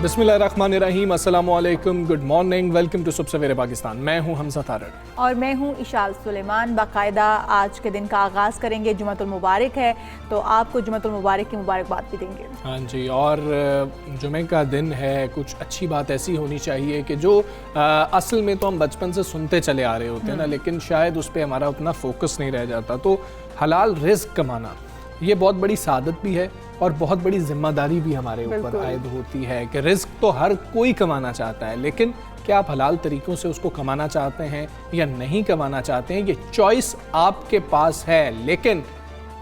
बिस्मिल्लाहिर्रहमानिर्रहीम, अस्सलामु अलैकुम, गुड मॉर्निंग, वेलकम टू सुबह सवेरे पाकिस्तान। मैं हूं हमजा तारड़ और मैं हूं इशाल सुलेमान। बाकायदा आज के दिन का आगाज़ करेंगे, जुमअतुल मुबारक है, तो आपको जुमअतुल मुबारक की मुबारकबाद भी देंगे। हाँ जी, और जुमे का दिन है, कुछ अच्छी बात ऐसी होनी चाहिए कि जो असल में तो हम बचपन से सुनते चले आ रहे होते हैं ना, लेकिन शायद उस पर हमारा उतना फोकस नहीं रह जाता। तो हलाल रिज़्क कमाना ये बहुत बड़ी सादत भी है और बहुत बड़ी जिम्मेदारी भी हमारे ऊपर आयद होती है कि रिस्क तो हर कोई कमाना चाहता है, लेकिन क्या आप हलाल तरीक़ों से उसको कमाना चाहते हैं या नहीं कमाना चाहते हैं, ये चॉइस आपके पास है। लेकिन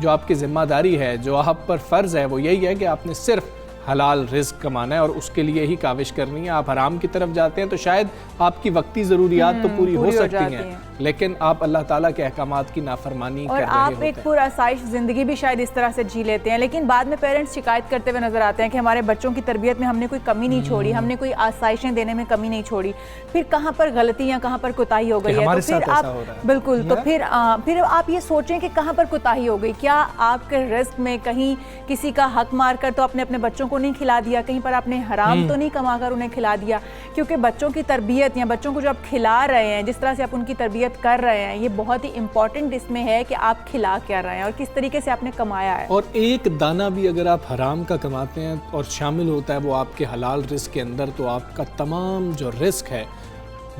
जो आपकी जिम्मेदारी है, जो आप पर फ़र्ज़ है, वो यही है कि आपने सिर्फ हलाल रिस्क कमाना है और उसके लिए ही काविश करनी है। आप हराम की तरफ जाते हैं तो शायद आपकी वक्ती ज़रूरियात तो पूरी हो सकती हैं, लेकिन आप अल्लाह ताला के अहकामात की नाफरमानी कर रहे होते हैं। आप एक पुरआसाइश ज़िंदगी भी शायद इस तरह से जी लेते हैं, लेकिन बाद में पेरेंट्स शिकायत करते हुए नजर आते हैं कि हमारे बच्चों की तरबियत में हमने कोई कमी नहीं छोड़ी, हमने कोई आसाइशें देने में कमी नहीं छोड़ी। फिर कहाँ पर गलती या कहाँ पर कोताही हो गई है, तो फिर आप बिल्कुल तो फिर आप ये सोचें कि कहाँ पर कोताही हो गई। क्या आपके रिस्क में कहीं किसी का हक मार कर तो आपने अपने बच्चों को नहीं खिला दिया, कहीं पर आपने हराम तो नहीं कमा कर उन्हें खिला दिया? क्योंकि बच्चों की तरबियत या बच्चों को जो आप खिला रहे हैं, जिस तरह से आप उनकी तरबियत कर रहे हैं, ये बहुत ही इंपॉर्टेंट इसमें है कि आप खिला क्या रहे हैं और किस तरीके से आपने कमाया है। और एक दाना भी अगर आप हराम का कमाते हैं और शामिल होता है वो आपके हलाल रिस्क के अंदर, तो आपका तमाम जो रिस्क है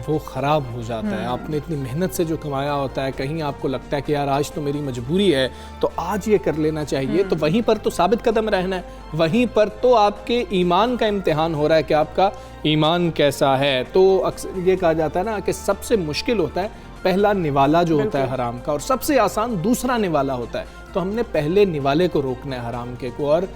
वो ख़राब हो जाता है। आपने इतनी मेहनत से जो कमाया होता है, कहीं आपको लगता है कि यार आज तो मेरी मजबूरी है तो आज ये कर लेना चाहिए, तो वहीं पर तो साबित कदम रहना है, वहीं पर तो आपके ईमान का इम्तिहान हो रहा है कि आपका ईमान कैसा है। तो अक्सर ये कहा जाता है ना कि सबसे मुश्किल होता है पहला निवाला जो होता है हराम का, और सबसे आसान दूसरा निवाला होता है। तो हमने पहले निवाले को रोकना है हराम के को, और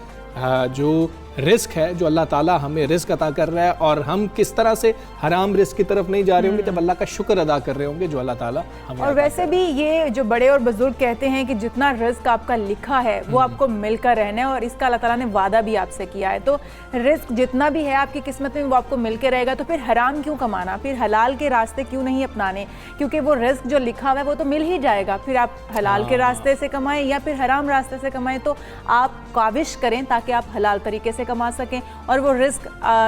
जो रिस्क है, जो अल्लाह ताला हमें रिस्क अता कर रहा है, और हम किस तरह से हराम रिस्क की तरफ नहीं जा रहे होंगे जब अल्लाह का शुक्र अदा कर रहे होंगे जो अल्लाह ताला हमें। और वैसे भी ये जो बड़े और बुजुर्ग कहते हैं कि जितना रिस्क आपका लिखा है वो आपको मिलकर रहना है, और इसका अल्लाह ताला ने वादा भी आपसे किया है। तो रिस्क जितना भी है आपकी किस्मत में वो आपको मिल के रहेगा, तो फिर हराम क्यों कमाना, फिर हलाल के रास्ते क्यों नहीं अपनाने? क्योंकि वो रिस्क जो लिखा हुआ है वो तो मिल ही जाएगा। फिर आप हलाल के रास्ते से कमाएं या फिर हराम रास्ते से कमाएं, तो आप काविश करें ताकि आप हलाल तरीके से कमा सकें, और वो रिस्क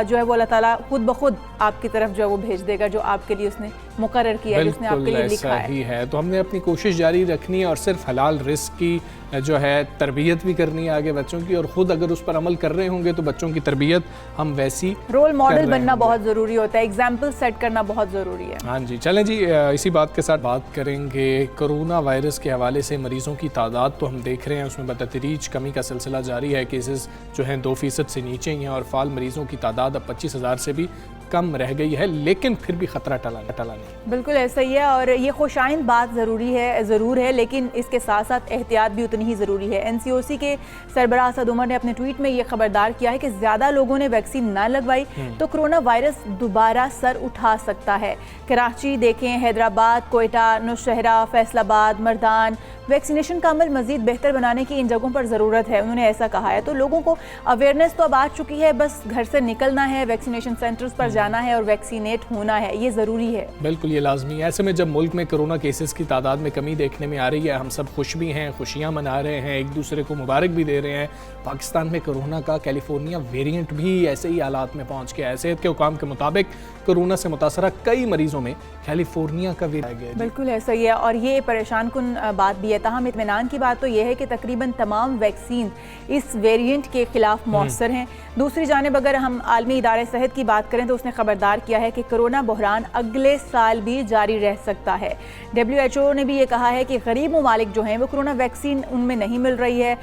जो है वो अल्लाह ताला खुद ब खुद आपकी तरफ जो है वो भेज देगा, जो आपके लिए उसने मुकर्रर किया है, जिसने आपके लिए लिखा है। तो हमने अपनी कोशिश जारी रखनी है और सिर्फ हलाल रिस्क की जो है तरबियत भी करनी है आगे बच्चों की, और ख़ुद अगर उस पर अमल कर रहे होंगे तो बच्चों की तरबियत हम वैसी रोल मॉडल बनना बहुत ज़रूरी होता है, एग्जाम्पल सेट करना बहुत ज़रूरी है। हाँ जी, चलें जी, इसी बात के साथ बात करेंगे कोरोना वायरस के हवाले से। मरीज़ों की तादाद तो हम देख रहे हैं उसमें बतदरीज कमी का सिलसिला जारी है, केसेस जो हैं 2% से नीचे ही हैं, और फ़ाल मरीज़ों की तादाद अब 25,000 से भी कम रह गई है, लेकिन फिर भी ख़तरा टला नहीं। बिल्कुल ऐसा ही है, और ये खुशाइन बात ज़रूर है, लेकिन इसके साथ साथ एहतियात भी उतनी ही ज़रूरी है। NCOC के सरबराह असद उमर ने अपने ट्वीट में ये खबरदार किया है कि ज़्यादा लोगों ने वैक्सीन ना लगवाई तो कोरोना वायरस दोबारा सर उठा सकता है। कराची देखें, हैदराबाद, कोयटा, नौशहरा, फैसलाबाद, मर्दान, वैक्सीनेशन का अमल मज़ीद बेहतर बनाने की इन जगहों पर ज़रूरत है, उन्होंने ऐसा कहा है। तो लोगों को अवेयरनेस तो अब आ चुकी है, बस घर से निकलना है, वैक्सीनेशन सेंटर्स पर जाना है और वैक्सीनेट होना है, ये ज़रूरी है। बिल्कुल, ये लाजमी है। ऐसे में जब मुल्क में कोरोना केसेस की तादाद में कमी देखने में आ रही है, हम सब खुश भी हैं, खुशियाँ मना रहे हैं, एक दूसरे को मुबारक भी दे रहे हैं। पाकिस्तान में कोरोना का कैलिफोर्निया वेरिएंट भी ऐसे ही हालात में पहुँच गया है। सेहत के हुकाम के मुताबिक कोरोना से मुतासरा कई मरीजों में कैलिफोर्निया का वेरिएंट गया। बिल्कुल ऐसा ही है, और ये परेशान कुन बात भी है। ताहम इत्मीनान की बात तो यह है कि तकरीबन तमाम वैक्सीन इस वेरिएंट के खिलाफ मौसर हैं। दूसरी जानिब अगर हम आलमी इदारे सेहत की बात करें तो उसने खबरदार किया है कि कोरोना बहरान अगले साल भी जारी रह सकता है। WHO ने भी ये कहा है कि गरीब ममालिक जो हैं वो कोरोना वैक्सीन उनमें नहीं मिल रही है,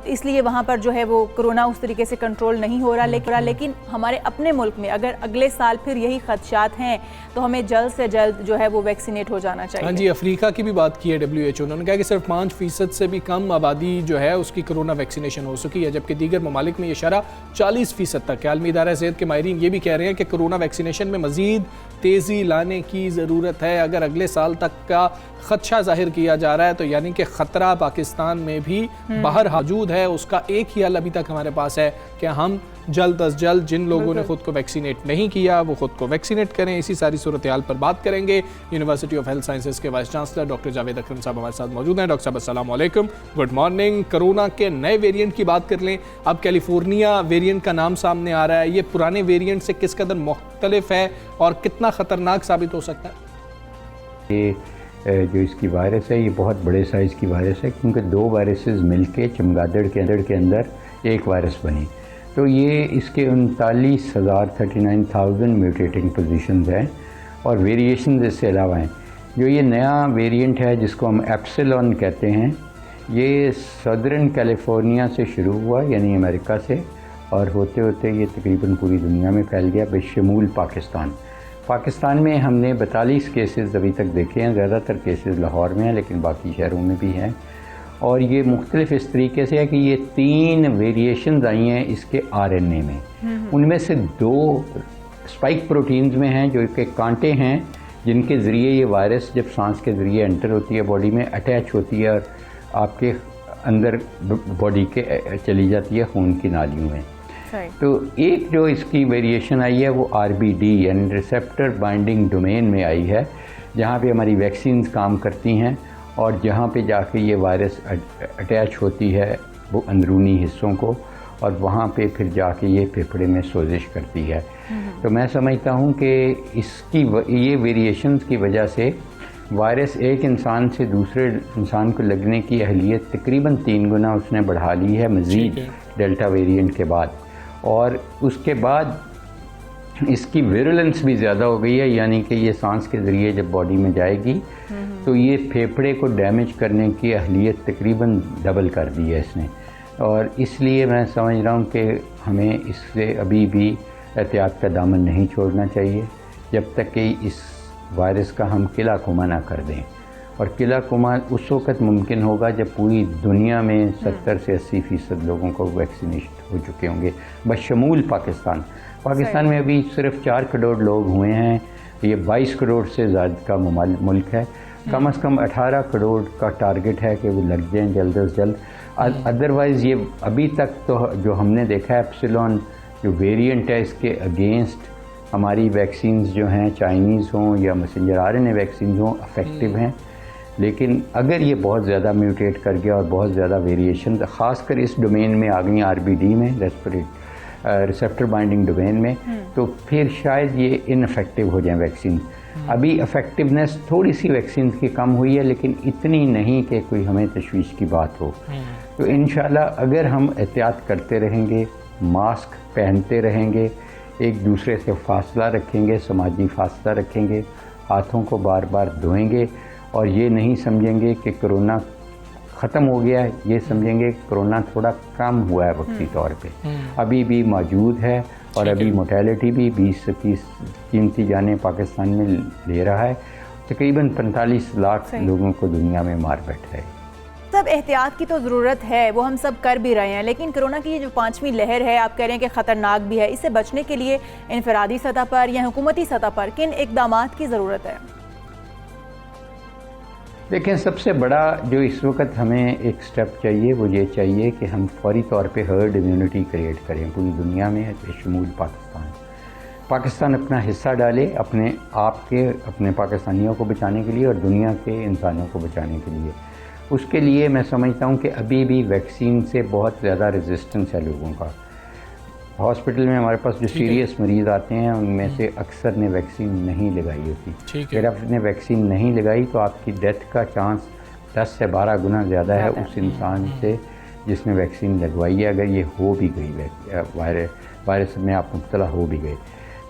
इसलिए वहाँ पर जो है वो कोरोना उस तरीके से कंट्रोल नहीं हो रहा। लेकिन हमारे अपने मुल्क में अगर अगले साल फिर यही खदशात हैं तो हमें जल्द से जल्द जो है वो वैक्सीनेट हो जाना चाहिए। हाँ जी, अफ्रीका की भी बात की है WHO, उन्होंने कहा कि सिर्फ 5% से भी कम आबादी जो है उसकी कोरोना वैक्सीनेशन हो चुकी है, जबकि दीगर ममालिक में ये शरह 40% तक है। आलमी इदारा सेहत के माहिरीन ये भी कह रहे हैं कि कोरोना वैक्सीनेशन में मज़ीद तेज़ी लाने की ज़रूरत है। अगर अगले साल तक का खदशा जाहिर किया जा रहा है तो यानी कि ख़तरा पाकिस्तान में भी बाहर मौजूद है। उसका एक ही हल अभी तक हमारे पास है कि हम जल्द अज जल्द जिन लोगों ने खुद को वैक्सीनेट नहीं किया वो खुद को वैक्सीनेट करें। इसी सारी सूरत हाल पर बात करेंगे। यूनिवर्सिटी ऑफ हेल्थ साइंसेज के वाइस चांसलर डॉक्टर जावेद अकरम साहब हमारे साथ मौजूद हैं। डॉक्टर साहब अस्सलाम वालेकुम, गुड मॉर्निंग। कोरोना के नए वेरिएंट की बात कर लें, अब कैलिफोर्निया वेरिएंट का नाम सामने आ रहा है। ये पुराने वेरिएंट से किस कदर मुख्तलिफ है और कितना ख़तरनाक साबित हो सकता है? ये जो इसकी वायरस है ये बहुत बड़े साइज़ की वायरस है, क्योंकि दो वायरसेस मिलके चमगादड़ के अंदर एक वायरस बनी। तो ये इसके 39,000 म्यूटेटिंग पोजीशंस हैं और वेरिएशन इससे अलावा हैं। जो ये नया वेरिएंट है जिसको हम एप्सिलॉन कहते हैं, ये सदर्न कैलिफोर्निया से शुरू हुआ यानी अमेरिका से, और होते होते ये तकरीबन पूरी दुनिया में फैल गया बेशमूल पाकिस्तान में हमने 42 केसेस अभी तक देखे हैं। ज़्यादातर केसेस लाहौर में हैं लेकिन बाकी शहरों में भी हैं। और ये मुख्तलिफ इस तरीके से है कि ये 3 वेरिएशंस आई हैं इसके आरएनए में। उनमें से 2 स्पाइक प्रोटीन्स में हैं जो कि कांटे हैं जिनके ज़रिए ये वायरस जब सांस के ज़रिए एंटर होती है बॉडी में, अटैच होती है और आपके अंदर बॉडी के चली जाती है खून की नालियों में। तो एक जो इसकी वेरिएशन आई है वो RBD यानी रिसेप्टर बाइंडिंग डोमेन में आई है, जहाँ पे हमारी वैक्सीन्स काम करती हैं और जहाँ पे जाके ये वायरस अटैच होती है वो अंदरूनी हिस्सों को, और वहाँ पे फिर जाके ये फेफड़े में सोजिश करती है। तो मैं समझता हूँ कि ये वेरिएशंस की वजह से वायरस एक इंसान से दूसरे इंसान को लगने की अहलियत तकरीबन 3 गुना उसने बढ़ा ली है मज़ीद डेल्टा वेरिएंट के बाद। और उसके बाद इसकी विरुलेंस भी ज़्यादा हो गई है, यानी कि ये सांस के ज़रिए जब बॉडी में जाएगी तो ये फेफड़े को डैमेज करने की अहलियत तकरीबन डबल कर दी है इसने। और इसलिए मैं समझ रहा हूँ कि हमें इससे अभी भी एहतियात का दामन नहीं छोड़ना चाहिए जब तक कि इस वायरस का हम किला कुमा ना कर दें। और किला कुमा उस वक़्त मुमकिन होगा जब पूरी दुनिया में 70 से 80% लोगों को वैक्सीनेशन हो चुके होंगे बशमूल पाकिस्तान में अभी सिर्फ 4 करोड़ लोग हुए हैं। ये 22 करोड़ से ज़्यादा का मुल्क है। कम से कम 18 करोड़ का टारगेट है कि वो लग जाएँ जल्द से जल्द। अदरवाइज़ ये अभी तक तो जो हमने देखा है एप्सिलॉन जो वेरिएंट है इसके अगेंस्ट हमारी वैक्सीन्स जो हैं चाइनीज़ हों या मैसेंजर RNA वैक्सीन हों इफ़ेक्टिव हैं। लेकिन अगर ये बहुत ज़्यादा म्यूटेट कर गया और बहुत ज़्यादा वेरिएशन ख़ासकर इस डोमेन में आ गई RBD में रिसेप्टर बाइंडिंग डोमेन में, तो फिर शायद ये इनफेक्टिव हो जाए वैक्सीन। अभी इफ़ेक्टिवनेस थोड़ी सी वैक्सीन की कम हुई है लेकिन इतनी नहीं कि कोई हमें तशवीश की बात हो। तो इंशाल्लाह अगर हम एहतियात करते रहेंगे, मास्क पहनते रहेंगे, एक दूसरे से फासला रखेंगे, समाजी फासला रखेंगे, हाथों को बार बार धोएंगे और ये नहीं समझेंगे कि कोरोना ख़त्म हो गया है, ये समझेंगे कोरोना थोड़ा कम हुआ है वक्ती तौर पे, अभी भी मौजूद है और अभी मोर्टेलिटी भी 20 से 30 कीमती जानें पाकिस्तान में ले रहा है। तकरीबन 45 लाख लोगों को दुनिया में मार बैठा है। सब एहतियात की तो ज़रूरत है, वो हम सब कर भी रहे हैं, लेकिन कोरोना की ये जो 5वीं लहर है आप कह रहे हैं कि ख़तरनाक भी है, इससे बचने के लिए इनफरादी सतह पर या हुकूमती सतह पर किन इक़दामात की ज़रूरत है? लेकिन सबसे बड़ा जो इस वक्त हमें एक स्टेप चाहिए वो ये चाहिए कि हम फौरी तौर पे हर्ड इम्यूनिटी क्रिएट करें पूरी दुनिया में बेशमूल पाकिस्तान अपना हिस्सा डाले अपने आप के, अपने पाकिस्तानियों को बचाने के लिए और दुनिया के इंसानों को बचाने के लिए। उसके लिए मैं समझता हूँ कि अभी भी वैक्सीन से बहुत ज़्यादा रेजिस्टेंस है लोगों का। हॉस्पिटल में हमारे पास जो सीरियस मरीज़ आते हैं उनमें से अक्सर ने वैक्सीन नहीं लगाई होती। अगर आपने वैक्सीन नहीं लगाई तो आपकी डेथ का चांस 10 से 12 गुना ज़्यादा है उस इंसान से जिसने वैक्सीन लगवाई है, अगर ये हो भी गई वायरस में आप मुब्तला हो भी गए।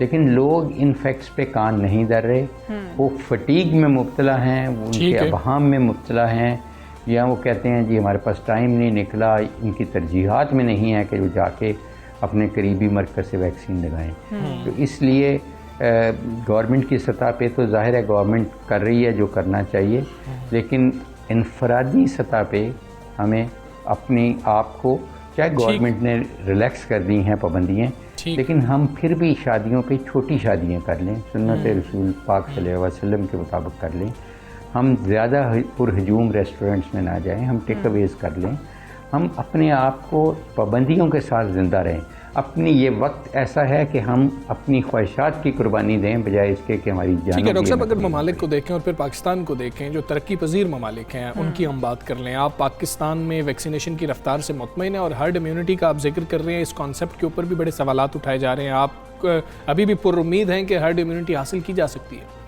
लेकिन लोग इन फैक्ट्स पे कान नहीं धर रहे, वो फटीग में मुब्तला हैं, वो उनके अबहाम में मुब्तला हैं, या वो कहते हैं जी हमारे पास टाइम नहीं निकला, इनकी तरजीहात में नहीं है कि वो जाके अपने करीबी मरकज़ से वैक्सीन लगाएं। तो इसलिए गवर्नमेंट की सतह पे तो ज़ाहिर है गवर्नमेंट कर रही है जो करना चाहिए, लेकिन इनफरादी सतह पे हमें अपनी आप को, चाहे गवर्नमेंट ने रिलैक्स कर दी हैं पाबंदियाँ, लेकिन हम फिर भी शादियों पे छोटी शादियाँ कर लें, सुन्नत रसूल पाक सल्लल्लाहु अलैहि वसल्लम के मुताबिक कर लें। हम ज़्यादा पुरहजूम रेस्टोरेंट्स में ना जाएं, हम टेक अवेज़ कर लें, हम अपने आप को पाबंदियों के साथ ज़िंदा रहें। अपनी ये वक्त ऐसा है कि हम अपनी ख्वाहिशात की कुर्बानी दें बजाय इसके कि हमारी जान। ठीक है डॉक्टर साहब, अगर ममालिक को देखें और फिर पाकिस्तान को देखें, जो तरक्की पजीर ममालिक हैं उनकी हम बात कर लें, आप पाकिस्तान में वैक्सीनेशन की रफ्तार से मुतमईन है और हर्ड इम्यूनिटी का आप जिक्र कर रहे हैं, इस कॉन्सेप्ट के ऊपर भी बड़े सवालात उठाए जा रहे हैं, आप अभी भी पुरुम्मीद हैं कि हर्ड इम्यूनिटी हासिल की जा सकती है?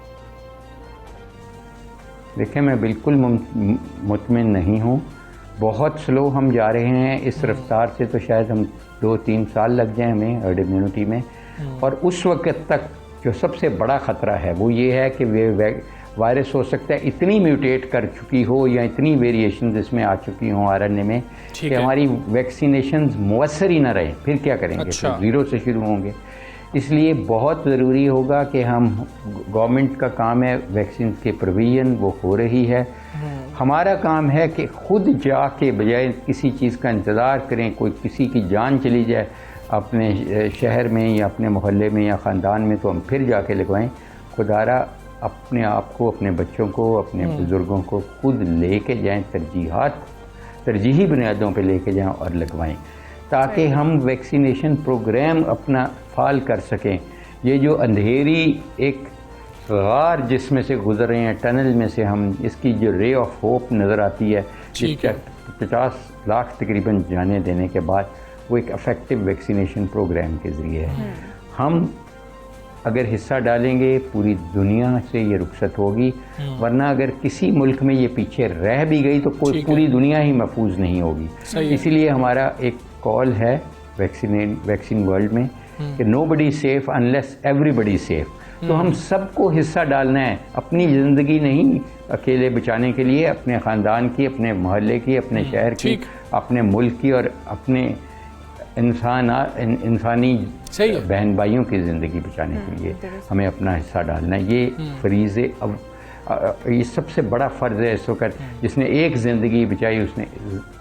देखिए, मैं बिल्कुल मुतमिन नहीं हूँ, बहुत स्लो हम जा रहे हैं इस रफ्तार से, तो शायद हम 2-3 साल लग जाए हमें हर्ड इम्यूनिटी में। और उस वक्त तक जो सबसे बड़ा ख़तरा है वो ये है कि वे वायरस हो सकता है इतनी म्यूटेट कर चुकी हो या इतनी वेरिएशन इसमें आ चुकी हों आरएनए में कि हमारी वैक्सीनेशन मुअस्सर ही ना रहे, फिर क्या करेंगे? अच्छा। तो ज़ीरो से शुरू होंगे। इसलिए बहुत ज़रूरी होगा कि हम, गवर्नमेंट का काम है वैक्सीन के प्रोविज़न, वो हो रही है, हमारा काम है कि खुद जाके बजाय किसी चीज़ का इंतज़ार करें कोई किसी की जान चली जाए अपने शहर में या अपने मोहल्ले में या ख़ानदान में, तो हम फिर जाके लगवाएं। खुदारा अपने आप को, अपने बच्चों को, अपने बुज़ुर्गों को खुद लेके जाएं, तरजीही बुनियादों पे लेके जाएं और लगवाएं, ताकि हम वैक्सीनेशन प्रोग्राम अपना फाल कर सकें। ये जो अंधेरी एक गार जिसमें से गुजर रहे हैं, टनल में से हम, इसकी जो रे ऑफ होप नज़र आती है, 50 लाख तकरीबन जाने देने के बाद, वो एक इफेक्टिव वैक्सीनेशन प्रोग्राम के ज़रिए है। हम अगर हिस्सा डालेंगे पूरी दुनिया से ये रुखसत होगी, वरना अगर किसी मुल्क में ये पीछे रह भी गई तो कोई पूरी दुनिया ही महफूज नहीं होगी। इसीलिए हमारा एक कॉल है वैक्सीन वर्ल्ड में कि nobody safe unless everybody safe. तो हम सबको हिस्सा डालना है, अपनी ज़िंदगी नहीं अकेले बचाने के लिए, अपने ख़ानदान की, अपने मोहल्ले की, अपने शहर की, अपने मुल्क की और अपने इंसानी बहन भाइयों की ज़िंदगी बचाने के लिए हमें अपना हिस्सा डालना है। ये फरीज़े अब ये सबसे बड़ा फ़र्ज़ है इस वक्त। जिसने एक ज़िंदगी बचाई उसने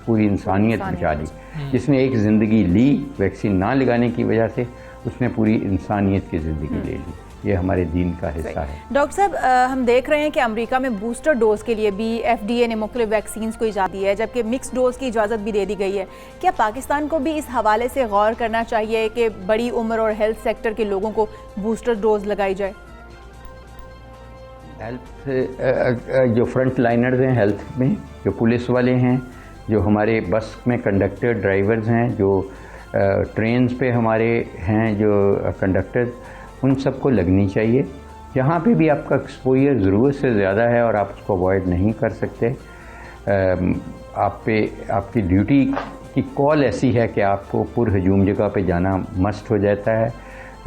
पूरी इंसानियत बचा ली, जिसने एक ज़िंदगी ली वैक्सीन ना लगाने की वजह से उसने पूरी इंसानियत की ज़िंदगी ले ली। ये हमारे दीन का हिस्सा है। डॉक्टर साहब, हम देख रहे हैं कि अमेरिका में बूस्टर डोज के लिए भी FDA ने मुख्तलिफ वैक्सीन को इजाज़त दी है, जबकि मिक्स डोज की इजाज़त भी दे दी गई है। क्या पाकिस्तान को भी इस हवाले से गौर करना चाहिए कि बड़ी उम्र और हेल्थ सेक्टर के लोगों को बूस्टर डोज लगाई जाए? हेल्थ जो फ्रंट लाइनर्स हैं हेल्थ में, जो पुलिस वाले हैं, जो हमारे बस में कंडक्टर ड्राइवर्स हैं, जो ट्रेन्स पे हमारे हैं जो कंडक्टर्स, उन सबको लगनी चाहिए। जहाँ पे भी आपका एक्सपोजर ज़रूरत से ज़्यादा है और आप उसको अवॉइड नहीं कर सकते, आप पे आपकी ड्यूटी की कॉल ऐसी है कि आपको पुरहजूम जगह पे जाना मस्ट हो जाता है,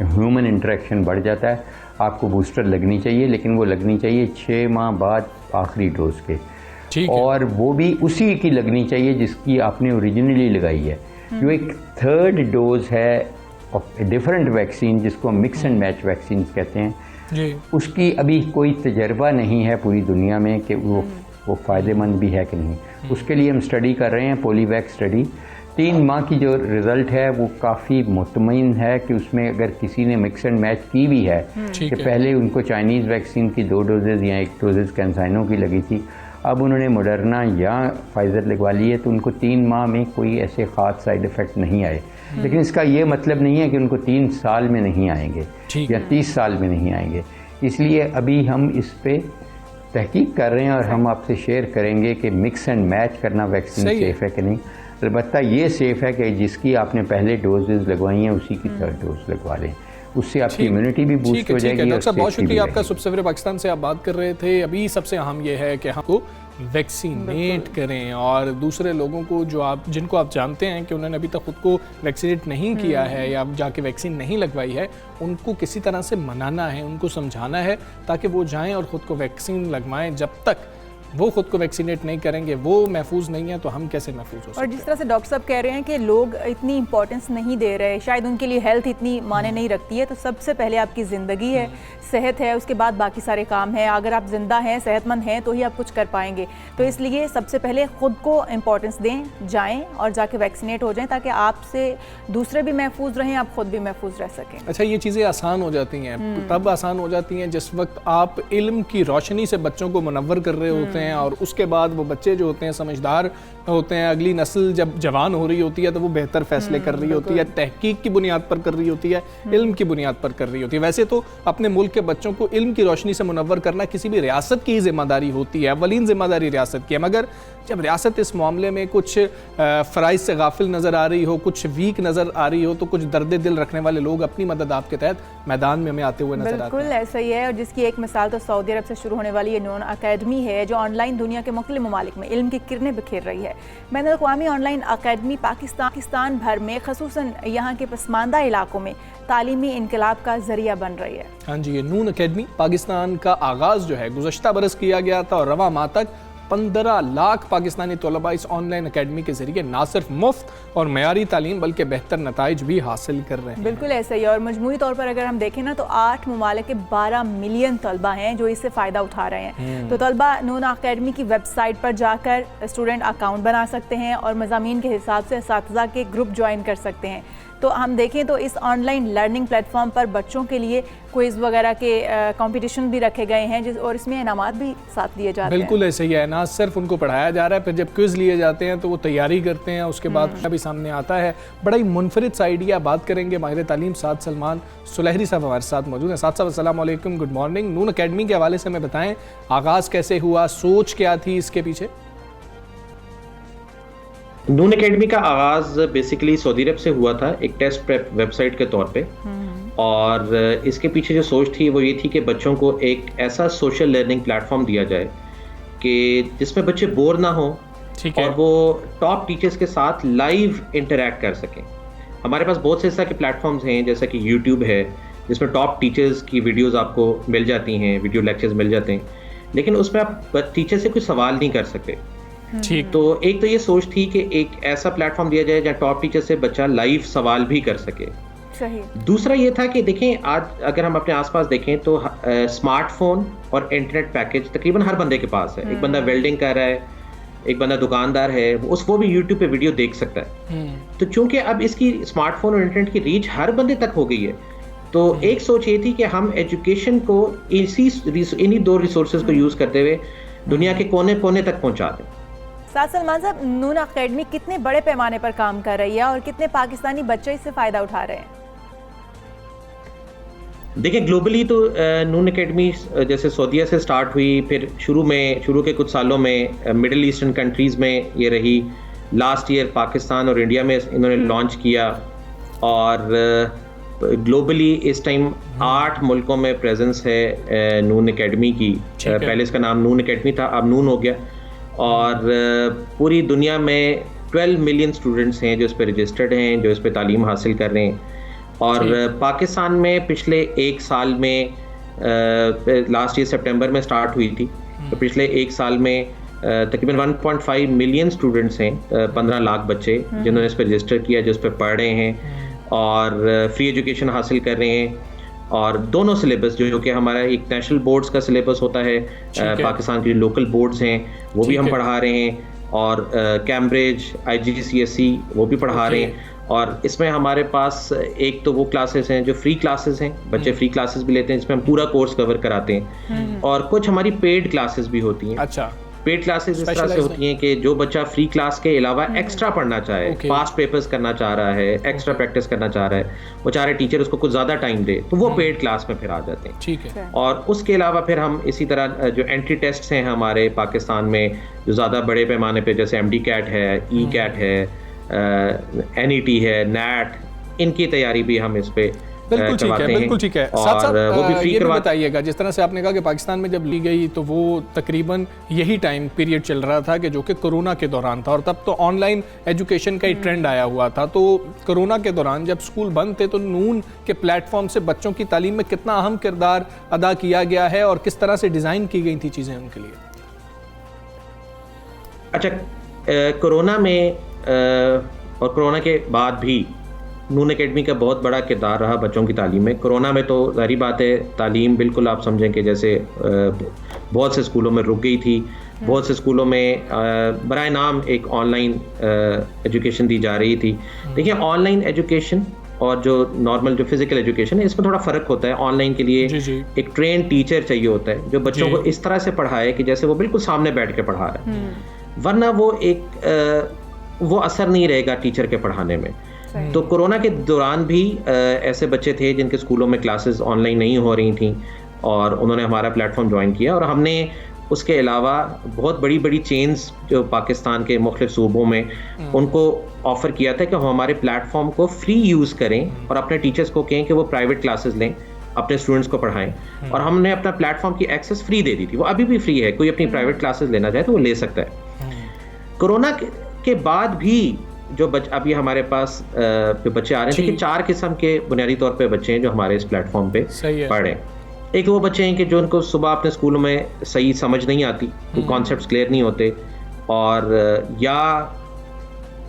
ह्यूमन इंटरेक्शन बढ़ जाता है, आपको बूस्टर लगनी चाहिए, लेकिन वो लगनी चाहिए 6 माह बाद आखिरी डोज के, और वो भी उसी की लगनी चाहिए जिसकी आपने ओरिजिनली लगाई है। जो एक थर्ड डोज है ऑफ डिफरेंट वैक्सीन, जिसको मिक्स एंड मैच वैक्सीन कहते हैं जी, उसकी अभी कोई तजर्बा नहीं है पूरी दुनिया में कि वो फ़ायदेमंद भी है कि नहीं। उसके लिए हम स्टडी कर रहे हैं, पोलीवैक स्टडी। 3 माह की जो रिज़ल्ट है वो काफ़ी मुतमईन है कि उसमें अगर किसी ने मिक्स एंड मैच की भी है कि पहले उनको चाइनीज़ वैक्सीन की 2 डोजेज़ या 1 डोजेज़ कैंसाइनो की लगी थी, अब उन्होंने मॉडर्ना या फाइज़र लगवा ली है, तो उनको 3 माह में कोई ऐसे ख़ास साइड इफ़ेक्ट नहीं आए। लेकिन इसका ये मतलब नहीं है कि उनको 3 साल में नहीं आएंगे या 30 साल में नहीं आएंगे। इसलिए अभी हम इस पे तहकीक कर रहे हैं और हम आपसे शेयर करेंगे कि मिक्स एंड मैच करना वैक्सीन सेफ़ है कि नहीं। अलबत्ता ये सेफ़ है कि जिसकी आपने पहले डोजेज़ लगवाई हैं उसी की 3rd डोज लगवा लें, उससे आपकी इम्यूनिटी भी बूस्ट हो जाएगी। डॉक्टर साहब बहुत शुक्रिया आपका। सुबह पाकिस्तान से आप बात कर रहे थे। अभी सबसे अहम ये है कि हमको वैक्सीनेट करें और दूसरे लोगों को जिनको आप जानते हैं कि उन्होंने अभी तक खुद को वैक्सीनेट नहीं किया है या जाके वैक्सीन नहीं लगवाई है, उनको किसी तरह से मनाना है, उनको समझाना है ताकि वो जाएं और ख़ुद को वैक्सीन लगवाएं। जब तक वो खुद को वैक्सीनेट नहीं करेंगे, वो महफूज नहीं है, तो हम कैसे महफूज हो सकते और हैं? जिस तरह से डॉक्टर साहब कह रहे हैं कि लोग इतनी इंपॉर्टेंस नहीं दे रहे, शायद उनके लिए हेल्थ इतनी माने नहीं रखती है, तो सबसे पहले आपकी ज़िंदगी है, सेहत है, उसके बाद बाकी सारे काम हैं। अगर आप जिंदा हैं, सेहतमंद हैं, तो ही आप कुछ कर पाएंगे। तो इसलिए सबसे पहले ख़ुद को इम्पोर्टेंस दें, जाएं और जाके वैक्सीनेट हो जाएं, ताकि आपसे दूसरे भी महफूज रहें, आप खुद भी महफूज रह सकें। अच्छा, ये चीज़ें आसान हो जाती हैं, तब आसान हो जाती हैं जिस वक्त आप इल्म की रोशनी से बच्चों को मुनव्वर कर रहे होते हैं, और उसके बाद वो बच्चे जो होते हैं समझदार होते हैं, अगली नस्ल जब जवान हो रही होती है तो वो बेहतर फैसले कर रही होती है, तहकीक की बुनियाद पर कर रही होती है, इल्म की बुनियाद पर कर रही होती है। वैसे तो अपने मुल्क के बच्चों को इल्म की रोशनी से मुनव्वर करना किसी भी रियासत की जिम्मेदारी होती है, अवलीन जिम्मेदारी रियासत की है, मगर जब रियासत इस मामले में कुछ फ़राइज़ से गाफिल नज़र आ रही हो, कुछ वीक नज़र आ रही हो, तो कुछ दर्द दिल रखने वाले लोग अपनी मदद आपके तहत मैदान में हमें आते हुए नजर आते हैं। बिल्कुल ऐसा ही है, और जिसकी एक मिसाल तो सऊदी अरब से शुरू होने वाली ये नून अकेडमी है, जो ऑनलाइन दुनिया के मुख्तलिफ ममालिक में इल्म की किरणें बिखेर रही है। बैनुल-अक़वामी ऑनलाइन अकेडमी पाकिस्तान भर में, ख़ुसूसन यहाँ के पसमानदा इलाकों में तालीमी इनकलाब का जरिया बन रही है। हाँ जी, ये नून अकेडमी पाकिस्तान का आगाज़ जो है गुज़श्ता बरस किया गया था, और रवा माह तक 15 लाख पाकिस्तानी तलबा इस ऑनलाइन अकेडमी के जरिए ना सिर्फ मुफ्त और मयारी तालीम बल्कि बेहतर नताइज भी हासिल कर रहे हैं। बिल्कुल ऐसा ही है, और मजमूई तौर पर अगर हम देखें ना, तो 8 ममालिक के 12 मिलियन तलबा हैं जो इससे फ़ायदा उठा रहे हैं। तो तलबा नून अकेडमी की वेबसाइट पर जाकर स्टूडेंट अकाउंट बना सकते हैं और मज़ामीन के हिसाब से असातिज़ा के ग्रुप ज्वाइन कर सकते हैं। तो हम देखें तो इस ऑनलाइन लर्निंग प्लेटफॉर्म पर बच्चों के लिए क्विज़ वगैरह के कंपटीशन भी रखे गए हैं, और इसमें इनामात भी साथ दिए जाते हैं। बिल्कुल ऐसे ही है, ना सिर्फ उनको पढ़ाया जा रहा है, फिर जब क्विज़ लिए जाते हैं तो वो तैयारी करते हैं, उसके बाद भी सामने आता है। बड़ा ही मुनफरिद सा आइडिया। बात करेंगे माहिर तालीम साद सलमान सुलहरी साहब हमारे साथ मौजूद हैं। साद साहब अस्सलाम वालेकुम, गुड मॉर्निंग। नून अकेडमी के हवाले से हमें बताएं, आगाज़ कैसे हुआ, सोच क्या थी इसके पीछे? नून एकेडमी का आगाज़ बेसिकली सऊदी अरब से हुआ था, एक टेस्ट प्रेप वेबसाइट के तौर पे। और इसके पीछे जो सोच थी वो ये थी कि बच्चों को एक ऐसा सोशल लर्निंग प्लेटफॉर्म दिया जाए कि जिसमें बच्चे बोर ना हो और वो टॉप टीचर्स के साथ लाइव इंटरेक्ट कर सकें। हमारे पास बहुत से इस तरह के प्लेटफॉर्म्स हैं, जैसा कि यूट्यूब है, जिसमें टॉप टीचर्स की वीडियोज़ आपको मिल जाती हैं, वीडियो लेक्चर्स मिल जाते हैं, लेकिन उसमें आप टीचर से कोई सवाल नहीं कर सकते। ठीक। तो एक तो ये सोच थी कि एक ऐसा प्लेटफॉर्म दिया जाए जहाँ टॉप टीचर से बच्चा लाइव सवाल भी कर सके। सही। दूसरा ये था कि देखें, आज अगर हम अपने आसपास देखें तो स्मार्टफोन और इंटरनेट पैकेज तकरीबन हर बंदे के पास है। एक बंदा वेल्डिंग कर रहा है, एक बंदा दुकानदार है, वो भी यूट्यूब पे वीडियो देख सकता है। तो चूंकि अब इसकी स्मार्टफोन और इंटरनेट की रीच हर बंदे तक हो गई है, तो एक सोच ये थी कि हम एजुकेशन को इन्हीं 2 रिसोर्सेज को यूज़ करते हुए दुनिया के कोने कोने तक पहुँचा दें। साद सलमान साहब, नून अकेडमी कितने बड़े पैमाने पर काम कर रही है और कितने पाकिस्तानी बच्चे इससे फ़ायदा उठा रहे हैं? देखिए, ग्लोबली तो नून एकेडमी जैसे सऊदीया से स्टार्ट हुई, फिर शुरू के कुछ सालों में मिडिल ईस्टर्न कंट्रीज़ में ये रही, लास्ट ईयर पाकिस्तान और इंडिया में इन्होंने लॉन्च किया, और ग्लोबली इस टाइम 8 मुल्कों में प्रेजेंस है नून एकेडमी की। पहले इसका नाम नून एकेडमी था, अब नून हो गया, और पूरी दुनिया में 12 मिलियन स्टूडेंट्स हैं जो इस पर रजिस्टर्ड हैं, जो इस पर तालीम हासिल कर रहे हैं। और पाकिस्तान में पिछले 1 साल में, लास्ट ईयर सितंबर में स्टार्ट हुई थी, तो पिछले 1 साल में तकरीबन 1.5 मिलियन स्टूडेंट्स हैं, 15 लाख बच्चे जिन्होंने इस पर रजिस्टर किया, जो इस पर पढ़ रहे हैं और फ्री एजुकेशन हासिल कर रहे हैं। और दोनों सिलेबस जो कि हमारा एक नेशनल बोर्ड्स का सिलेबस होता है, पाकिस्तान के लोकल बोर्ड्स हैं वो भी हम पढ़ा रहे हैं, और कैम्ब्रिज IGCSE वो भी पढ़ा रहे हैं। और इसमें हमारे पास एक तो वो क्लासेस हैं जो फ्री क्लासेस हैं, बच्चे फ्री क्लासेस भी लेते हैं जिसमें हम पूरा कोर्स कवर कराते हैं, और कुछ हमारी पेड क्लासेस भी होती हैं। अच्छा। पेड क्लासेस इस तरह से होती हैं कि जो बच्चा फ्री क्लास के अलावा एक्स्ट्रा पढ़ना चाहे, पास्ट पेपर्स करना चाह रहा है, एक्स्ट्रा प्रैक्टिस करना चाह रहा है, वो चाह रहे टीचर उसको कुछ ज़्यादा टाइम दे, तो वो पेड क्लास में फिर आ जाते हैं। ठीक है। और उसके अलावा फिर हम इसी तरह जो एंट्री टेस्ट्स हैं हमारे पाकिस्तान में, जो ज़्यादा बड़े पैमाने पे, जैसे MD CAT है, E-CAT है, NET है, NAT, इनकी तैयारी भी हम इस पे बिल्कुल ठीक है, बिल्कुल ठीक है। साथ साथ वो भी फ्री ये भी करवा बताइएगा, जिस तरह से आपने कहा कि पाकिस्तान में जब ली गई तो वो तकरीबन यही टाइम पीरियड चल रहा था कि जो कि कोरोना के दौरान था, और तब तो ऑनलाइन एजुकेशन का ही ट्रेंड आया हुआ था। तो कोरोना के दौरान जब स्कूल बंद थे तो नून के प्लेटफॉर्म से बच्चों की तालीम में कितना अहम किरदार अदा किया गया है और किस तरह से डिज़ाइन की गई थी चीज़ें उनके लिए? अच्छा, कोरोना में और कोरोना के बाद भी नून एकेडमी का बहुत बड़ा किरदार रहा बच्चों की तालीम में। कोरोना में तो ज़ाहिर बात है तालीम बिल्कुल आप समझें कि जैसे बहुत से स्कूलों में रुक गई थी, बहुत से स्कूलों में बराए नाम एक ऑनलाइन एजुकेशन दी जा रही थी। देखिए, ऑनलाइन एजुकेशन और जो नॉर्मल जो फिजिकल एजुकेशन है इसमें थोड़ा फ़र्क होता है। ऑनलाइन के लिए एक ट्रेन टीचर चाहिए होता है जो बच्चों को इस तरह से पढ़ाए कि जैसे वो बिल्कुल सामने बैठ के पढ़ा रहा है, वरना वो असर नहीं रहेगा टीचर के पढ़ाने में। तो कोरोना के दौरान भी ऐसे बच्चे थे जिनके स्कूलों में क्लासेस ऑनलाइन नहीं हो रही थी और उन्होंने हमारा प्लेटफॉर्म ज्वाइन किया। और हमने उसके अलावा बहुत बड़ी बड़ी चेन्स जो पाकिस्तान के मुख्तलिफ सूबों में उनको ऑफ़र किया था कि हम हमारे प्लेटफॉर्म को फ्री यूज़ करें और अपने टीचर्स को कहें कि वो प्राइवेट क्लासेस लें, अपने स्टूडेंट्स को पढ़ाएं। और हमने अपना प्लेटफॉर्म की एक्सेस फ्री दे दी थी, वो अभी भी फ्री है, कोई अपनी प्राइवेट क्लासेस लेना चाहे तो वो ले सकता है। कोरोना के बाद भी जो अभी हमारे पास जो बच्चे आ रहे हैं कि 4 किस्म के बुनियादी तौर पे बच्चे हैं जो हमारे इस प्लेटफॉर्म पे पढ़ रहे हैं। एक वो बच्चे हैं कि जो उनको सुबह अपने स्कूलों में सही समझ नहीं आती, कोई कॉन्सेप्ट्स क्लियर नहीं होते, और या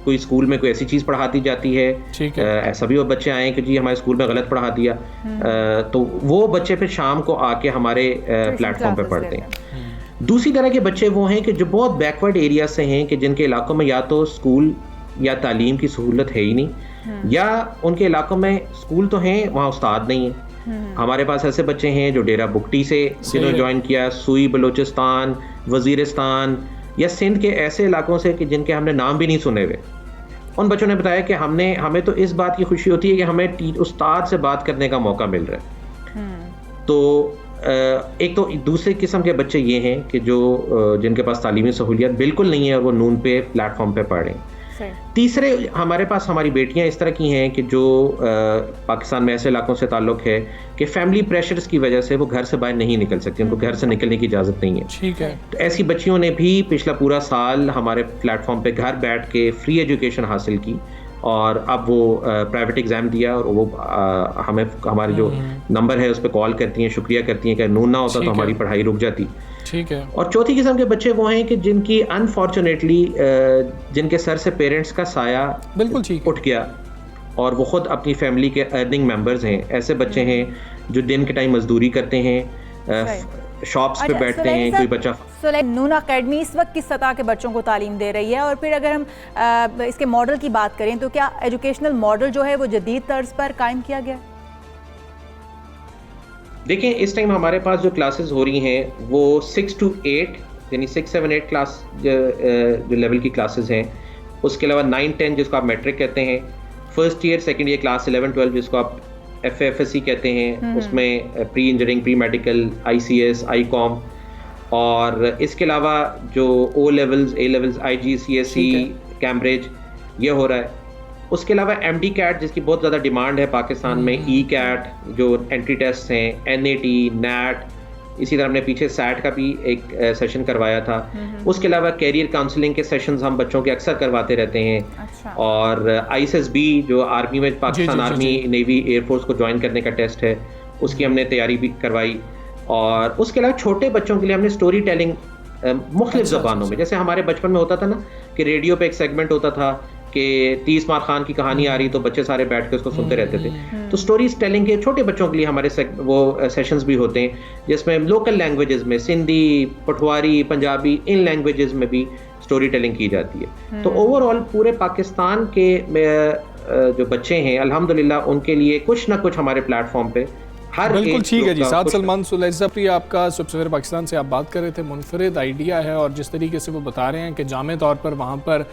कोई स्कूल में कोई ऐसी चीज़ पढ़ाती जाती है, ऐसा भी वो बच्चे आए हैं कि जी हमारे स्कूल में गलत पढ़ा दिया, तो वो बच्चे फिर शाम को आके हमारे प्लेटफॉर्म पे पढ़ते हैं। दूसरी तरह के बच्चे वो हैं कि जो बहुत बैकवर्ड एरिया से हैं, कि जिनके इलाकों में या तो स्कूल या तालीम की सहूलत है ही नहीं, या उनके इलाकों में स्कूल तो हैं वहाँ उस्ताद नहीं है। हमारे पास ऐसे बच्चे हैं जो डेरा बुगटी से जिन्होंने ज्वाइन किया, सुई बलोचिस्तान, वजीरिस्तान या सिंध के ऐसे इलाकों से कि जिनके हमने नाम भी नहीं सुने हुए। उन बच्चों ने बताया कि हमें तो इस बात की खुशी होती है कि हमें उस्ताद से बात करने का मौका मिल रहा है। तो एक तो दूसरे किस्म के बच्चे ये हैं कि जो जिनके पास तालीमी सहूलियत बिल्कुल नहीं है और वो नून पे प्लेटफॉर्म पे पढ़ रहे हैं। तीसरे हमारे पास हमारी बेटियां इस तरह की हैं कि जो पाकिस्तान में ऐसे इलाकों से ताल्लुक़ है कि फैमिली प्रेशर्स की वजह से वो घर से बाहर नहीं निकल सकती, उनको घर से निकलने की इजाज़त नहीं है। ठीक है। तो ऐसी बच्चियों ने भी पिछला पूरा साल हमारे प्लेटफॉर्म पे घर बैठ के फ्री एजुकेशन हासिल की और अब वो प्राइवेट एग्ज़ाम दिया और वो हमें हमारे जो नंबर है उस पर कॉल करती हैं, शुक्रिया करती हैं कि नून ना होता तो हमारी पढ़ाई रुक जाती। ठीक है। और चौथी किस्म के बच्चे वो हैं कि जिनकी अनफॉर्चुनेटली जिनके सर से पेरेंट्स का साया बिल्कुल ठीक उठ गया और वो खुद अपनी फैमिली के अर्निंग मेंबर्स हैं। ऐसे बच्चे हैं जो दिन के टाइम मजदूरी करते हैं, शॉप्स पे बैठते हैं। कोई बच्चा नून अकेडमी इस वक्त किस सतह के बच्चों को तालीम दे रही है? और फिर अगर हम इसके मॉडल की बात करें तो क्या एजुकेशनल मॉडल जो है वो जदीद तर्ज पर कायम किया गया? देखिए, इस टाइम हमारे पास जो क्लासेस हो रही हैं वो 6 to 8 यानी 6, 7, 8 क्लास जो लेवल की क्लासेस हैं, उसके अलावा 9, 10 जिसको आप मैट्रिक कहते हैं, first year, second year, class 11, 12 जिसको आप FFSC कहते हैं, उसमें pre engineering, pre medical, ICS, ICOM, और इसके अलावा जो O levels, A levels, IGCSE, Cambridge, ये हो रहा है। उसके अलावा MD कैट जिसकी बहुत ज़्यादा डिमांड है पाकिस्तान में, E कैट जो एंट्री टेस्ट हैं, NAT, NAT, इसी तरह हमने पीछे SAT का भी एक सेशन करवाया था। उसके अलावा कैरियर काउंसलिंग के सेशंस हम बच्चों के अक्सर करवाते रहते हैं। अच्छा। और ISSB जो आर्मी में पाकिस्तान आर्मी, नेवी, एयरफोर्स को ज्वाइन करने का टेस्ट है, उसकी हमने तैयारी भी करवाई। और उसके अलावा छोटे बच्चों के लिए हमने स्टोरी टेलिंग मुख्तलिफ ज़बानों में, जैसे हमारे बचपन में होता था ना कि रेडियो पे एक सेगमेंट होता था कि 30 मार खान की कहानी आ रही तो बच्चे सारे बैठ के उसको सुनते रहते थे। तो स्टोरीज टेलिंग के छोटे बच्चों के लिए हमारे वो सेशंस भी होते हैं जिसमें लोकल लैंग्वेजेस में सिंधी, पठवारी, पंजाबी, इन लैंग्वेजेस में भी स्टोरी टेलिंग की जाती है। तो ओवरऑल पूरे पाकिस्तान के जो बच्चे हैं अल्हम्दुलिल्लाह उनके लिए कुछ ना कुछ हमारे प्लेटफॉर्म पे बिल्कुल ठीक है जी। साथ सलमान सुलैज़फ़री आपका सबसे पाकिस्तान से आप बात कर रहे थे, मुनफरिद आइडिया है और जिस तरीके से वो बता रहे हैं कि जामे तौर पर वहाँ पर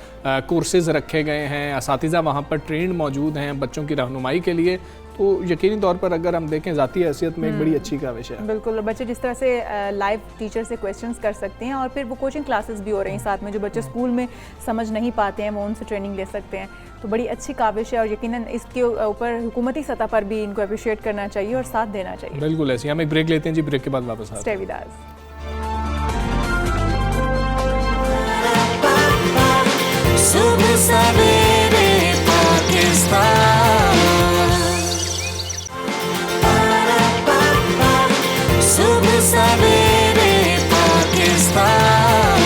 कोर्सेज़ रखे गए हैं, असातिज़ा वहाँ पर ट्रेंड मौजूद हैं बच्चों की रहनुमाई के लिए, तो यकीनी तौर पर अगर हम देखें ज़ाती हैसियत में एक बड़ी अच्छी काविश है। बिल्कुल, बच्चे जिस तरह से लाइव टीचर से क्वेश्चंस कर सकते हैं और फिर वो कोचिंग क्लासेस भी हो रही हैं साथ में, जो बच्चे स्कूल में समझ नहीं पाते हैं वो उनसे ट्रेनिंग ले सकते हैं। तो बड़ी अच्छी काविश है और यकीनन इसके ऊपर हुकूमती सतह पर भी इनको अप्रिशिएट करना चाहिए और साथ देना चाहिए। बिल्कुल ऐसे। हम एक ब्रेक लेते हैं जी, ब्रेक के बाद वापस आते हैं। Stay with us. सुबह सवेरे पाकिस्तान, सुबह सवेरे पाकिस्तान।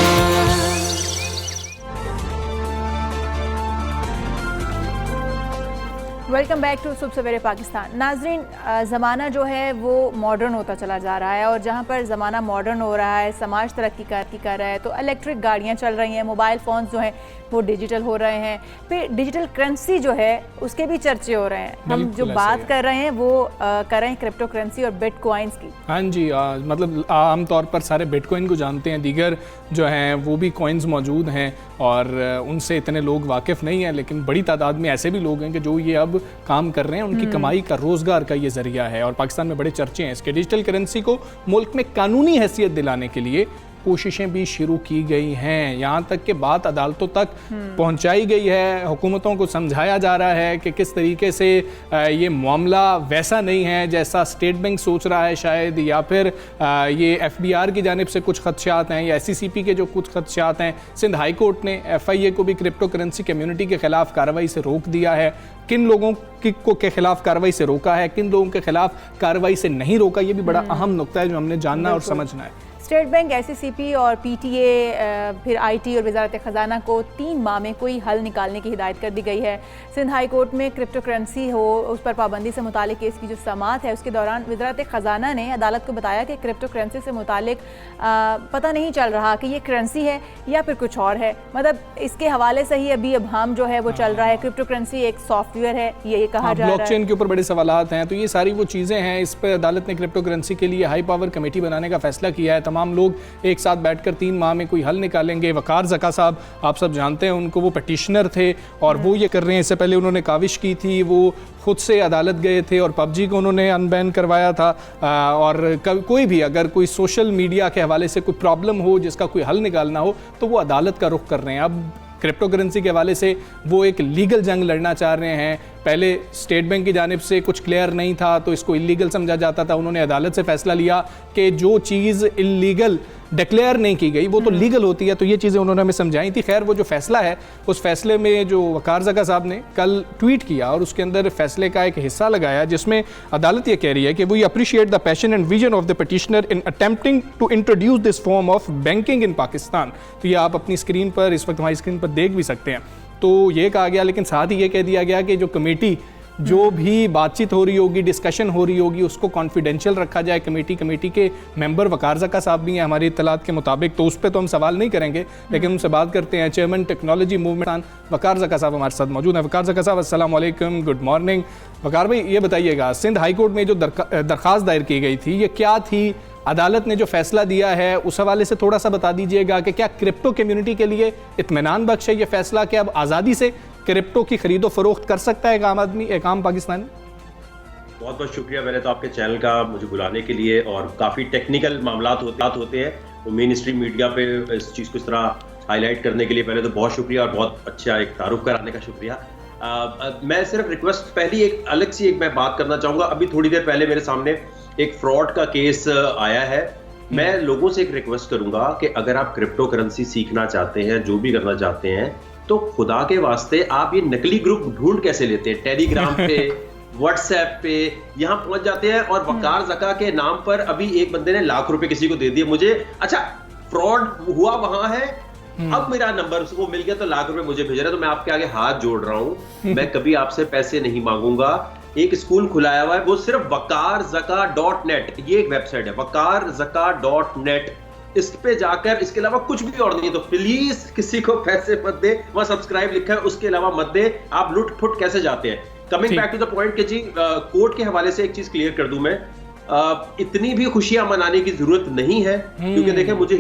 वेलकम बैक टू सुबह सवेरे पाकिस्तान। नाजरीन, ज़माना जो है वो मॉडर्न होता चला जा रहा है, और जहाँ पर ज़माना मॉडर्न हो रहा है, समाज तरक्की कर रहा है, तो इलेक्ट्रिक गाड़ियाँ चल रही हैं, मोबाइल फ़ोन्स जो हैं वो डिजिटल हो रहे हैं, फिर डिजिटल करेंसी जो है उसके भी चर्चे हो रहे हैं। हम जो बात कर रहे हैं वो कर रहे हैं क्रिप्टो करेंसी और बिटकॉइंस की। हाँ जी, मतलब आम तौर पर सारे बिटकॉइन को जानते हैं, दीगर जो हैं वो भी कॉइन्स मौजूद हैं और उनसे इतने लोग वाकिफ़ नहीं हैं, लेकिन बड़ी तादाद में ऐसे भी लोग हैं कि जो ये अब काम कर रहे हैं, उनकी कमाई का रोज़गार का ये ज़रिया है। और पाकिस्तान में बड़े चर्चे हैं इसके। डिजिटल करेंसी को मुल्क में कानूनी हैसियत दिलाने के लिए कोशिशें भी शुरू की गई हैं, यहाँ तक कि बात अदालतों तक पहुँचाई गई है। हुकूमतों को समझाया जा रहा है कि किस तरीके से ये मामला वैसा नहीं है जैसा स्टेट बैंक सोच रहा है शायद, या फिर ये FBR की जानिब से कुछ खदशात हैं, या SCCP के जो कुछ खदशात हैं। सिंध हाई कोर्ट ने FIA को भी क्रिप्टो करेंसी कम्यूनिटी के ख़िलाफ़ कार्रवाई से रोक दिया है। किन लोगों के खिलाफ कार्रवाई से रोका है, किन लोगों के खिलाफ कार्रवाई से नहीं रोका, ये भी बड़ा अहम नुक्ता है जो हमने जानना और समझना है। स्टेट बैंक, SCCP और PTA, फिर IT और वजारत ख़जाना को 3 माह में कोई हल निकालने की हिदायत कर दी गई है। सिंध हाई कोर्ट में क्रिप्टो करेंसी हो उस पर पाबंदी से मुतालिक केस की जो समाअत है, उसके दौरान वजारत ख़जाना ने अदालत को बताया कि क्रिप्टो करेंसी से मुतालिक पता नहीं चल रहा कि ये करेंसी है या फिर कुछ और है। मतलब इसके हवाले से ही अभी अभाम जो है वो चल रहा है। क्रिप्टो करेंसी एक सॉफ्टवेयर है, ये कहा जा रहा है। ब्लॉकचेन के ऊपर बड़े सवालात हैं, तो ये सारी वो चीज़ें हैं। इस पर अदालत ने क्रिप्टो करेंसी के लिए हाई पावर कमेटी बनाने का फैसला किया है। तमाम लोग एक साथ बैठकर 3 माह में कोई हल निकालेंगे। वकार ज़का साहब, आप सब जानते हैं उनको, वो पटिशनर थे और वो ये कर रहे हैं। इससे पहले उन्होंने काविश की थी, वो खुद से अदालत गए थे और PUBG को उन्होंने अनबैन करवाया था। और कोई भी अगर कोई सोशल मीडिया के हवाले से कोई प्रॉब्लम हो जिसका कोई हल निकालना हो तो वो अदालत का रुख कर रहे हैं। अब क्रिप्टो करेंसी के हवाले से वो एक लीगल जंग लड़ना चाह रहे हैं। पहले स्टेट बैंक की जानिब से कुछ क्लियर नहीं था तो इसको इलीगल समझा जाता था। उन्होंने अदालत से फैसला लिया कि जो चीज़ इलीगल डिक्लेयर नहीं की गई वो तो लीगल होती है, तो ये चीज़ें उन्होंने हमें समझाई थी। खैर, वो जो फैसला है उस फैसले में जो वकार ज़का साहब ने कल ट्वीट किया और उसके अंदर फैसले का एक हिस्सा लगाया जिसमें अदालत ये कह रही है कि we appreciate the passion and vision of the petitioner in attempting to introduce this form of banking in Pakistan. तो ये आप अपनी स्क्रीन पर, इस वक्त हमारी स्क्रीन पर देख भी सकते हैं। तो ये कहा गया, लेकिन साथ ही ये कह दिया गया कि जो कमेटी जो भी बातचीत हो रही होगी, डिस्कशन हो रही होगी, उसको कॉन्फिडेंशियल रखा जाए। कमेटी के मेंबर वकार ज़का साहब भी हैं हमारी इत्तलात के मुताबिक, तो उस पर तो हम सवाल नहीं करेंगे, लेकिन उनसे बात करते हैं। चेयरमैन टेक्नोलॉजी मूवमेंट वकार ज़का साहब हमारे साथ मौजूद हैं। वकार ज़का साहब, अस्सलाम वालेकुम, गुड मॉर्निंग। वकार भाई, ये बताइएगा, सिंध हाई कोर्ट में जो दरख्वास्त दायर की गई थी ये क्या थी? अदालत ने जो फैसला दिया है उस हवाले से थोड़ा सा बता दीजिएगा कि क्या क्रिप्टो कम्युनिटी के लिए इत्मीनान बख्श है ये फैसला कि अब आज़ादी से क्रिप्टो की खरीदो फरोख्त कर सकता है एक आम आदमी, एक आम पाकिस्तानी? बहुत बहुत शुक्रिया पहले तो आपके चैनल का मुझे बुलाने के लिए। और काफ़ी टेक्निकल मामलात होते हैं, वो मेन स्ट्रीम मीडिया पे इस चीज़ को इस तरह हाईलाइट करने के लिए पहले तो बहुत शुक्रिया और बहुत अच्छा एक तारुफ कराने का शुक्रिया। मैं सिर्फ रिक्वेस्ट, पहली एक अलग सी एक मैं बात करना चाहूँगा। अभी थोड़ी देर पहले मेरे सामने एक फ्रॉड का केस आया है। मैं लोगों से एक रिक्वेस्ट करूंगा कि अगर आप क्रिप्टो करेंसी सीखना चाहते हैं, जो भी करना चाहते हैं, तो खुदा के वास्ते आप ये नकली ग्रुप ढूंढ कैसे लेते हैं? टेलीग्राम पे, व्हाट्सएप पे यहाँ पहुंच जाते हैं और वकार ज़का के नाम पर अभी एक बंदे ने लाख रुपए किसी को दे दिए मुझे। अच्छा, फ्रॉड हुआ वहां है, अब मेरा नंबर उसको मिल गया तो लाख रुपए मुझे भेज रहा है। तो मैं आपके आगे हाथ जोड़ रहा हूं, मैं कभी आपसे पैसे नहीं मांगूंगा। एक स्कूल खुलाया हुआ है, वो सिर्फ wakarzaka.net, ये एक वेबसाइट है, wakarzaka.net। इस पे जाकर, इसके अलावा कुछ भी और नहीं है, तो प्लीज किसी को पैसे मत दे। वहां सब्सक्राइब लिखा है, उसके अलावा मत दे। आप लुट फुट कैसे जाते हैं? Coming back to the point के जी, कोर्ट के हवाले से एक चीज क्लियर कर दूं मैं, इतनी भी खुशियां मनाने की जरूरत नहीं है, क्योंकि देखें, मुझे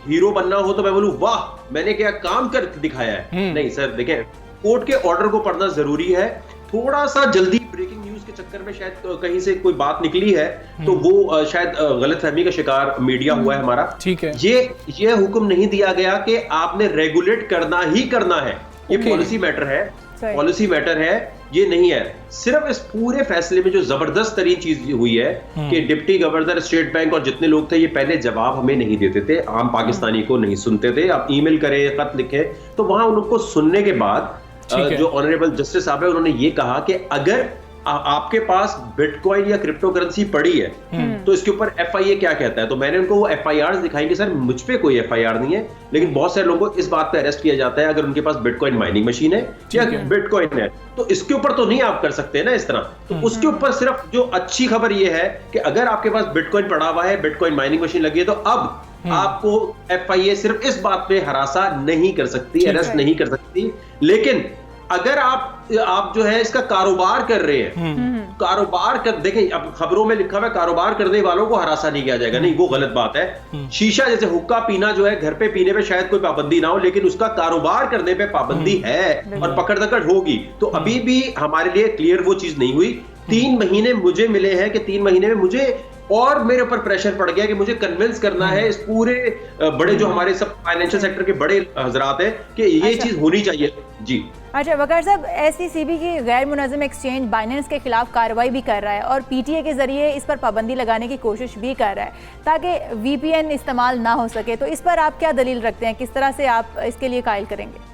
हीरो बनना हो तो मैं बोलूं वाह मैंने क्या काम कर दिखाया है। नहीं सर, देखें, कोर्ट के ऑर्डर को पढ़ना जरूरी है। थोड़ा सा जल्दी ब्रेकिंग न्यूज के चक्कर में शायद कहीं से कोई बात निकली है तो वो शायद गलतफहमी का शिकार मीडिया हुआ है हमारा। ठीक है, ये हुक्म नहीं दिया गया कि आपने रेगुलेट करना ही करना है। ये पॉलिसी मैटर है, पॉलिसी मैटर है, ये नहीं है। सिर्फ इस पूरे फैसले में जो जबरदस्त तरीन चीज हुई है कि डिप्टी गवर्नर स्टेट बैंक और जितने लोग थे ये पहले जवाब हमें नहीं देते थे, आम पाकिस्तानी को नहीं सुनते थे। आप ईमेल करें, खत लिखें, तो वहां उनको सुनने के बाद जो ऑनरेबल जस्टिस साहब है उन्होंने ये कहा कि अगर आपके पास बिटकॉइन या क्रिप्टो करेंसी पड़ी है तो इसके ऊपर FIA क्या कहता है। तो मैंने उनको वो FIR दिखाई कि सर मुझ पे कोई FIR नहीं है, लेकिन बहुत सारे लोगों को इस बात पे अरेस्ट किया जाता है अगर उनके पास बिटकॉइन माइनिंग मशीन है या बिटकॉइन है, तो इसके ऊपर तो नहीं आप कर सकते ना इस तरह। तो उसके ऊपर सिर्फ जो अच्छी खबर ये है कि अगर आपके पास बिटकॉइन पड़ा हुआ है, बिटकॉइन माइनिंग मशीन लगी है, तो अब आपको FIA सिर्फ इस बात पे हरासा नहीं कर सकती, अरेस्ट नहीं कर सकती। लेकिन अगर आप जो है इसका कारोबार कर रहे हैं, कारोबार कर, देखें अब खबरों में लिखा हुआ है कारोबार करने वालों को हरासा नहीं किया जाएगा, नहीं वो गलत बात है। शीशा जैसे हुक्का पीना जो है घर पे पीने पे शायद कोई पाबंदी ना हो, लेकिन उसका कारोबार करने पे पाबंदी है और पकड़ दकड़ होगी। तो अभी भी हमारे लिए क्लियर वो चीज नहीं हुई। 3 महीने मुझे मिले हैं कि 3 महीने में मुझे और मेरे ऊपर प्रेशर पड़ गया कि मुझे कन्विंस करना है इस पूरे बड़े जो हमारे सब फाइनेंशियल सेक्टर के बड़े हजरात हैं कि ये चीज होनी चाहिए। जी अच्छा वकार साहब, SECB की गैर मुनज़्ज़म एक्सचेंज बाइनेंस के खिलाफ कार्रवाई भी कर रहा है और PTA के जरिए इस पर पाबंदी लगाने की कोशिश भी कर रहा है ताकि VPN इस्तेमाल ना हो सके। तो इस पर आप क्या दलील रखते हैं, किस तरह से आप इसके लिए कायल करेंगे?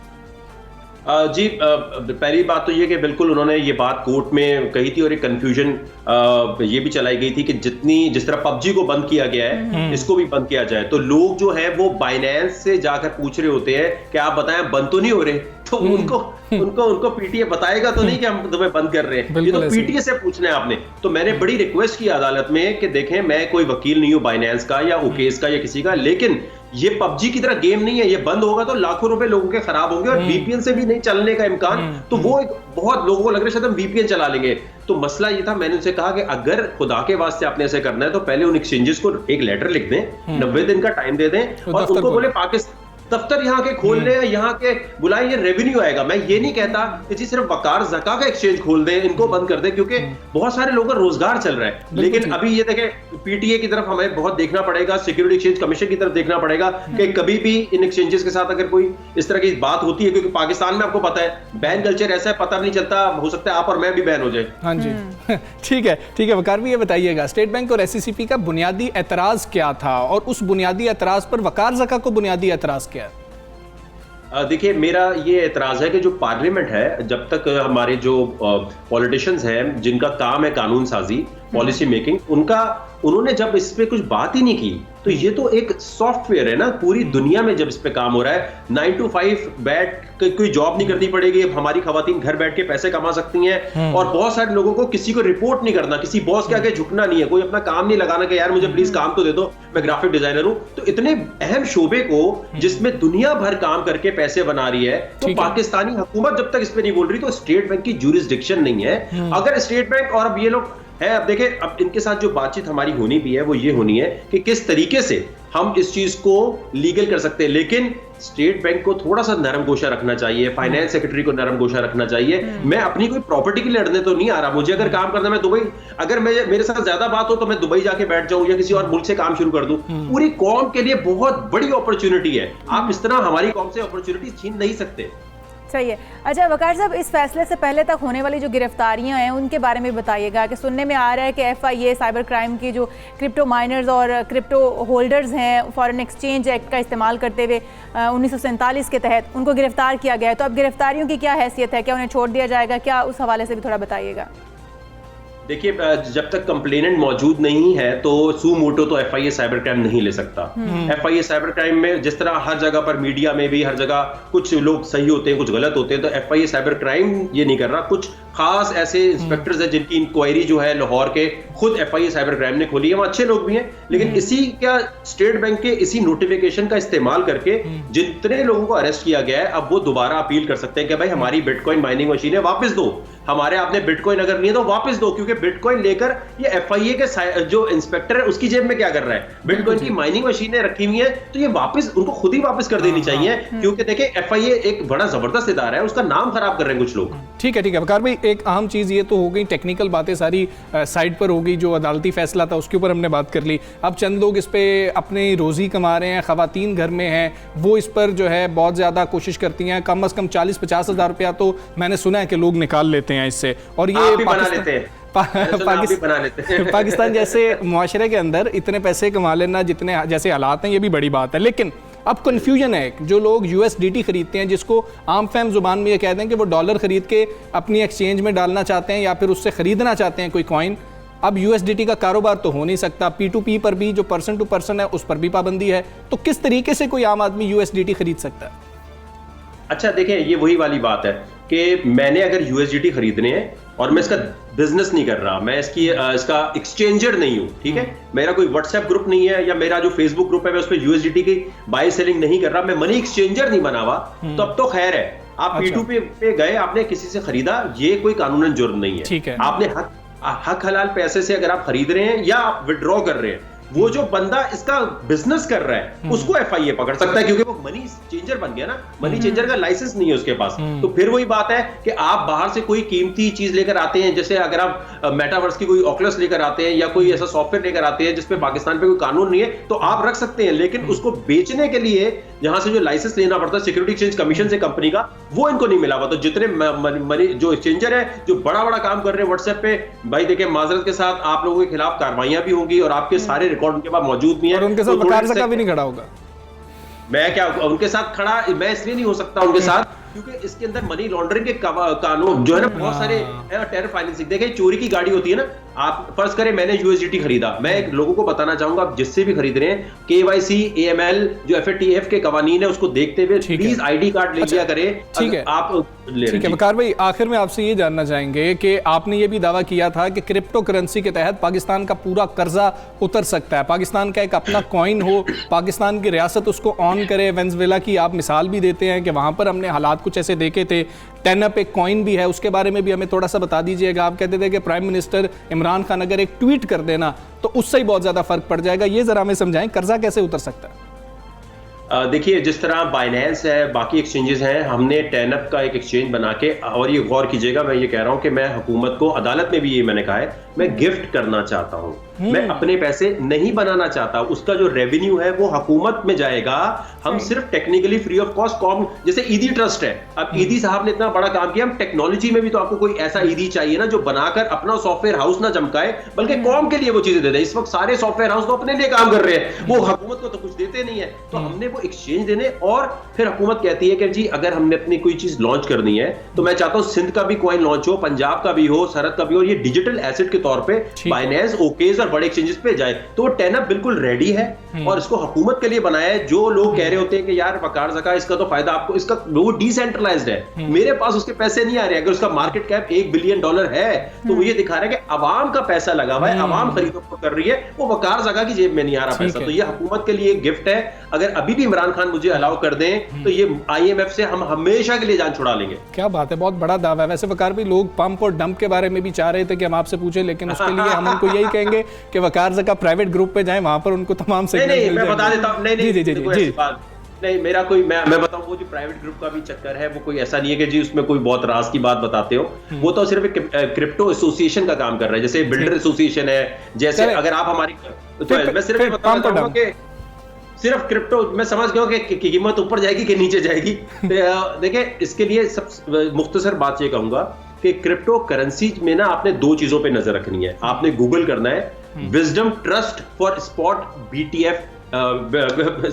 जी पहली बात तो ये कि बिल्कुल उन्होंने ये बात कोर्ट में कही थी और एक कंफ्यूजन ये भी चलाई गई थी कि जिस तरह PUBG को बंद किया गया है इसको भी बंद किया जाए। तो लोग जो है वो बाइनेंस से जाकर पूछ रहे होते हैं कि आप बताएं बंद तो नहीं हो रहे, तो उनको PTA बताएगा तो नहीं कि हम तुम्हें बंद कर रहे हैं, ये तो PTA से पूछना है आपने। तो मैंने बड़ी रिक्वेस्ट की अदालत में कि देखें मैं कोई वकील नहीं हूं बाइनेंस का या ओकेस का या किसी का, लेकिन ये PUBG की तरह गेम नहीं है, ये बंद होगा तो लाखों रुपए लोगों के खराब होंगे और VPN से भी नहीं चलने का इम्कान। तो वो एक बहुत लोगों को लग रहा है शायद हम VPN चला लेंगे। तो मसला ये था, मैंने उनसे कहा कि अगर खुदा के वास्ते आपने ऐसे करना है तो पहले उन एक्सचेंजेस को एक लेटर लिख दें, 90 दिन का टाइम दे दें और उनको बोले पाकिस्तान दफ्तर यहाँ के खोल लें, यहाँ के बुलाएं, ये रेवेन्यू आएगा। मैं ये नहीं कहता कि जी सिर्फ वकार ज़का का एक्सचेंज खोल दें, इनको बंद कर दें, क्योंकि बहुत सारे लोगों का रोजगार चल रहा है। लेकिन अभी ये देखें PTA की तरफ हमें बहुत देखना पड़ेगा, सिक्योरिटी एक्सचेंज कमीशन की तरफ देखना पड़ेगा कि कभी भी इन एक्सचेंजेस के साथ अगर कोई इस तरह की बात होती है, क्योंकि पाकिस्तान में आपको पता है बैन कल्चर ऐसा है, पता नहीं चलता, हो सकता है आप और मैं भी बैन हो जाए। हाँ जी ठीक है वकार भी ये बताइएगा स्टेट बैंक और SECB का बुनियादी एतराज क्या था और उस बुनियादी एतराज पर वकार ज़का को बुनियादी एतराज क्या है? देखिए मेरा ये एतराज है कि जो पार्लियामेंट है, जब तक हमारे जो पॉलिटिशियंस हैं जिनका काम है कानून साजी, पॉलिसी मेकिंग, उन्होंने जब इस पे कुछ बात ही नहीं की, तो ये तो एक सॉफ्टवेयर है ना, पूरी दुनिया में जब इस पे काम हो रहा है, 9 to 5 बैठ कोई जॉब नहीं करनी पड़ेगी, हमारी खवातीन घर बैठ के पैसे कमा सकती हैं और बहुत सारे लोगों को किसी को रिपोर्ट नहीं करना, किसी बॉस के आगे झुकना नहीं है, कोई अपना काम नहीं लगाना कि यार मुझे प्लीज काम तो दे दो, मैं ग्राफिक डिजाइनर हूं। तो इतने अहम शोबे को जिसमें दुनिया भर काम करके पैसे बना रही है, तो पाकिस्तानी हुकूमत जब तक इस पे नहीं बोल रही तो स्टेट बैंक की ज्यूरिसडिक्शन नहीं है। अगर स्टेट बैंक और अब ये लोग है, अब देखें अब इनके साथ जो बातचीत हमारी होनी भी है वो ये होनी है कि किस तरीके से हम इस चीज को लीगल कर सकते हैं। लेकिन स्टेट बैंक को थोड़ा सा नरम गोशा रखना चाहिए, फाइनेंस सेक्रेटरी को नरम गोशा रखना चाहिए। मैं अपनी कोई प्रॉपर्टी के लिए लड़ने तो नहीं आ रहा, मुझे अगर काम करना, मैं दुबई, अगर मेरे साथ ज्यादा बात हो तो मैं दुबई जाके बैठ जाऊं या किसी और मुल्क से काम शुरू कर दूं। पूरी कौम के लिए बहुत बड़ी अपॉर्चुनिटी है, आप इस तरह हमारी कौम से अपॉर्चुनिटी छीन नहीं सकते। सही है। अच्छा वकार साहब, इस फैसले से पहले तक होने वाली जो गिरफ्तारियां हैं उनके बारे में बताइएगा कि सुनने में आ रहा है कि FIA साइबर क्राइम की जो क्रिप्टो माइनर्स और क्रिप्टो होल्डर्स हैं फॉरेन एक्सचेंज एक्ट का इस्तेमाल करते हुए 1947 के तहत उनको गिरफ्तार किया गया है। तो अब गिरफ्तारियों की क्या हैसियत है, क्या उन्हें छोड़ दिया जाएगा, क्या उस हवाले से भी थोड़ा बताइएगा। देखिए जब तक कंप्लेनेंट मौजूद नहीं है तो सू मोटो तो FIA साइबर क्राइम नहीं ले सकता। FIA साइबर क्राइम में जिस तरह हर जगह पर मीडिया में भी हर जगह कुछ लोग सही होते हैं कुछ गलत होते हैं, तो FIA साइबर क्राइम ये नहीं कर रहा। कुछ खास ऐसे इंस्पेक्टर्स हैं जिनकी इंक्वायरी जो है लाहौर के खुद FIA साइबर क्राइम ने खोली है, वो अच्छे लोग भी हैं, लेकिन इसी क्या स्टेट बैंक के इसी नोटिफिकेशन का इस्तेमाल करके जितने लोगों को अरेस्ट किया गया है अब वो दोबारा अपील कर सकते हैं कि भाई हमारी बिटकॉइन माइनिंग मशीनें वापस दो, हमारे आपने बिटकॉइन अगर नहीं है तो वापस दो, क्योंकि बिटकॉइन लेकर ये FIA के जो इंस्पेक्टर है उसकी जेब में क्या कर रहा है, बिटकॉइन की माइनिंग मशीनें रखी हुई हैं, तो ये वापस उनको खुद ही वापस कर देनी चाहिए, क्योंकि देखिए FIA एक बड़ा जबरदस्त इदारा है, उसका नाम खराब कर रहे हैं कुछ लोग। ठीक है वकार भाई, एक अहम चीज़ ये तो हो गई, टेक्निकल बातें सारी साइड पर हो गई, जो अदालती फैसला था उसके ऊपर हमने बात कर ली। अब चंद लोग इस पे अपनी रोज़ी कमा रहे हैं, ख़वातीन घर में हैं, वो इस पर जो है बहुत ज़्यादा कोशिश करती हैं, कम अज़ कम 40-50 हज़ार रुपया तो मैंने सुना है कि लोग निकाल लेते हैं इससे, और ये पाकिस्तान जैसे मुआशरे के अंदर इतने पैसे कमा लेना जितने जैसे हालात हैं, ये भी बड़ी बात है। लेकिन अब कन्फ्यूजन है, जो लोग USDT खरीदते हैं, जिसको आम फहम जुबान में ये कहते हैं कि वो डॉलर खरीद के अपनी एक्सचेंज में डालना चाहते हैं या फिर उससे खरीदना चाहते हैं कोई कॉइन। अब USDT का कारोबार तो हो नहीं सकता, P2P पर भी जो पर्सन टू पर्सन है उस पर भी पाबंदी है, तो किस तरीके से कोई आम आदमी USDT खरीद सकता है? अच्छा देखें, ये वही वाली बात है कि मैंने अगर USDT खरीदने हैं और मैं इसका बिजनेस नहीं कर रहा, मैं इसका एक्सचेंजर नहीं हूं, ठीक है, मेरा कोई व्हाट्सएप ग्रुप नहीं है या मेरा जो फेसबुक ग्रुप है मैं उस पर USDT की बाई सेलिंग नहीं कर रहा, मैं मनी एक्सचेंजर नहीं बना हुआ, तो अब तो खैर है। आप P2P पे गए, आपने किसी से खरीदा, ये कोई कानूनन जुर्म नहीं है, ठीक है। आपने हक हलाल पैसे से अगर आप खरीद रहे हैं या आप विड्रॉ कर रहे हैं, वो जो बंदा इसका बिजनेस कर रहा है उसको FIA पकड़ सकता है, क्योंकि वो मनी चेंजर बन गया ना, मनी चेंजर का लाइसेंस नहीं है उसके पास। तो फिर वही बात है कि आप बाहर से कोई कीमती चीज लेकर आते हैं, जैसे अगर आप मेटावर्स की कोई ऑकुलस लेकर आते हैं या कोई ऐसा सॉफ्टवेयर लेकर आते हैं जिसपे पाकिस्तान पे कोई कानून नहीं है, तो आप रख सकते हैं, लेकिन उसको बेचने के लिए जहां से जो लाइसेंस लेना पड़ता है सिक्योरिटी एक्सचेंज कमीशन से कंपनी का, वो इनको नहीं मिला हुआ। तो जितने मनी जो एक्सचेंजर है जो बड़ा बड़ा काम कर रहे हैं व्हाट्सएप पे, भाई देखिए माजरत के साथ आप लोगों के खिलाफ कार्रवाइयां भी होंगी और आपके सारे रिकॉर्ड उनके पास मौजूद नहीं है, और उनके साथ वकार ज़का भी नहीं खड़ा होगा। मैं क्या उनके साथ खड़ा, मैं इसलिए नहीं हो सकता उनके साथ क्योंकि इसके अंदर मनी लॉन्ड्रिंग के कानून जो है ना बहुत सारे है, टेरर फाइनेंसिंग। देखिए चोरी की गाड़ी होती है ना, आप फर्ज करें मैंने USDT खरीदा, मैं लोगों को बताना चाहूंगा आप जिससे भी खरीद रहे हैं KYC AML जो FATF के कवानीन है उसको देखते हुए प्लीज ID कार्ड ले लिया करें। ठीक है, आप ले ठीक है। वकार भाई, आखिर में आपसे ये जानना चाहेंगे कि आपने ये भी दावा किया था कि क्रिप्टो करेंसी के तहत पाकिस्तान का पूरा कर्जा उतर सकता है, पाकिस्तान का एक अपना कॉइन हो, पाकिस्तान की रियासत उसको ऑन करे। वेनेजुएला की आप मिसाल भी देते हैं कि वहाँ पर हमने हालात कुछ ऐसे देखे थे। टेनअप एक कॉइन भी है, उसके बारे में भी हमें थोड़ा सा बता दीजिएगा। आप कहते थे कि प्राइम मिनिस्टर इमरान खान अगर एक ट्वीट कर देना तो उससे ही बहुत ज़्यादा फर्क पड़ जाएगा, ये ज़रा हमें समझाएं, कर्जा कैसे उतर सकता है? देखिए जिस तरह बाइनेंस है, बाकी एक्सचेंजेस हैं, हमने टेनअप का एक एक्सचेंज बना के, और ये गौर कीजिएगा मैं ये कह रहा हूं कि मैं हुकूमत को, अदालत में भी ये मैंने कहा है, मैं गिफ्ट करना चाहता हूं, मैं अपने पैसे नहीं बनाना चाहता, उसका जो रेवेन्यू है वो हुकूमत में जाएगा। हम सिर्फ technically free of cost com, जैसे ईदी ट्रस्ट है, अब ईदी साहब ने इतना बड़ा काम किया, हम टेक्नोलॉजी में भी तो आपको कोई ऐसा ईदी चाहिए ना जो बनाकर अपना सॉफ्टवेयर हाउस ना चमकाए बल्कि कॉम के लिए वो चीजें दे दे। इस वक्त सारे सॉफ्टवेयर हाउस तो अपने लिए काम कर रहे हैं, वो हुकूमत को तो कुछ देते नहीं है, तो हमने वो एक्सचेंज देने, और फिर हुकूमत कहती है कि जी अगर हमने अपनी कोई चीज लॉन्च करनी है तो मैं चाहता हूं सिंध का भी कॉइन लॉन्च हो, पंजाब का भी हो, सरहद का भी हो, ये डिजिटल एसेट के तौर पे बाइनेंस, ओकेज और बड़े एक्सचेंजेस पे जाए। तो वो टेनअप बिल्कुल रेडी है और इसको हुकूमत के लिए बनाया है। जो लोग कह रहे होते हैं कि यार वकार ज़का इसका तो फायदा आपको, इसका वो डिसेंट्रलाइज्ड है, मेरे पास उसके पैसे नहीं आ रहे, अगर उसका मार्केट कैप $1 बिलियन है तो वो ये दिखा रहा है कि अवाम का पैसा लगा हुआ है, अवाम खरीदो कर रही है, वो वकार ज़का की जेब में नहीं आ रहा पैसा। तो ये हुकूमत के लिए एक गिफ्ट है। अगर अभी भी इमरान खान मुझे अलाउ कर दें तो ये IMF से हम हमेशा के लिए जान छुड़ा लेंगे। क्या बात है, बहुत बड़ा दावा है। वैसे वकार भी लोग पंप और डंप के बारे में भी चाह रहे थे कि हम आपसे पूछें, लेकिन उसके लिए हम उनको यही कहेंगे कि वकार ज़का प्राइवेट ग्रुप पे जाएं, वहां पर उनको तमाम नहीं, मैं बता देता हूं, नहीं जी नहीं, मेरा कोई मैं बताऊं, वो जो प्राइवेट ग्रुप का भी चक्कर है वो कोई ऐसा नहीं है कि जी उसमें कोई बहुत राज की बात बताते हो, वो तो सिर्फ एक क्रिप्टो एसोसिएशन का काम कर रहा है, जैसे बिल्डर एसोसिएशन है, जैसे अगर आप हमारी, तो मैं सिर्फ बताना चाहूंगा कि सिर्फ क्रिप्टो, मैं समझ गया कि कीमत ऊपर जाएगी कि नीचे जाएगी। देखिए इसके लिए सब मुख्तसर बात ये कहूंगा कि क्रिप्टो करेंसी में ना आपने दो चीजों पे नजर रखनी है। आपने गूगल करना है wisdom trust for spot BTF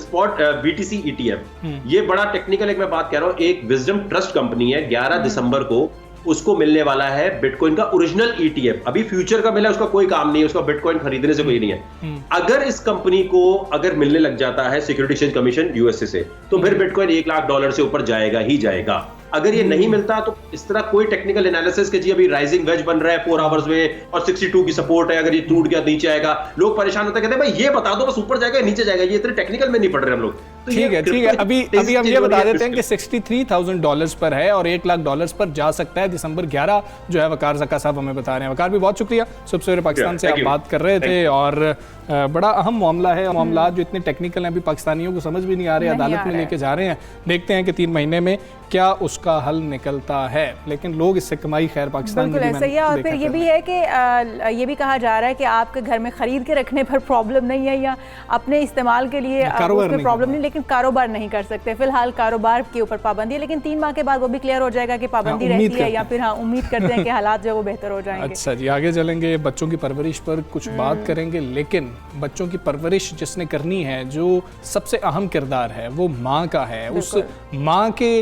spot BTC ETF। ये बड़ा टेक्निकल एक मैं बात कह रहा हूं, एक विजडम ट्रस्ट कंपनी है, 11 दिसंबर को उसको मिलने वाला है बिटकॉइन का ओरिजिनल ETF। अभी फ्यूचर का मिला, उसका कोई काम नहीं है, उसका बिटकॉइन खरीदने से कोई नहीं है। अगर इस कंपनी को अगर मिलने लग जाता है सिक्योरिटी एक्सचेंज कमीशन USA से, तो फिर बिटकॉइन $1 लाख से ऊपर जाएगा ही जाएगा। अगर ये नहीं मिलता तो इस तरह कोई टेक्निकल एनालिसिस के जी अभी राइजिंग वेज बन रहा है 4 आवर्स में और 62 की सपोर्ट है, अगर ये टूट गया नीचे आएगा, लोग परेशान होते हैं, कहते हैं भाई ये बता दो बस ऊपर जाएगा नीचे जाएगा, ये इतने टेक्निकल में नहीं पढ़ रहे हम लोग। तो ठीक है, अभी हम ये बता देते हैं कि $63,000 पर है और $1 लाख पर जा सकता है। दिसंबर 11 जो है वकार ज़का साहब हमें बता रहे हैं। वकार भी बहुत शुक्रिया, सुबह सवेरे पाकिस्तान से आप बात कर रहे थे और बड़ा अहम मामला है। मामला जो इतने टेक्निकल हैं अभी पाकिस्तानियों को समझ भी नहीं आ रहे, अदालत में लेके जा रहे हैं, देखते हैं कि 3 महीने में क्या उसका हल निकलता है। लेकिन लोग इससे कमाई खैर पाकिस्तान में बिल्कुल ऐसा ही है। और फिर ये भी है कि ये भी कहा जा रहा है कि आपके घर में ख़रीद के रखने पर प्रॉब्लम नहीं है या अपने इस्तेमाल के लिए उसमें प्रॉब्लम नहीं, लेकिन कारोबार नहीं कर सकते। फिलहाल कारोबार के ऊपर पाबंदी है, लेकिन 3 माह के बाद वो भी क्लियर हो जाएगा कि पाबंदी रहती है या फिर उम्मीद करते हैं कि हालात जो है वो बेहतर हो जाएंगे। अच्छा जी, आगे चलेंगे, बच्चों की परवरिश पर कुछ बात करेंगे, लेकिन बच्चों की परवरिश जिसने करनी है, जो सबसे अहम किरदार है वो माँ का है। उस माँ के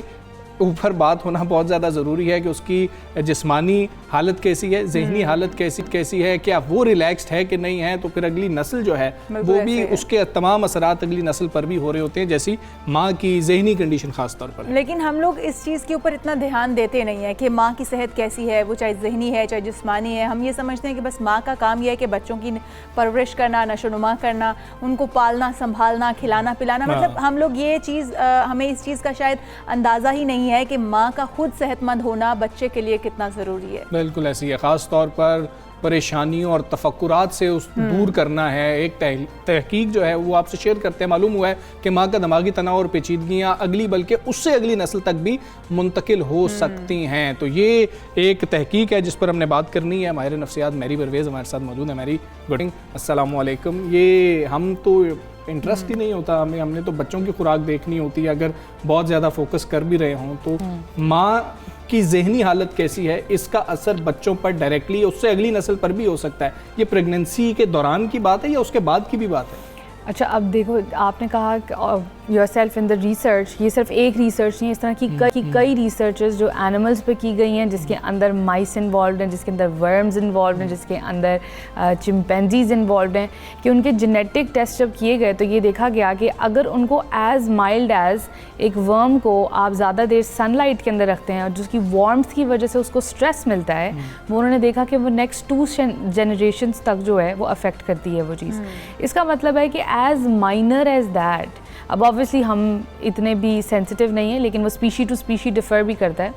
ऊपर बात होना बहुत ज़्यादा ज़रूरी है कि उसकी जिस्मानी हालत कैसी है, ज़हनी हालत कैसी है, क्या वो रिलैक्स्ड है कि नहीं है। तो फिर अगली नस्ल जो है वो भी उसके तमाम असरात अगली नस्ल पर भी हो रहे होते हैं, जैसी माँ की ज़हनी कंडीशन ख़ास तौर पर। लेकिन हम लोग इस चीज़ के ऊपर इतना ध्यान देते नहीं है कि माँ की सेहत कैसी है, वो चाहे ज़हनी है चाहे जिस्मानी है। हम ये समझते हैं कि बस माँ का काम यह है कि बच्चों की परवरिश करना, नशोनुमा करना, उनको पालना संभालना, खिलाना पिलाना। मतलब हम लोग ये चीज़ हमें इस चीज़ का शायद अंदाज़ा ही नहीं है कि माँ का खुद सेहतमंद होना बच्चे के लिए कितना ज़रूरी है। बिल्कुल ऐसी है, ख़ास तौर पर परेशानियों और तफक्कुरात से उस दूर करना है। एक तहकीक जो है वो आपसे शेयर करते हैं, मालूम हुआ है कि माँ का दिमागी तनाव और पेचीदगियाँ अगली बल्कि उससे अगली नस्ल तक भी मुंतकिल हो सकती हैं। तो ये एक तहकीक है जिस पर हमने बात करनी है। माहिर नफ्सियात मैरी परवेज़ हमारे साथ मौजूद है। मैरी, गुड इवनिंग, अस्सलाम वालेकुम। ये हम तो इंटरेस्ट ही नहीं होता हमने तो बच्चों की खुराक देखनी होती है। अगर बहुत ज़्यादा फोकस कर भी रहे हों तो माँ की ज़हनी हालत कैसी है, इसका असर बच्चों पर डायरेक्टली उससे अगली नस्ल पर भी हो सकता है। ये प्रेगनेंसी के दौरान की बात है या उसके बाद की भी बात है? अच्छा, अब देखो, आपने कहा योरसेल्फ इन द रिसर्च, ये सिर्फ एक रिसर्च नहीं, इस तरह की कई रिसर्चेस जो एनिमल्स पे की गई हैं, जिसके अंदर माइस इन्वॉल्व हैं, जिसके अंदर वर्म्स इन्वॉल्व हैं, जिसके अंदर चिंपैंजीज इन्वॉल्व हैं, कि उनके जेनेटिक टेस्ट जब किए गए तो ये देखा गया कि अगर उनको एज माइल्ड एज एक वर्म को आप ज़्यादा देर सनलाइट के अंदर रखते हैं और जिसकी वार्मथ की वजह से उसको स्ट्रेस मिलता है, वो उन्होंने देखा कि वो नेक्स्ट 2 जनरेशन्स तक जो है वो अफेक्ट करती है वो चीज़। इसका मतलब है कि एज माइनर एज दैट, अब ऑब्वियसली हम इतने भी सेंसिटिव नहीं हैं, लेकिन वो स्पीशी टू स्पीशी डिफ़र भी करता है।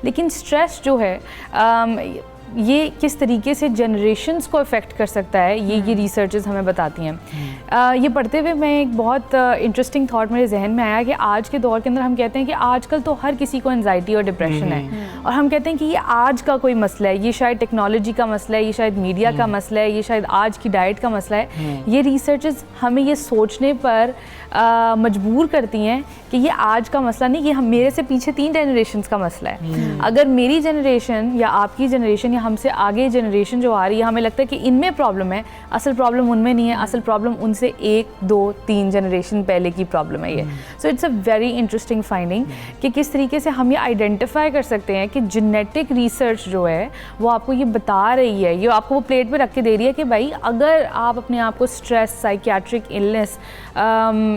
लेकिन स्ट्रेस जो है ये किस तरीके से जनरेशन्स को अफेक्ट कर सकता है, ये रिसर्चेस हमें बताती हैं। ये पढ़ते हुए मैं एक बहुत इंटरेस्टिंग थॉट मेरे जहन में आया कि आज के दौर के अंदर हम कहते हैं कि आजकल तो हर किसी को एंजाइटी और डिप्रेशन है, और हम कहते हैं कि ये आज का कोई मसला है, ये शायद टेक्नोलॉजी का मसला है, ये शायद मीडिया का मसला है, ये शायद आज की डाइट का मसला है। ये रिसर्चेस हमें ये सोचने पर मजबूर करती हैं कि ये आज का मसला नहीं, ये हम मेरे से पीछे 3 जनरेशन्स का मसला है। अगर मेरी जनरेशन या आपकी जनरेशन या हमसे आगे जनरेशन जो आ रही है, हमें लगता है कि इनमें प्रॉब्लम है, असल प्रॉब्लम उनमें नहीं है, असल प्रॉब्लम उनसे 1, 2, 3 जनरेशन पहले की प्रॉब्लम है ये। So it's a very interesting finding कि किस तरीके से हम ये आइडेंटिफाई कर सकते हैं कि जेनेटिक रिसर्च जो है वो आपको ये बता रही है, ये आपको वो प्लेट पे रख के दे रही है कि भाई अगर आप अपने आप को स्ट्रेस, साइकियाट्रिक इलनेस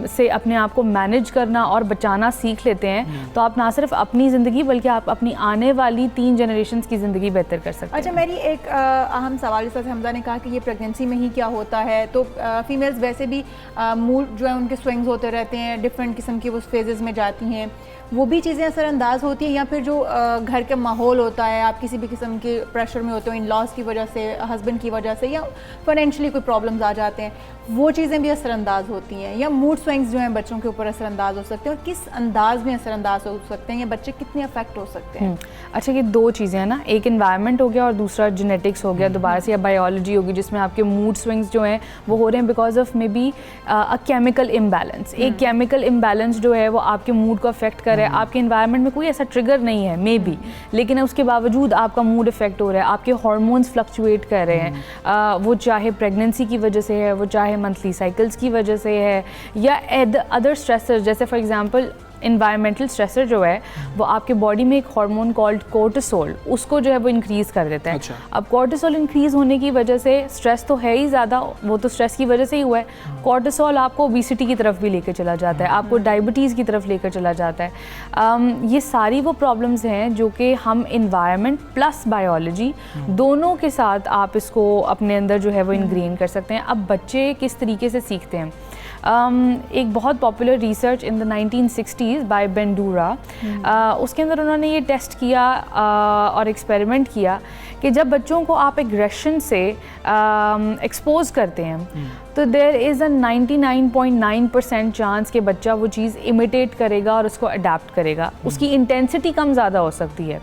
से अपने आप को मैनेज करना और बचाना सीख लेते हैं, तो आप ना सिर्फ अपनी ज़िंदगी बल्कि आप अपनी आने वाली 3 जनरेशन्स की ज़िंदगी बेहतर कर सकते हैं। अच्छा, मेरी एक अहम सवाल, जैसे हमजा ने कहा कि ये प्रेगनेंसी में ही क्या होता है, तो फीमेल्स वैसे भी मूड जो है उनके स्विंग्स होते रहते हैं, डिफरेंट किस्म की वो फेजेस में जाती हैं, वो भी चीज़ें असरअंदाज होती हैं, या फिर जो घर का माहौल होता है, आप किसी भी किस्म के प्रेशर में होते हो, इन लॉज की वजह से, हस्बैंड की वजह से, या फाइनेंशियली कोई प्रॉब्लम्स आ जाते हैं, वो चीज़ें भी असरअंदाज होती हैं, या मूड स्विंग्स जो हैं बच्चों के ऊपर असरअंदाज हो सकते हैं, और किस अंदाज में असरअंदाज हो सकते हैं, या बच्चे कितने अफेक्ट हो सकते हैं? अच्छा, ये 2 चीज़ें हैं ना, एक एनवायरनमेंट हो गया और दूसरा जेनेटिक्स हो गया दोबारा से, या बायोलॉजी होगी, जिसमें आपके मूड स्विंग्स जो हैं वो हो रहे हैं because of may be a chemical imbalance. एक केमिकल इम्बैलेंस जो है वो आपके मूड को अफेक्ट कर रहा है, आपके एनवायरनमेंट में कोई ऐसा ट्रिगर नहीं है मे बी, लेकिन उसके बावजूद आपका मूड इफेक्ट हो रहा है, आपके हार्मोन्स फ्लक्चुएट कर रहे हैं, वो चाहे प्रेगनेंसी की वजह से है, वो चाहे मंथली साइकिल्स की वजह से है, या अदर स्ट्रेसर्स, जैसे फॉर एग्जांपल इन्वायरमेंटल स्ट्रेसर जो है वो आपके बॉडी में एक हार्मोन कॉल्ड कोर्टिसोल, उसको जो है वो इंक्रीज़ कर देता है। अच्छा। अब कोर्टिसोल इंक्रीज़ होने की वजह से स्ट्रेस तो है ही ज़्यादा, वो तो स्ट्रेस की वजह से ही हुआ है, कोर्टिसोल आपको ओबेसिटी की तरफ भी लेकर चला जाता है, आपको डायबिटीज़ की तरफ लेकर चला जाता है। ये सारी वो प्रॉब्लम्स हैं जो कि हम इन्वायरमेंट प्लस बायोलॉजी दोनों के साथ आप इसको अपने अंदर जो है वो इनग्रेन कर सकते हैं। अब बच्चे किस तरीके से सीखते हैं, एक बहुत popular research in the 1960s by Bandura, उसके अंदर उन्होंने ये टेस्ट किया और एक्सपेरिमेंट किया कि जब बच्चों को आप एग्रेशन से एक्सपोज करते हैं तो देयर इज़ अ 99.9% चांस कि बच्चा वो चीज़ इमिटेट करेगा और उसको अडेप्ट करेगा। उसकी इंटेंसिटी कम ज़्यादा हो सकती है।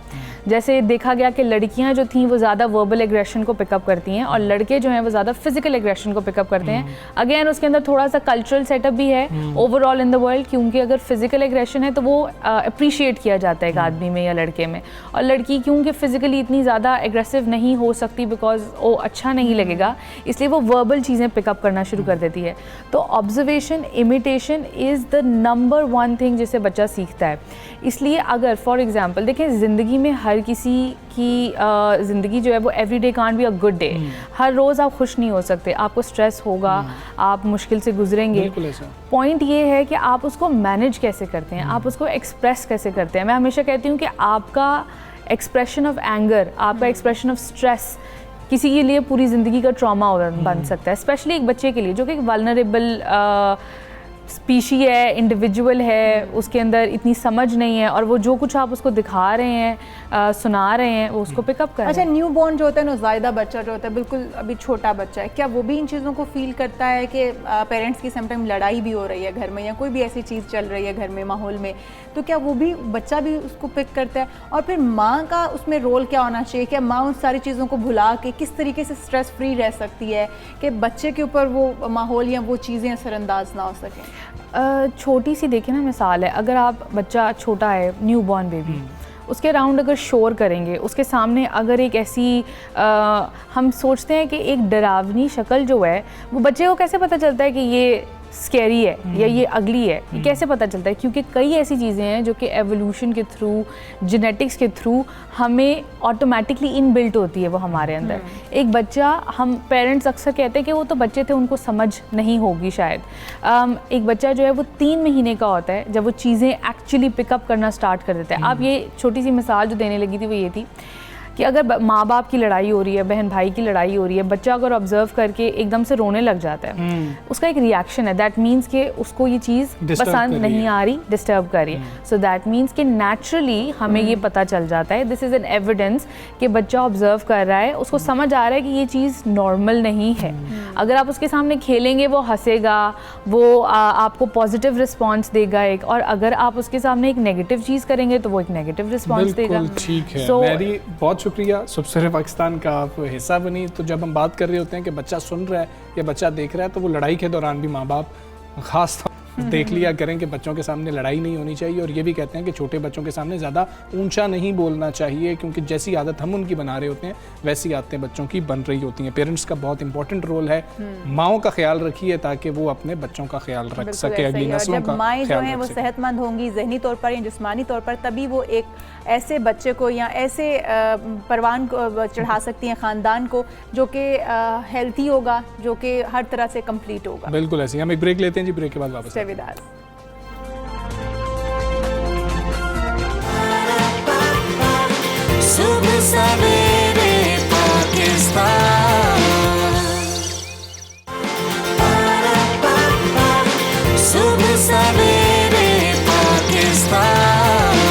जैसे देखा गया कि लड़कियां जो थीं वो ज़्यादा वर्बल एग्रेशन को पिकअप करती हैं और लड़के जो हैं वो ज़्यादा फिजिकल एग्रेशन को पिकअप करते हैं। अगेन उसके अंदर थोड़ा सा कल्चरल सेटअप भी है ओवरऑल इन द वर्ल्ड, क्योंकि अगर फिजिकल एग्रेशन है तो वो अप्रिशिएट किया जाता है एक आदमी में या लड़के में, और लड़की क्योंकि फिजिकली इतनी ज़्यादा एग्रेसिव नहीं हो सकती बिकॉज वो अच्छा नहीं लगेगा, इसलिए वो वर्बल चीज़ें पिकअप करना शुरू कर देती है। तो observation, imitation is the number 1 thing जिसे बच्चा सीखता है। इसलिए अगर फॉर एग्जांपल देखें, ज़िंदगी में हर किसी की ज़िंदगी जो है वो every day can't be a good day. हर रोज़ आप खुश नहीं हो सकते, आपको स्ट्रेस होगा, आप मुश्किल से गुजरेंगे। पॉइंट ये है कि आप उसको मैनेज कैसे करते हैं, आप उसको एक्सप्रेस कैसे करते हैं। मैं हमेशा कहती हूँ कि आपका एक्सप्रेशन ऑफ एंगर, आपका एक्सप्रेशन ऑफ स्ट्रेस किसी के लिए पूरी ज़िंदगी का ट्रॉमा बन सकता है, स्पेशली एक बच्चे के लिए जो कि एक वल्नरेबल स्पीशी है, इंडिविजुअल है, उसके अंदर इतनी समझ नहीं है और वो जो कुछ आप उसको दिखा रहे हैं, सुना रहे हैं, वो उसको पिकअप कर रहे हैं। अच्छा, न्यू बॉर्न जो होता है, नौज़ायदा बच्चा जो होता है, बिल्कुल अभी छोटा बच्चा है, क्या वो भी इन चीज़ों को फील करता है कि पेरेंट्स की समटाइम लड़ाई भी हो रही है घर में या कोई भी ऐसी चीज़ चल रही है घर में, माहौल में, तो क्या वो भी बच्चा भी उसको पिक करता है? और फिर माँ का उसमें रोल क्या होना चाहिए? क्या माँ उन सारी चीज़ों को भुला के किस तरीके से स्ट्रेस फ्री रह सकती है कि बच्चे के ऊपर वो माहौल या वो चीज़ें असरअंदाज ना हो सकें? छोटी सी देखिए ना मिसाल है, अगर आप बच्चा छोटा है, न्यू बॉर्न बेबी, उसके अराउंड अगर शोर करेंगे, उसके सामने अगर एक ऐसी हम सोचते हैं कि एक डरावनी शक्ल जो है, वो बच्चे को कैसे पता चलता है कि ये स्कैरी है या ये अगली है, ये कैसे पता चलता है? क्योंकि कई ऐसी चीज़ें हैं जो कि एवोल्यूशन के थ्रू, जेनेटिक्स के थ्रू हमें ऑटोमेटिकली इनबिल्ट होती है वो हमारे अंदर। एक बच्चा, हम पेरेंट्स अक्सर कहते हैं कि वो तो बच्चे थे, उनको समझ नहीं होगी शायद। एक बच्चा जो है वो 3 महीने का होता है जब वो चीज़ें एक्चुअली पिकअप करना स्टार्ट कर देता है। आप ये छोटी सी मिसाल जो देने लगी थी वो ये थी कि अगर माँ बाप की लड़ाई हो रही है, बहन भाई की लड़ाई हो रही है, बच्चा अगर ऑब्जर्व करके एकदम से रोने लग जाता है, उसका एक रिएक्शन है, दैट मीन्स कि उसको ये चीज़ पसंद नहीं आ रही, डिस्टर्ब कर रही है। सो दैट मीन्स कि नेचुरली हमें ये पता चल जाता है, दिस इज़ एन एविडेंस कि बच्चा ऑब्जर्व कर रहा है, उसको समझ आ रहा है कि ये चीज़ नॉर्मल नहीं है। अगर आप उसके सामने खेलेंगे वो हंसेगा, वो आपको पॉजिटिव रिस्पॉन्स देगा एक, और अगर आप उसके सामने एक नेगेटिव चीज़ करेंगे तो वो एक नेगेटिव रिस्पॉन्स देगा। ठीक है, मैरी बहुत शुक्रिया, सुबसरे पाकिस्तान का आप हिस्सा बनी। तो जब हम बात कर रहे होते हैं कि बच्चा सुन रहा है या बच्चा देख रहा है, तो वो लड़ाई के दौरान भी माँ बाप खास देख लिया करें कि बच्चों के सामने लड़ाई नहीं होनी चाहिए। और ये भी कहते हैं कि छोटे बच्चों के सामने ज़्यादा ऊंचा नहीं बोलना चाहिए, क्योंकि जैसी आदत हम उनकी बना रहे होते हैं वैसी आदतें बच्चों की बन रही होती हैं। पेरेंट्स का बहुत इंपॉर्टेंट रोल है, माओं का ख्याल रखिए ताकि वो अपने बच्चों का ख्याल रख सके, अगली नस्लों का माएँ जो हैं वो सेहतमंद होंगी जहनी तौर पर या जिस्मानी तौर पर, तभी वो एक ऐसे बच्चे को या ऐसे परवान को चढ़ा सकती हैं ख़ानदान को जो कि हेल्थी होगा, जो कि हर तरह से कंप्लीट होगा। बिल्कुल ऐसे। हम एक ब्रेक लेते हैं जी, ब्रेक के बाद वापस। सुबह सवेरे पाकिस्तान, सुबह सवेरे पाकिस्तान।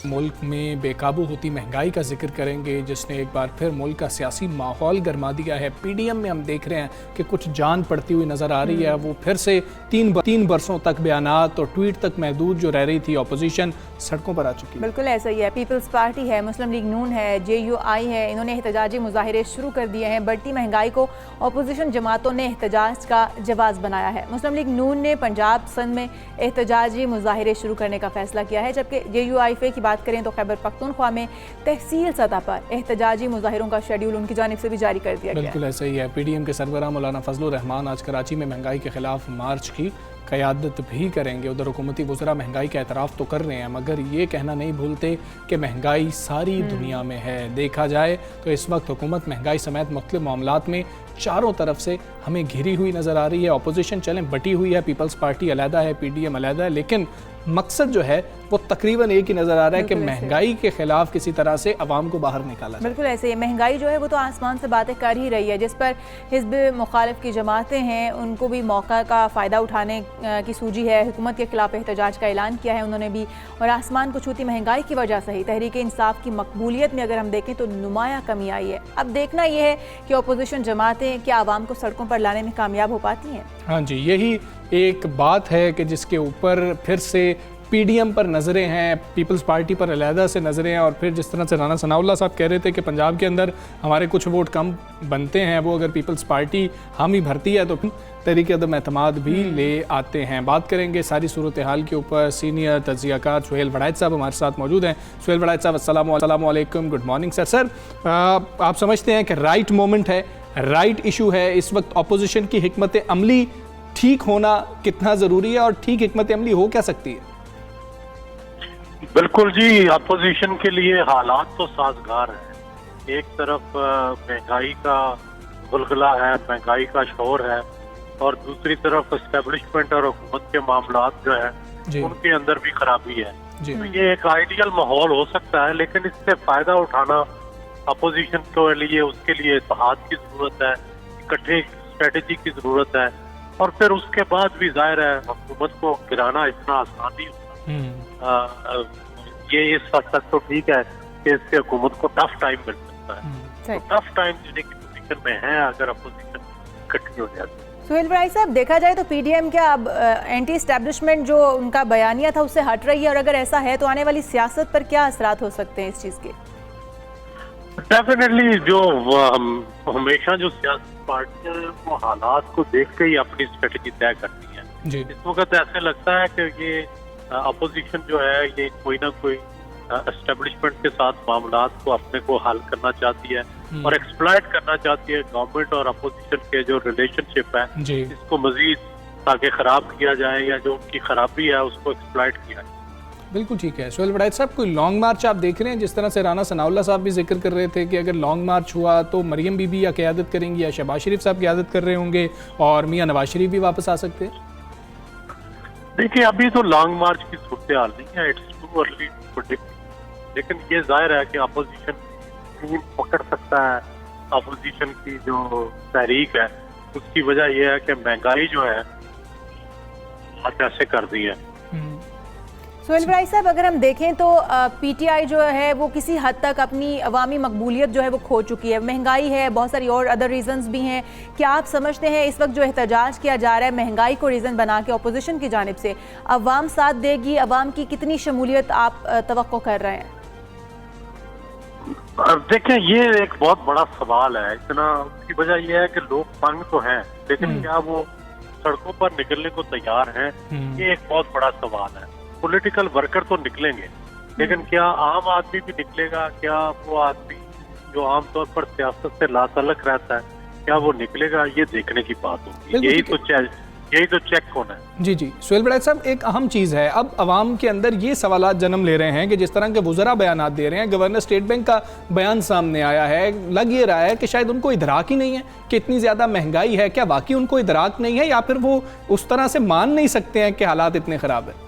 मुल्क में बेकाबू होती महंगाई का जिक्र करेंगे, जिसने एक बार फिर मुल्क का सियासी माहौल गरमा दिया है। पीडीएम में हम देख रहे हैं कि कुछ जान पड़ती हुई नज़र आ रही है। वो फिर से तीन बरसों तक बयानात और ट्वीट तक महदूद जो रह रही थी ऑपोजिशन, सड़कों पर आ चुकी है। बिल्कुल ऐसा ही है। पीपल्स पार्टी है, मुस्लिम लीग नून है, JUI है, इन्होंने एहतजाजी मुजाहिरे शुरू कर दिए हैं। बढ़ती महंगाई को अपोजिशन जमातों ने एहतजाज का जवाब बनाया है। मुस्लिम लीग नून ने पंजाब सिंध में एहतजाजी मुजाहिरे शुरू करने का फैसला किया है, जबकि JUI की बात करें तो खैबर पख्तूनख्वा में तहसील सतह पर एहतजाजी मुजाहिरों का शेड्यूल उनकी जानिब से भी जारी कर दिया गया। बिल्कुल ऐसा ही है। PDM के सरबराह मौलाना फजलुर रहमान आज कराची में महंगाई के खिलाफ मार्च की क़यादत भी करेंगे। उधर हुकूमती वज़रा महंगाई का एतराफ़ तो कर रहे हैं, मगर ये कहना नहीं भूलते कि महंगाई सारी दुनिया में है। देखा जाए तो इस वक्त हुकूमत महंगाई समेत मुख्तलिफ मामलात में चारों तरफ से हमें घिरी हुई नज़र आ रही है। अपोजिशन चलें बटी हुई है, पीपल्स पार्टी अलहदा है, PDM अलहदा है, लेकिन मकसद जो है वो तकरीबन एक ही नज़र आ रहा है कि बिल्कुल ऐसे। महंगाई के खिलाफ किसी तरह से अवाम को बाहर निकाला जाए। बिल्कुल ऐसे ही महंगाई जो है वो तो आसमान से बातें कर ही रही है, जिस पर हिज़्ब मुखालिफ की जमातें हैं उनको भी मौका का फ़ायदा उठाने की सूझी है। हुकूमत के खिलाफ एहतजाज का ऐलान किया है उन्होंने भी, और आसमान को छूती महंगाई की वजह से ही तहरीक इंसाफ की मकबूलियत में अगर हम देखें तो नुमाया कमी आई है। अब देखना यह है कि अपोजिशन जमातें क्या आवाम को सड़कों पर लाने में कामयाब हो पाती हैं। हाँ जी, यही एक बात है कि जिसके ऊपर फिर से पीडीएम पर नज़रें हैं, पीपल्स पार्टी पर अलहदा से नज़रें हैं, और फिर जिस तरह से राना सनाउल्लाह साहब कह रहे थे कि पंजाब के अंदर हमारे कुछ वोट कम बनते हैं, वो अगर पीपल्स पार्टी हम ही भरती है तो तहरीक अदम एतमाद भी ले आते हैं। बात करेंगे सारी सूरत हाल के ऊपर। सीनियर तज्ज़ियाकार सुहेल वड़ाइच साहब हमारे साथ मौजूद हैं। सुहेल वड़ाइच साहब अस्सलामु अलैकुम, गुड मॉर्निंग सर। सर आप समझते हैं कि राइट मोमेंट है, राइट इशू है, इस वक्त अपोजिशन की हिकमत अमली ठीक होना कितना ज़रूरी है, और ठीक हिकमत अमली हो क्या सकती है? बिल्कुल जी, अपोजिशन के लिए हालात तो साजगार है। एक तरफ महंगाई का गुलगुला है, महंगाई का शोर है, और दूसरी तरफ एस्टेब्लिशमेंट और हुकूमत के मामलात जो है उनके अंदर भी खराबी है। तो ये एक आइडियल माहौल हो सकता है, लेकिन इससे फायदा उठाना अपोजिशन के लिए, उसके लिए इत्तेहाद की जरूरत है, इकट्ठे स्ट्रेटेजी की जरूरत है, और फिर उसके बाद भी जाहिर है हुकूमत को गिराना इतना आसान नहीं होता। ये इस हद तक तो ठीक है कि इससे हुकूमत को टफ टाइम मिल सकता है, तो टफ टाइम देने की पोजीशन में है अगर अपोजिशन इकट्ठी हो जाती है। सुहेल वड़ाइच साहब, देखा जाए तो पीडीएम क्या अब एंटी एस्टेब्लिशमेंट जो उनका बयानिया था उससे हट रही है, और अगर ऐसा है तो आने वाली सियासत पर क्या असरात हो सकते हैं इस चीज़ के? डेफिनेटली जो हमेशा जो सियासी पार्टियां वो हालात को देख के ही अपनी स्ट्रेटेजी तय करती हैं। इस वक्त ऐसे लगता है कि ये अपोजिशन जो है ये कोई ना कोई एस्टेब्लिशमेंट के साथ मामलात को अपने को हल करना चाहती है और एक्सप्लॉइट करना चाहती है। गवर्नमेंट और अपोजिशन के जो रिलेशनशिप है इसको मजीद ताकि खराब किया जाए, या जो उनकी खराबी है उसको एक्सप्लॉइट किया जाए। बिल्कुल ठीक है। सुहेल वड़ाइच साहब, कोई लॉन्ग मार्च आप देख रहे हैं? जिस तरह से राना सनाउल्लाह साहब भी जिक्र कर रहे थे कि अगर लॉन्ग मार्च हुआ तो मरियम बीबी या क़यादत करेंगी या शहबाज शरीफ साहब क़यादत कर रहे होंगे, और मियां नवाज शरीफ भी वापस आ सकते हैं। देखिए, अभी तो लॉन्ग मार्च की सूरत हाल नहीं है, it's too early to predict, लेकिन ये जाहिर है कि अपोजिशन टीम पकड़ सकता है। अपोजिशन की जो तहरीक है उसकी वजह यह है कि महंगाई जो है ऐसे कर दी है। सुहेल वड़ाइच साहब, अगर हम देखें तो पीटीआई जो है वो किसी हद तक अपनी अवामी मकबूलियत जो है वो खो चुकी है। महंगाई है, बहुत सारी और अदर रीजंस भी हैं। क्या आप समझते हैं इस वक्त जो एहतजाज किया जा रहा है महंगाई को रीज़न बना के अपोजिशन की जानिब से, अवाम साथ देगी? अवाम की कितनी शमूलियत आप तवक्को कर रहे हैं? देखें, ये एक बहुत बड़ा सवाल है। इतना उसकी वजह यह है कि लोग तंग तो हैं, लेकिन क्या वो सड़कों पर निकलने को तैयार हैं? ये एक बहुत बड़ा सवाल है। पॉलिटिकल वर्कर तो निकलेंगे, लेकिन क्या आम आदमी भी निकलेगा? क्या वो आदमी जो आमतौर पर सियासत से लातल्लुक रहता है, क्या वो निकलेगा? ये देखने की बात होगी। यही तो चेक होना है। जी। सुहेल वड़ाइच साहब, एक अहम चीज़ है, अब अवाम के अंदर ये सवालात जन्म ले रहे हैं कि जिस तरह के वुज़रा बयानात दे रहे हैं, गवर्नर स्टेट बैंक का बयान सामने आया है, लग ये रहा है कि शायद उनको इदराक ही नहीं है कि इतनी ज़्यादा महंगाई है। क्या वाकई उनको इदराक नहीं है, या फिर वो उस तरह से मान नहीं सकते हैं कि हालात इतने ख़राब है?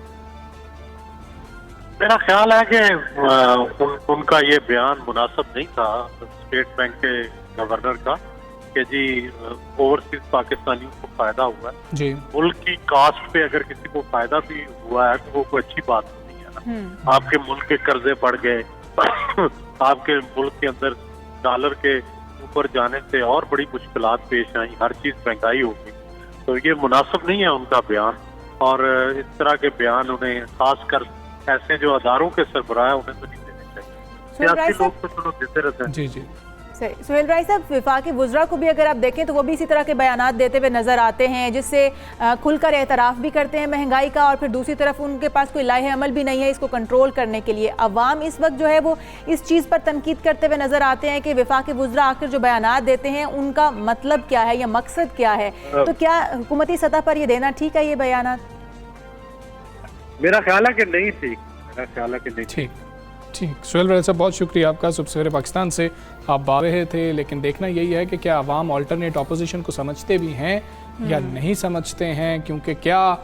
मेरा ख्याल है कि उनका ये बयान मुनासिब नहीं था स्टेट बैंक के गवर्नर का कि जी ओवरसीज पाकिस्तानियों को फायदा हुआ है जी। मुल्क की कास्ट पे अगर किसी को फायदा भी हुआ है तो वो कोई अच्छी बात नहीं है ना। आपके मुल्क के कर्जे बढ़ गए आपके मुल्क के अंदर डॉलर के ऊपर जाने से और बड़ी मुश्किलात पेश आई, हर चीज महंगाई हो गई, तो ये मुनासिब नहीं है उनका बयान। और इस तरह के बयान उन्हें खासकर ऐसे जो अदारों के सरबराह उन्हें तो नहीं देने चाहिए। सियासी लोग तो चलो देते रहते हैं। जी। सुहेल वड़ाइच साहब, विफाकी वुज़रा को भी अगर आप देखें तो वो भी इसी तरह के बयानात देते हुए नजर आते हैं, जिससे खुलकर एतराफ़ भी करते हैं महंगाई का, और फिर दूसरी तरफ उनके पास कोई लाहे अमल भी नहीं है इसको कंट्रोल करने के लिए। अवाम इस वक्त जो है वो इस चीज़ पर तनकीद करते हुए नजर आते हैं कि विफाकी वुज़रा आखिर जो बयानात देते हैं उनका मतलब क्या है या मकसद क्या है। तो क्या हुकूमती सतह पर ये देना ठीक है ये बयानात? मेरा ख्याल है कि नहीं ठीक। मेरा ख्याल है कि नहीं ठीक। ठीक, सुहेल वैल साहब बहुत शुक्रिया आपका। सुबह सवेरे पाकिस्तान से आप बात रहे थे, लेकिन देखना यही है कि क्या आवाम अल्टरनेट अपोजिशन को समझते भी हैं या नहीं समझते हैं, क्योंकि क्या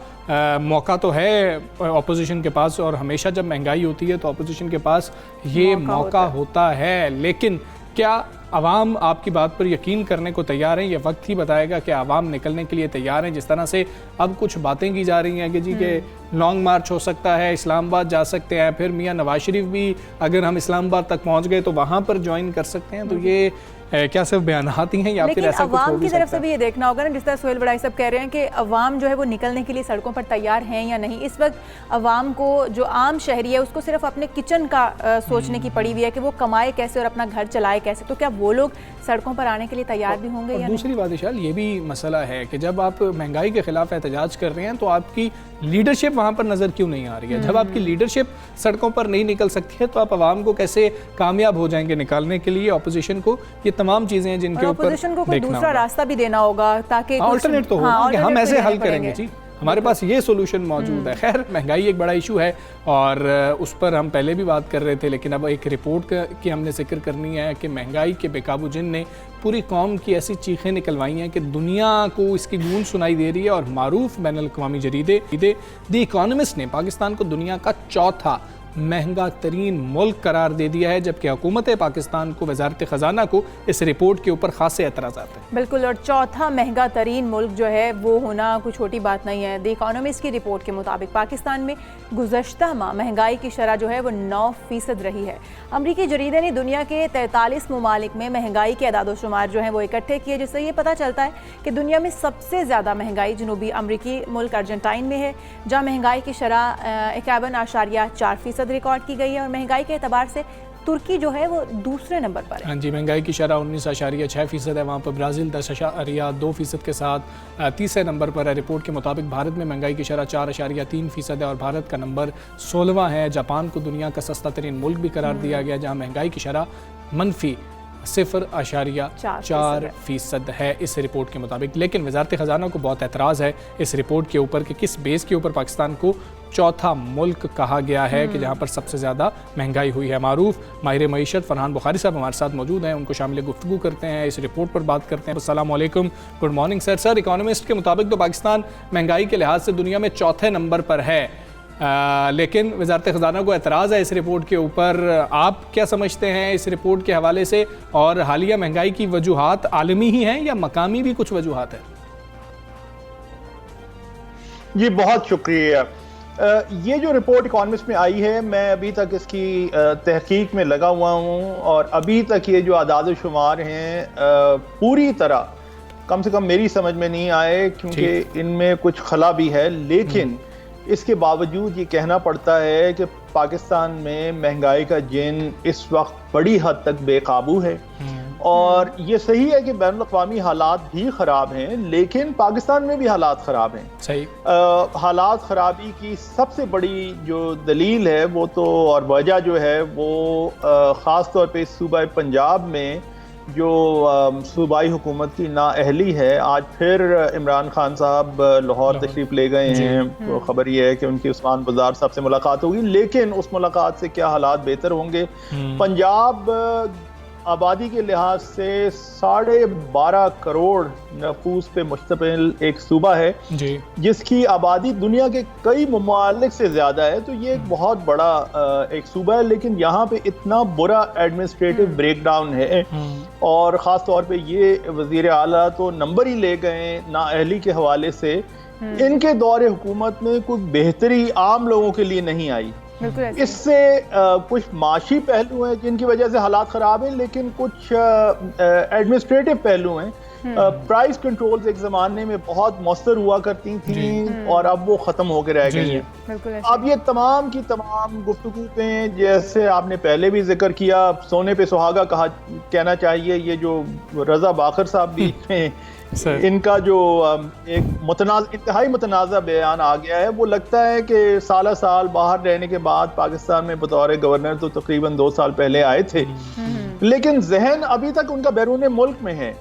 मौका तो है अपोजिशन के पास, और हमेशा जब महंगाई होती है तो अपोजिशन के पास ये मौका होता है, लेकिन क्या आवाम आपकी बात पर यकीन करने को तैयार हैं? ये वक्त ही बताएगा कि आवाम निकलने के लिए तैयार हैं। जिस तरह से अब कुछ बातें की जा रही हैं कि जी के लॉन्ग मार्च हो सकता है, इस्लामाबाद जा सकते हैं, फिर मियां नवाज शरीफ भी अगर हम इस्लामाबाद तक पहुंच गए तो वहाँ पर ज्वाइन कर सकते हैं, तो ये क्या सिर्फ बयानात ही हैं या फिर ऐसा कुछ हो भी सकता है? अवाम की तरफ से भी ये देखना होगा ना, जिस तरह सुहेल बड़ाई साहब कह रहे हैं कि अवाम जो है वो निकलने के लिए सड़कों पर तैयार हैं या नहीं। इस वक्त अवाम को, जो आम शहरी है, उसको सिर्फ अपने किचन का सोचने की पड़ी हुई है कि वो कमाए कैसे और अपना घर चलाए कैसे, तो क्या वो लोग सड़कों पर आने के लिए तैयार भी होंगे या दूसरी बात विशाल, ये भी मसला है कि जब आप महंगाई के खिलाफ एहतजाज कर रहे हैं तो आपकी लीडरशिप वहाँ पर नज़र क्यों नहीं आ रही है? जब आपकी लीडरशिप सड़कों पर नहीं निकल सकती है तो आप आवाम को कैसे कामयाब हो जाएंगे निकालने के लिए अपोजिशन को? ये तमाम चीज़ें हैं जिनके ऊपर अपोजिशन को कोई दूसरा रास्ता भी देना होगा ताकि अल्टरनेट तो होगा कि हम ऐसे हल करेंगे जी, हमारे पास ये सोल्यूशन मौजूद है। खैर, महंगाई एक बड़ा इशू है और उस पर हम पहले भी बात कर रहे थे, लेकिन अब एक रिपोर्ट की हमने जिक्र करनी है कि महंगाई के बेकाबू जिन ने पूरी कौम की ऐसी चीखें निकलवाई हैं कि दुनिया को इसकी गूंज सुनाई दे रही है। और मारूफ बैनुल-अक़वामी जरीदे द इकोनॉमिस्ट ने पाकिस्तान को दुनिया का चौथा महंगा तरीन मुल्क करार दे दिया है, जबकि हुकूमत पाकिस्तान को, वजारत ख़जाना को इस रिपोर्ट के ऊपर खासे एतराज़ात हैं। बिल्कुल, और चौथा महंगा तरीन मुल्क जो है वो होना कोई छोटी बात नहीं है। द इकोनॉमिस्ट की रिपोर्ट के मुताबिक पाकिस्तान में गुज़श्ता माह महंगाई की शरह जो है वो 9% रही है। अमरीकी जरीदे ने दुनिया के 43 ममालिक में महंगाई के अदाद-ओ-शुमार जो हैं वो इकट्ठे किए, जिससे ये पता चलता है कि दुनिया में सबसे ज़्यादा महंगाई जनूबी अमरीकी मुल्क अर्जेंटाइन में है, जहाँ महंगाई की शरह 51.4% रिकॉर्ड की गई है, और महंगाई के एतबार से तुर्की जो है वो दूसरे नंबर पर है। हाँ जी, महंगाई की शरह 19.6% है, वहाँ पर ब्राज़ील 10.2% के साथ तीसरे नंबर पर है। रिपोर्ट के मुताबिक भारत में महंगाई की शरह 4.3% है और भारत का नंबर 16वां है। जापान को दुनिया का सस्ता तरीन मुल्क भी करार दिया गया, जहाँ महंगाई की शरह -0.4% है इस रिपोर्ट के मुताबिक। लेकिन वजारत ख़जाना को बहुत एतराज़ है इस रिपोर्ट के ऊपर कि किस बेस के ऊपर पाकिस्तान को चौथा मुल्क कहा गया है कि जहाँ पर सबसे ज़्यादा महंगाई हुई है। मारूफ माहिर मईशत फरहान बुखारी साहब हमारे साथ मौजूद हैं, उनको शामिल गुफ्तगू करते हैं, इस रिपोर्ट पर बात करते हैं। अस्सलाम वालेकुम, good morning sir. Sir, economist के मुताबिक तो पाकिस्तान महंगाई के लिहाज से दुनिया में चौथे नंबर पर है, लेकिन वजारत ख़जाना को एतराज़ है इस रिपोर्ट के ऊपर। आप क्या समझते हैं इस रिपोर्ट के हवाले से, और हालिया महंगाई की वजूहात आलमी ही हैं या मकामी भी कुछ वजूहात हैं? जी बहुत शुक्रिया। ये जो रिपोर्ट इकोनॉमिस्ट में आई है, मैं अभी तक इसकी तहकीक में लगा हुआ हूँ, और अभी तक ये जो आदाद शुमार हैं पूरी तरह कम से कम मेरी समझ में नहीं आए, क्योंकि इनमें कुछ खला भी है। लेकिन इसके बावजूद ये कहना पड़ता है कि पाकिस्तान में महंगाई का जिन इस वक्त बड़ी हद तक बेकाबू है, और ये सही है कि बैनुल-अक़वामी हालात भी ख़राब हैं, लेकिन पाकिस्तान में भी हालात ख़राब हैं। सही। हालात ख़राबी की सबसे बड़ी जो दलील है वो तो, और वजह जो है वो ख़ास तौर पे सूबा पंजाब में जो सूबाई हुकूमत की नाअहली है। आज फिर इमरान खान साहब लाहौर तशरीफ़ ले गए हैं, तो खबर ये है कि उनकी उस्मान बुज़दार साहब से मुलाकात होगी, लेकिन उस मुलाकात से क्या हालात बेहतर होंगे? पंजाब आबादी के लिहाज से 12.5 करोड़ नफूस पे मुश्तमिल एक सूबा है जी, जिसकी आबादी दुनिया के कई ममालिक से ज़्यादा है, तो ये एक बहुत बड़ा एक सूबा है। लेकिन यहाँ पे इतना बुरा एडमिनिस्ट्रेटिव ब्रेकडाउन है, और ख़ास तौर पे ये वज़ीर आला तो नंबर ही ले गए नाअहली के हवाले से। इनके दौरे हुकूमत में कोई बेहतरी आम लोगों के लिए नहीं आई। इससे कुछ माशी पहलू हैं जिनकी वजह से हालात ख़राब हैं, लेकिन कुछ एडमिनिस्ट्रेटिव पहलू हैं। प्राइस कंट्रोल्स एक ज़माने में बहुत मौसर हुआ करती थी, और अब वो ख़त्म होकर रह गई हैं। अब ये तमाम की तमाम गुफ्तगू पे, जैसे आपने पहले भी जिक्र किया, सोने पे सुहागा कहना चाहिए। ये जो रज़ा बाकर साहब बीच में इनका जो एक इंतहाई मुतनाज़ा बयान आ गया है, वो लगता है कि साल बाहर रहने के बाद पाकिस्तान में बतौर गवर्नर तो तकरीबन 2 साल पहले आए थे, लेकिन जहन अभी तक उनका बैरून मुल्क में है,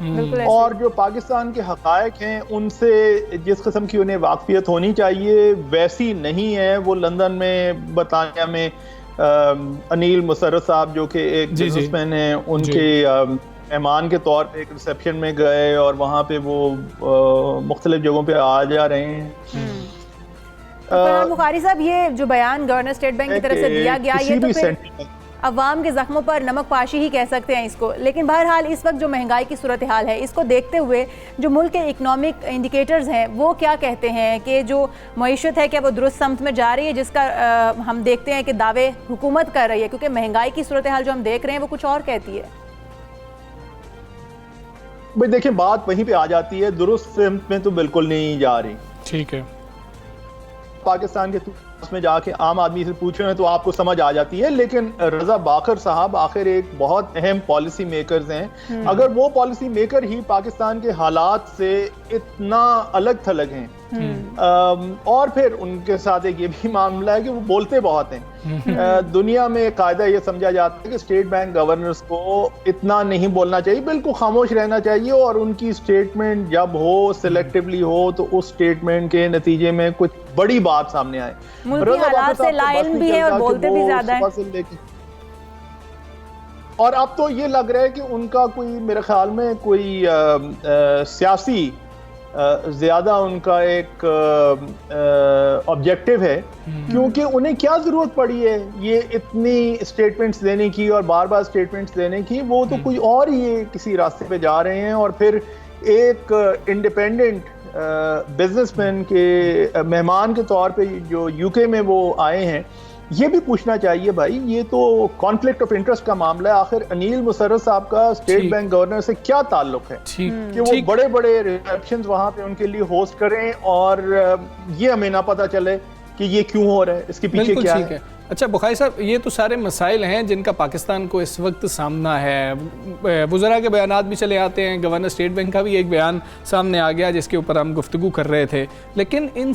और जो पाकिस्तान के हक़ायक़ हैं उनसे जिस किस्म की उन्हें वाक़फ़ियत होनी चाहिए वैसी नहीं है। वो लंदन में, बरतानिया में अनिल मुशर्रफ साहब जो कि एक बिजनेसमैन हैं, उनके मेहमान के तौर पे एक रिसेप्शन में गए और वहाँ पे वो मुख्तलिफ जगहों पे आ जा रहे हैं। फरहान बुखारी साहब, ये जो बयान गवर्नर स्टेट बैंक की तरफ से दिया गया, ये तो फिर अवाम के जख्मों पर नमक पाशी ही कह सकते हैं इसको। लेकिन बहरहाल इस वक्त जो महंगाई की सूरत हाल है, इसको देखते हुए जो मुल्क के इकनॉमिक इंडिकेटर्स हैं वो क्या कहते हैं कि जो मईशत है क्या वो दुरुस्त समत में जा रही है, जिसका हम देखते हैं कि दावे हुकूमत कर रही है, क्योंकि महंगाई की सूरत हाल जो हम देख रहे हैं वो कुछ और कहती है। भाई देखिए, बात वहीं पे आ जाती है, दुरुस्त समत में तो बिल्कुल नहीं जा रही। ठीक है, पाकिस्तान के उसमें जाके आम आदमी से पूछ रहे हैं तो आपको समझ आ जाती है। लेकिन रजा बाकर साहब आखिर एक बहुत अहम पॉलिसी मेकर्स हैं। अगर वो पॉलिसी मेकर ही पाकिस्तान के हालात से इतना अलग थलग हैं, और फिर उनके साथ एक ये भी मामला है कि वो बोलते बहुत हैं। दुनिया में कायदा ये समझा जाता है कि स्टेट बैंक गवर्नर्स को इतना नहीं बोलना चाहिए, बिल्कुल खामोश रहना चाहिए, और उनकी स्टेटमेंट जब हो सिलेक्टिवली हो तो उस स्टेटमेंट के नतीजे में कुछ बड़ी बात सामने आए। मुल्की हालात से लाइल भी है और बोलते भी ज्यादा हैं। और अब तो ये लग रहा है कि उनका कोई, मेरे ख्याल में कोई सियासी ज्यादा उनका एक ऑब्जेक्टिव है, क्योंकि उन्हें क्या जरूरत पड़ी है ये इतनी स्टेटमेंट्स देने की और बार बार स्टेटमेंट्स देने की। वो तो कोई और ही किसी रास्ते पे जा रहे हैं। और फिर एक इंडिपेंडेंट बिजनेसमैन के मेहमान के तौर पे जो यूके में वो आए हैं, ये भी पूछना चाहिए भाई, ये तो कॉन्फ्लिक्ट ऑफ इंटरेस्ट का मामला है। आखिर अनिल मुशर्रफ साहब का स्टेट बैंक गवर्नर से क्या ताल्लुक है कि वो बड़े बड़े रिसेप्शंस वहां पे उनके लिए होस्ट करें और ये हमें ना पता चले कि ये क्यों हो रहा है, इसके पीछे क्या है। अच्छा बुखारी साहब, ये तो सारे मसाइल हैं जिनका पाकिस्तान को इस वक्त सामना है। वज़रा के बयानात भी चले आते हैं, गवर्नर स्टेट बैंक का भी एक बयान सामने आ गया जिसके ऊपर हम गुफ्तगू कर रहे थे। लेकिन इन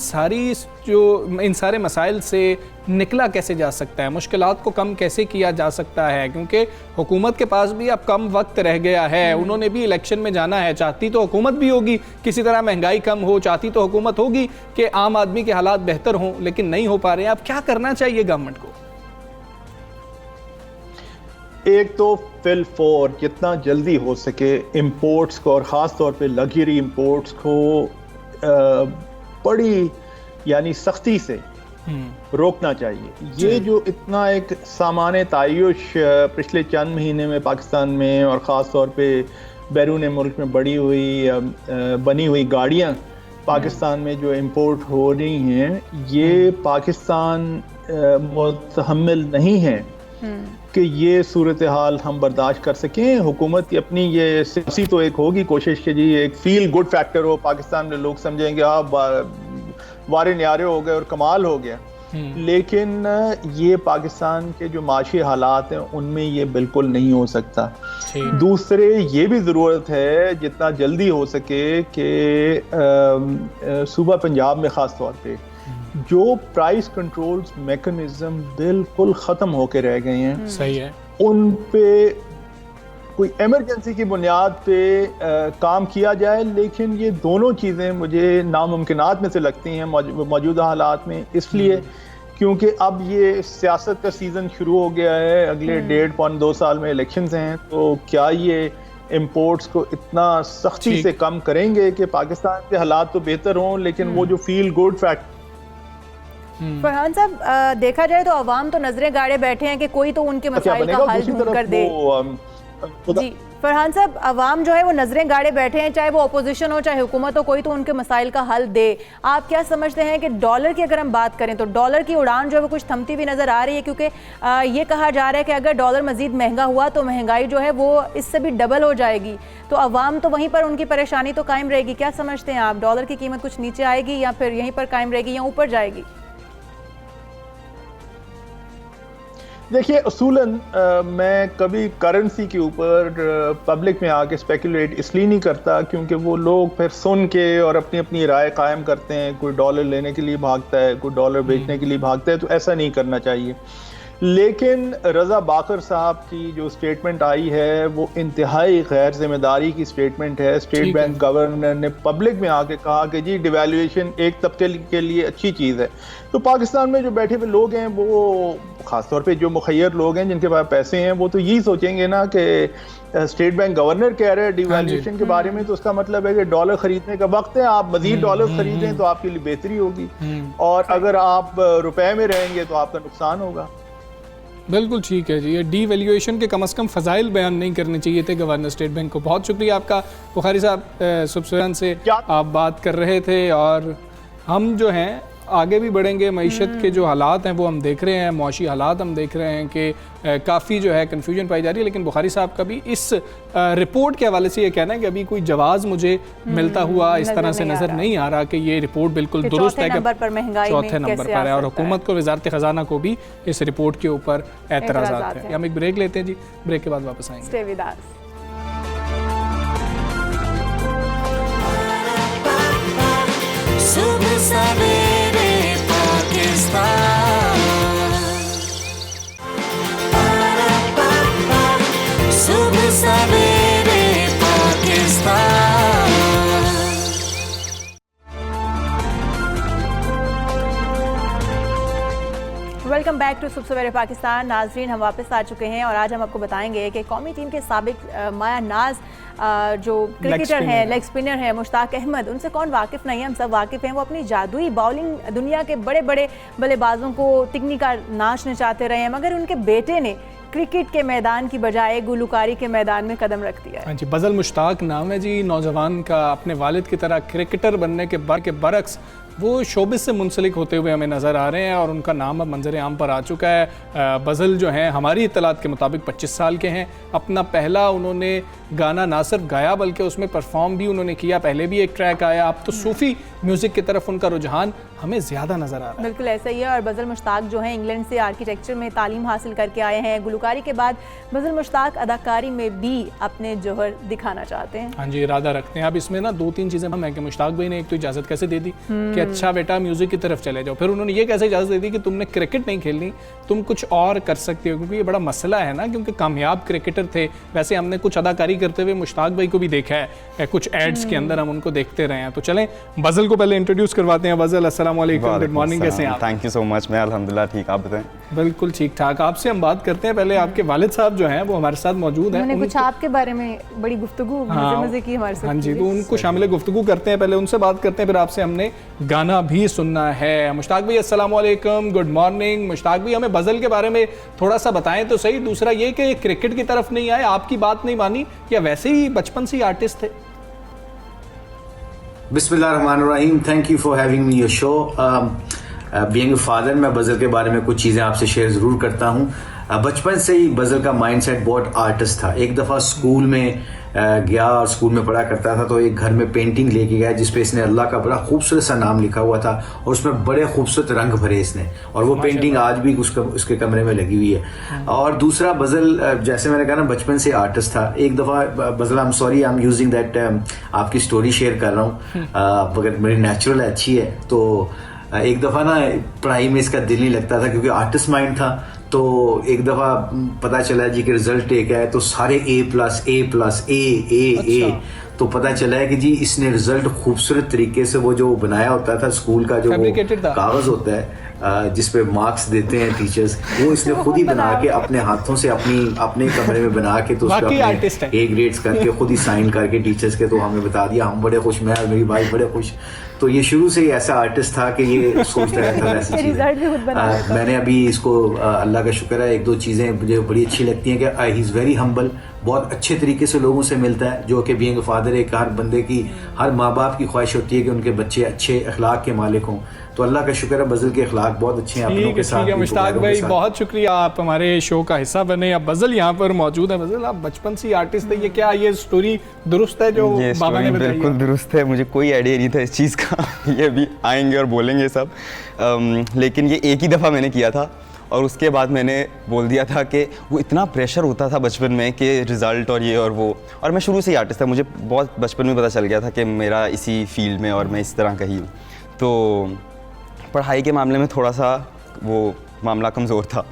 सारे मसाइल से निकला कैसे जा सकता है, मुश्किलात को कम कैसे किया जा सकता है, क्योंकि हुकूमत के पास भी अब कम वक्त रह गया है, उन्होंने भी इलेक्शन में जाना है। चाहती तो हुकूमत भी होगी किसी तरह महंगाई कम हो, चाहती तो हुकूमत होगी कि आम आदमी के हालात बेहतर हों, लेकिन नहीं हो पा रहे हैं। अब क्या करना चाहिए गवर्नमेंट को? एक तो फिल फॉर जितना जल्दी हो सके इंपोर्ट्स को, और ख़ास तौर पे लग्जरी इंपोर्ट्स को बड़ी यानी सख्ती से रोकना चाहिए। ये जो इतना एक सामान्य तायुश पिछले चंद महीने में पाकिस्तान में और ख़ास तौर पे बैरून मुल्क में बनी हुई गाड़ियाँ पाकिस्तान में जो इंपोर्ट हो रही हैं, ये पाकिस्तान मुतहम्मिल नहीं है कि ये सूरत हाल हम बर्दाश्त कर सकें। हुकूमत की अपनी ये सियासी तो एक होगी कोशिश कि जी एक फील गुड फैक्टर हो पाकिस्तान में, लोग समझेंगे आप वारे न्यारे हो गए और कमाल हो गया, लेकिन ये पाकिस्तान के जो माशी हालात हैं उनमें ये बिल्कुल नहीं हो सकता। दूसरे ये भी ज़रूरत है जितना जल्दी हो सके कि सूबा पंजाब में ख़ास तौर पे जो प्राइस कंट्रोल्स मैकेनिज्म बिल्कुल ख़त्म होके रह गए हैं, सही है, उन पे कोई इमरजेंसी की बुनियाद पे काम किया जाए। लेकिन ये दोनों चीज़ें मुझे नामुमकिनात में से लगती हैं मौजूदा हालात में, इसलिए क्योंकि अब ये सियासत का सीज़न शुरू हो गया है, अगले 1.5-2 साल में इलेक्शंस हैं, तो क्या ये इंपोर्ट्स को इतना सख्ती से कम करेंगे कि पाकिस्तान के हालात तो बेहतर हों, लेकिन वो जो फील गुड फैक्ट। फरहान साहब, देखा जाए तो अवाम तो नजरें गाड़े बैठे हैं कि कोई तो उनके मसाइल का हल ढूंढ कर दे। जी फरहान साहब, अवाम जो है वो नजरें गाड़े बैठे हैं, चाहे वो अपोजिशन हो चाहे हुकूमत हो, कोई तो उनके मसाइल का हल दे। आप क्या समझते हैं कि डॉलर की अगर हम बात करें तो डॉलर की उड़ान जो है वो कुछ थमती हुई नजर आ रही है, क्योंकि ये कहा जा रहा है कि अगर डॉलर मजीद महंगा हुआ तो महंगाई जो है वो इससे भी डबल हो जाएगी, तो अवाम तो वहीं पर उनकी परेशानी तो कायम रहेगी। क्या समझते हैं आप, डॉलर की कीमत कुछ नीचे आएगी या फिर यहीं पर कायम रहेगी या ऊपर जाएगी? देखिए, असूलन मैं कभी करेंसी के ऊपर पब्लिक में आके स्पेकुलेट इसलिए नहीं करता क्योंकि वो लोग फिर सुन के और अपनी अपनी राय कायम करते हैं। कोई डॉलर लेने के लिए भागता है, कोई डॉलर बेचने के लिए भागता है, तो ऐसा नहीं करना चाहिए। लेकिन रज़ा बाकर साहब की जो स्टेटमेंट आई है वो इंतहाई गैर जिम्मेदारी की स्टेटमेंट है। स्टेट बैंक गवर्नर ने पब्लिक में आके कहा कि जी डिवैल्यूएशन एक तबके के लिए अच्छी चीज़ है। तो पाकिस्तान में जो बैठे हुए लोग हैं वो ख़ासतौर पे जो मुखय्यर लोग हैं जिनके पास पैसे हैं वो तो यही सोचेंगे ना कि स्टेट बैंक गवर्नर कह रहे हैं डिवैल्यूएशन के बारे में, तो उसका मतलब है कि डॉलर खरीदने का वक्त है, आप मजीद डॉलर खरीदें तो आपके लिए बेहतरी होगी, और अगर आप रुपए में रहेंगे तो आपका नुकसान होगा। बिल्कुल ठीक है जी, ये डीवैल्यूएशन के कम से कम फ़ज़ाइल बयान नहीं करने चाहिए थे गवर्नर स्टेट बैंक को। बहुत शुक्रिया आपका बुखारी साहब, सुबह से आप बात कर रहे थे और हम जो हैं आगे भी बढ़ेंगे। मईशत के जो हालात हैं वो हम देख रहे हैं, मुआशी हालात हम देख रहे हैं कि काफ़ी जो है कन्फ्यूजन पाई जा रही है। लेकिन बुखारी साहब का भी इस रिपोर्ट के हवाले से ये कहना है कि अभी कोई जवाब मुझे मिलता हुआ इस तरह से नज़र नहीं आ रहा कि ये रिपोर्ट बिल्कुल दुरुस्त है कि चौथे नंबर पर है, और हुकूमत को, वजारत ख़जाना को भी इस रिपोर्ट के ऊपर एतराज़ात हैं। हम एक ब्रेक लेते हैं जी, ब्रेक के बाद वापस आएंगे। सुबह सवेरे पाकिस्तान, सुबह सवेरे पाकिस्तान। वेलकम बैक टू सुबह सवेरे पाकिस्तान। नाजरीन, हम वापस आ चुके हैं और आज हम आपको बताएंगे कि कौमी टीम के साबिक माया नाज जो क्रिकेटर हैं, लेग स्पिनर हैं, मुश्ताक अहमद, उनसे कौन वाकिफ़ नहीं है, हम सब वाकिफ़ हैं। वो अपनी जादुई बॉलिंग दुनिया के बड़े बड़े बल्लेबाजों को तिकनी का नाच नचाते रहे हैं, मगर उनके बेटे ने क्रिकेट के मैदान की बजाय गुलकारी के मैदान में कदम रख दिया है। हाँ जी, बज़ल मुश्ताक नाम है जी नौजवान का। अपने वालिद की तरह क्रिकेटर बनने के बरक्स वो शोबिस से मुंसलिक होते हुए हमें नज़र आ रहे हैं और उनका नाम अब मंजर आम पर आ चुका है। बज़ल जो हैं हमारी इत्तलात के मुताबिक 25 साल के हैं। अपना पहला उन्होंने गाना ना सिर्फ गाया बल्कि उसमें परफॉर्म भी उन्होंने किया। पहले भी एक ट्रैक आया। अब तो सूफ़ी म्यूज़िक की तरफ उनका रुझान हमें ज़्यादा नज़र आ रहा है। बिल्कुल ऐसा ही है। और बज़ल मुश्ताक जो हैं इंग्लैंड से आर्किटेक्चर में तालीम हासिल करके आए हैं। गुलकारी के बाद बज़ल मुश्ताक अदाकारी में भी अपने जौहर दिखाना चाहते हैं। हाँ जी, इरादा रखते हैं। अब इसमें ना 2-3 चीज़ें हम हैं कि मुश्ताक भाई ने एक तो इजाज़त कैसे दे दी कि अच्छा बेटा म्यूज़िक की तरफ चले जाओ, फिर उन्होंने ये कैसे इजाज़त दे दी कि तुमने क्रिकेट नहीं खेलनी, तुम कुछ और कर सकते हो, क्योंकि ये बड़ा मसला है ना, क्योंकि कामयाब क्रिकेटर थे। वैसे हमने कुछ अदाकारी करते हुए मुश्ताक भाई को भी देखा है, कुछ एड्स के अंदर हम उनको देखते रहे हैं। तो चलें बज़ल को पहले इंट्रोड्यूस करवाते हैं। बज़ल, अस्सलाम वालेकुम, गुड मॉर्निंग, कैसे हैं आप? थैंक यू सो मच, मैं अल्हम्दुलिल्लाह ठीक, आप बताएं? बिल्कुल ठीक ठाक। आपसे हम बात करते हैं। पहले आपके वालिद साहब जो हैं वो हमारे साथ मौजूद हैं। उन्होंने कुछ आपके बारे में बड़ी गुफ्तगू मज़े की हमारे साथ। हाँ जी, तो उनको शामिल गुफ्तगू करते हैं, पहले उनसे बात करते हैं, फिर आपसे हमने गाना भी सुनना है। मुश्ताक भाई अस्सलाम वालेकुम, गुड मॉर्निंग। मुश्ताक भाई, हमें बज़ल के बारे में थोड़ा सा बताएं तो सही। दूसरा ये कि क्रिकेट की तरफ नहीं आए, आपकी बात नहीं मानी, या वैसे ही बचपन से ही आर्टिस्ट थे? बिस्मिल्लाहिर्रहमानिर्रहीम, thank you for having me your show. Being a father, मैं बज़ल के बारे में कुछ चीज़ें आपसे शेयर ज़रूर करता हूँ। बचपन से ही बज़ल का माइंडसेट बहुत आर्टिस्ट था। एक दफ़ा स्कूल में गया और स्कूल में पढ़ा करता था, तो एक घर में पेंटिंग लेके गया जिसपे इसने अल्लाह का बड़ा खूबसूरत सा नाम लिखा हुआ था और उसमें बड़े खूबसूरत रंग भरे इसने, और वो पेंटिंग आज भी उसके कमरे में लगी हुई है। और दूसरा, बज़ल जैसे मैंने कहा ना, बचपन से आर्टिस्ट था। एक दफ़ा बज़ल, I am sorry, I am using that, आपकी स्टोरी शेयर कर रहा हूँ, मगर मेरी नेचुरल है, अच्छी है। तो एक दफ़ा ना पढ़ाई में इसका दिल नहीं लगता था क्योंकि आर्टिस्ट माइंड था। तो एक दफ़ा पता चला जी कि रिजल्ट एक है, तो सारे ए+, तो पता चला है कि जी इसने रिजल्ट खूबसूरत तरीके से, वो जो बनाया होता था स्कूल का जो कागज़ होता है जिसपे मार्क्स देते हैं टीचर्स, वो इसने खुद ही बना के अपने हाथों से अपने कमरे में बना के, तो उसका ए ग्रेड्स करके खुद ही साइन करके टीचर्स के, तो हमें बता दिया। हम बड़े खुश, मैं और मेरी भाई बड़े खुश। तो ये शुरू से ही ऐसा आर्टिस्ट था कि ये सोचता रहता था ऐसी चीज़ें। मैंने अभी इसको, अल्लाह का शुक्र है, 1-2 चीज़ें मुझे बड़ी अच्छी लगती हैं कि ही इज़ वेरी हम्बल, बहुत अच्छे तरीके से लोगों से मिलता है, जो कि बीइंग फादर एक हर बंदे की, हर माँ बाप की ख्वाहिश होती है कि उनके बच्चे अच्छे अखलाक के मालिक हों। तो अल्लाह का शुक्र है बज़ल के अखलाक बहुत अच्छे हैं अपनों के साथ। मुश्ताक भाई, बहुत शुक्रिया, आप हमारे शो का हिस्सा बने। अब बज़ल यहाँ पर मौजूद है। बज़ल, आप बचपन से आर्टिस्ट थे, ये क्या ये स्टोरी दुरुस्त है जो बाबा ने बताई? बिल्कुल दुरुस्त है, मुझे कोई आइडिया नहीं था इस चीज़ का। ये भी आएंगे और बोलेंगे सब, लेकिन ये एक ही दफ़ा मैंने किया था और उसके बाद मैंने बोल दिया था कि वो इतना प्रेशर होता था बचपन में कि रिज़ल्ट और ये और वो, और मैं शुरू से ही आर्टिस्ट था, मुझे बहुत बचपन में पता चल गया था कि मेरा इसी फील्ड में और मैं इस तरह का ही हूँ। तो पढ़ाई के मामले में थोड़ा सा वो मामला कमज़ोर था।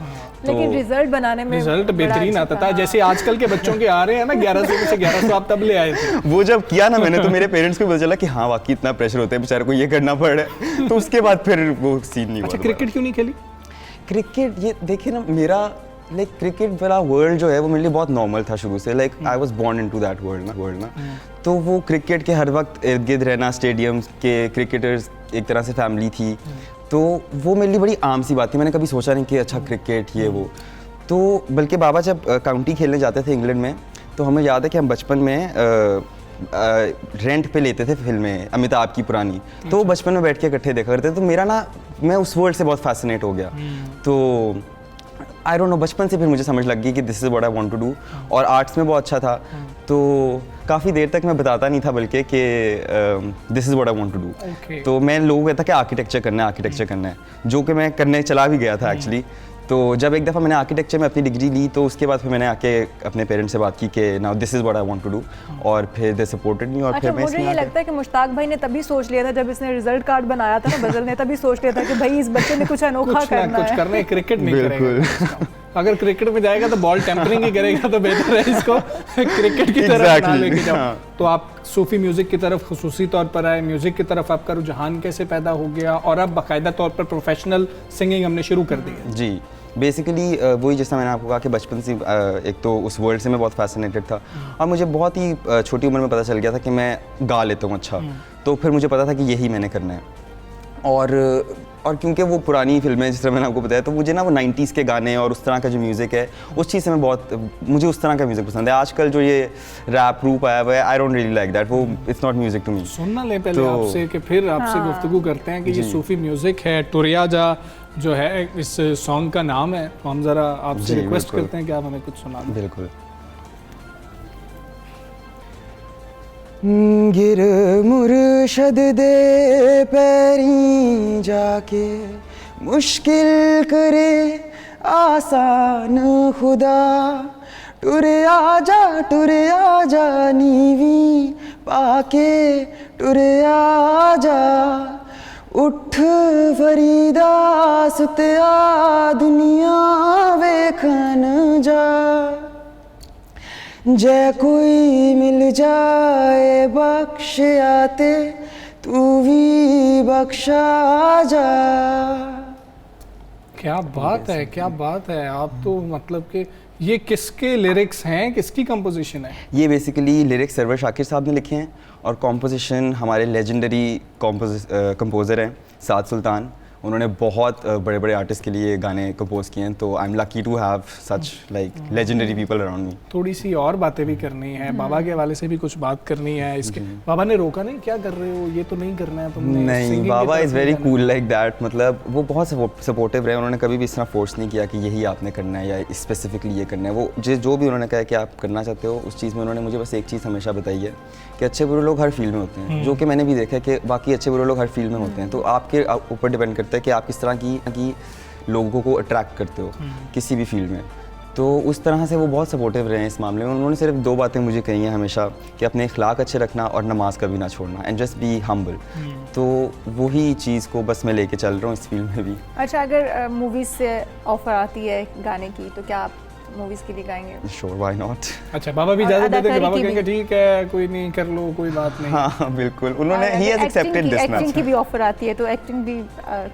लेकिन रिजल्ट बनाने में रिजल्ट बेहतरीन आता था, जैसे आजकल के बच्चों के आ रहे हैं ना 1100 में से 1100 आप तब ले आए थे। वो जब किया ना मैंने तो मेरे पेरेंट्स को पता चला कि हाँ वाकई इतना प्रेशर होता है, बेचारे को ये करना पड़ रहा है। तो उसके बाद फिर वो सीन नहीं हुआ। अच्छा, क्रिकेट क्यों नहीं खेली? क्रिकेट ये देखिए ना, मेरा क्रिकेट वाला वर्ल्ड जो है वो मेरे लिए बहुत नॉर्मल था शुरू से। I was born into that world ना। तो वो क्रिकेट के हर वक्त इर्द गिर्द रहना, स्टेडियम के क्रिकेटर्स एक तरह से फैमिली थी, तो वो मेरे लिए बड़ी आम सी बात थी। मैंने कभी सोचा नहीं कि अच्छा क्रिकेट ये वो। तो बल्कि बाबा जब काउंटी खेलने जाते थे इंग्लैंड में, तो हमें याद है कि हम बचपन में रेंट पे लेते थे फिल्में अमिताभ की पुरानी, तो बचपन में बैठ के इकट्ठे देखा करते थे। तो मेरा ना, मैं उस वर्ल्ड से बहुत फैसिनेट हो गया। तो आई डोंट नो, बचपन से फिर मुझे समझ लग गई कि this is what I want to do. और आर्ट्स में बहुत अच्छा था, तो काफ़ी देर तक मैं बताता नहीं था बल्कि कि this is what I want to do. तो मैं लोगों को कहता कि आर्किटेक्चर करना है, जो कि मैं करने चला भी गया था एक्चुअली। तो जब एक दफ़ा मैंने आर्किटेक्चर में अपनी डिग्री ली, तो उसके बाद फिर मैंने आके अपने पेरेंट्स से बात की कि now this is what I want to do, और फिर दे सपोर्टेड मी। और अच्छा, फिर मैं मुझे ये लगता है कि मुश्ताक भाई ने तभी सोच लिया था जब इसने रिजल्ट कार्ड बनाया था ना, बजल ने तभी सोच लिया था कि भाई इस बच्चे ने कुछ अनोखा करना है, क्रिकेट नहीं करेगा। अगर क्रिकेट में जाएगा तो बॉल टेम्परिंग ही करेगा, तो बेहतर है इसको क्रिकेट की तरफ ना लेके जाओ। तो आप सूफी म्यूजिक की तरफ खुसूसी तौर पर आए, म्यूजिक की तरफ आपका रुझान कैसे पैदा हो गया, और अब बाकायदा तौर पर प्रोफेशनल सिंगिंग हमने शुरू कर दी है? जी, बेसिकली वही जैसा मैंने आपको कहा कि बचपन से एक तो उस वर्ल्ड से मैं बहुत फैसिनेटेड था, और मुझे बहुत ही छोटी उम्र में पता चल गया था कि मैं गा लेता हूँ अच्छा। तो फिर मुझे पता था कि यही मैंने करना है। और क्योंकि वो पुरानी फिल्में जिस तरह मैंने आपको बताया, तो मुझे ना वो 90s के गाने और उस तरह का जो म्यूज़िक है, उस चीज़ से मुझे उस तरह का म्यूज़िक पसंद है। आजकल जो ये रैप रूप आया हुआ है, I don't really like that, वो it's not music to me. सुनना ले पहले आपसे कि फिर आपसे गुफ्तगू करते हैं कि ये सूफी म्यूज़िक है, टुरिया जा जो है इस सॉन्ग का नाम है। तो हम ज़रा आपसे रिक्वेस्ट करते हैं कि आप हमें कुछ सुना दें। बिल्कुल। गिर मुर्शद दे पैरी जाके, मुश्किल करे आसान खुदा, टुरे आजा नीवी पाके, टुरे आजा उठ फरीदा सुतिया दुनिया वेखन जा, जय कोई मिल जाए बख्श आते, तू भी बख्शा जा। क्या बात है, क्या बात है। आप तो मतलब कि ये किसके लिरिक्स हैं, किसकी कंपोजिशन है? ये बेसिकली लिरिक्स सरवर शाकिर साहब ने लिखे हैं, और कॉम्पोजिशन हमारे लेजेंडरी कंपोज़र हैं साद सुल्तान। उन्होंने बहुत बड़े बड़े आर्टिस्ट के लिए गाने कंपोज किए हैं, तो I am lucky to have such like legendary people around me. थोड़ी सी और बातें भी करनी है, बाबा के हवाले से भी कुछ बात करनी है। इसके बाबा ने रोका नहीं, क्या कर रहे हो, ये तो नहीं करना है तुमने? नहीं, बाबा is very cool like that. मतलब वो बहुत सपोर्टिव रहे, उन्होंने कभी भी इस तरह फोर्स नहीं किया कि यही आपने करना है या स्पेसिफिकली ये करना है। वो जो भी उन्होंने कहा कि आप करना चाहते हो उस चीज़ में उन्होंने मुझे बस एक चीज़ हमेशा बताई है कि अच्छे बुरे लोग हर फील्ड में होते हैं, जो कि मैंने भी देखा है कि बाकी अच्छे बुरे लोग हर फील्ड में होते हैं। तो आपके ऊपर डिपेंड करता है कि आप किस तरह की लोगों को अट्रैक्ट करते हो किसी भी फील्ड में। तो उस तरह से वो बहुत सपोर्टिव रहे हैं इस मामले में। उन्होंने सिर्फ 2 बातें मुझे कही हैं हमेशा कि अपने अखलाक अच्छे रखना और नमाज कभी ना छोड़ना, एंड जस्ट बी हम्बल। तो वही चीज़ को बस मैं लेके चल रहा हूँ इस फील्ड में भी। अच्छा, अगर मूवीज़ से ऑफर आती है गाने की, तो क्या आप मूवीज के लिए गाएंगे? Sure, why not. अच्छा, बाबा भी इजाजत देते हैं? बाबा कहेंगे ठीक है, कोई नहीं, कर लो, कोई बात नहीं? हाँ बिल्कुल, उन्होंने he has accepted this. Acting की भी ऑफर आती है, तो एक्टिंग भी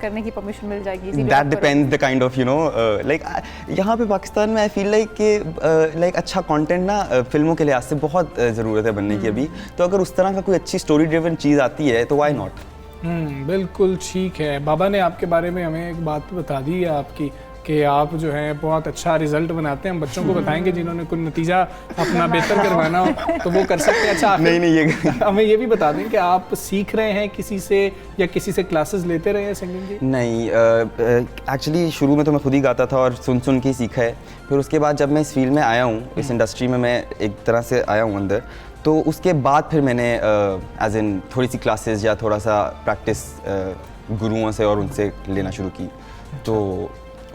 करने की परमिशन मिल जाएगी? That depends the kind of like यहाँ पे पाकिस्तान में आई फील लाइक कि लाइक अच्छा कंटेंट ना फिल्मों के लिहाज से बहुत ज़रूरत है बनने की अभी। तो अगर उस तरह का कोई अच्छी स्टोरी ड्रिवन चीज़ आती है तो व्हाई नॉट। बिल्कुल ठीक है। बाबा ने आपके बारे में हमें एक बात बता दी है आपकी कि आप जो है बहुत अच्छा रिजल्ट बनाते हैं। हम बच्चों को बताएंगे जिन्होंने कोई नतीजा अपना बेहतर करवाना हो तो वो कर सकते हैं। अच्छा, नहीं ये हमें ये भी बता दें कि आप सीख रहे हैं किसी से या किसी से क्लासेस लेते रहे हैं सिंगिंग की? नहीं, एक्चुअली शुरू में तो मैं खुद ही गाता था और सुन के ही सीखा है। फिर उसके बाद जब मैं इस फील्ड में आया हूँ, इस इंडस्ट्री में मैं एक तरह से आया हूँ अंदर, तो उसके बाद फिर मैंने एज इन थोड़ी सी क्लासेस या थोड़ा सा प्रैक्टिस गुरुओं से और उनसे लेना शुरू की। तो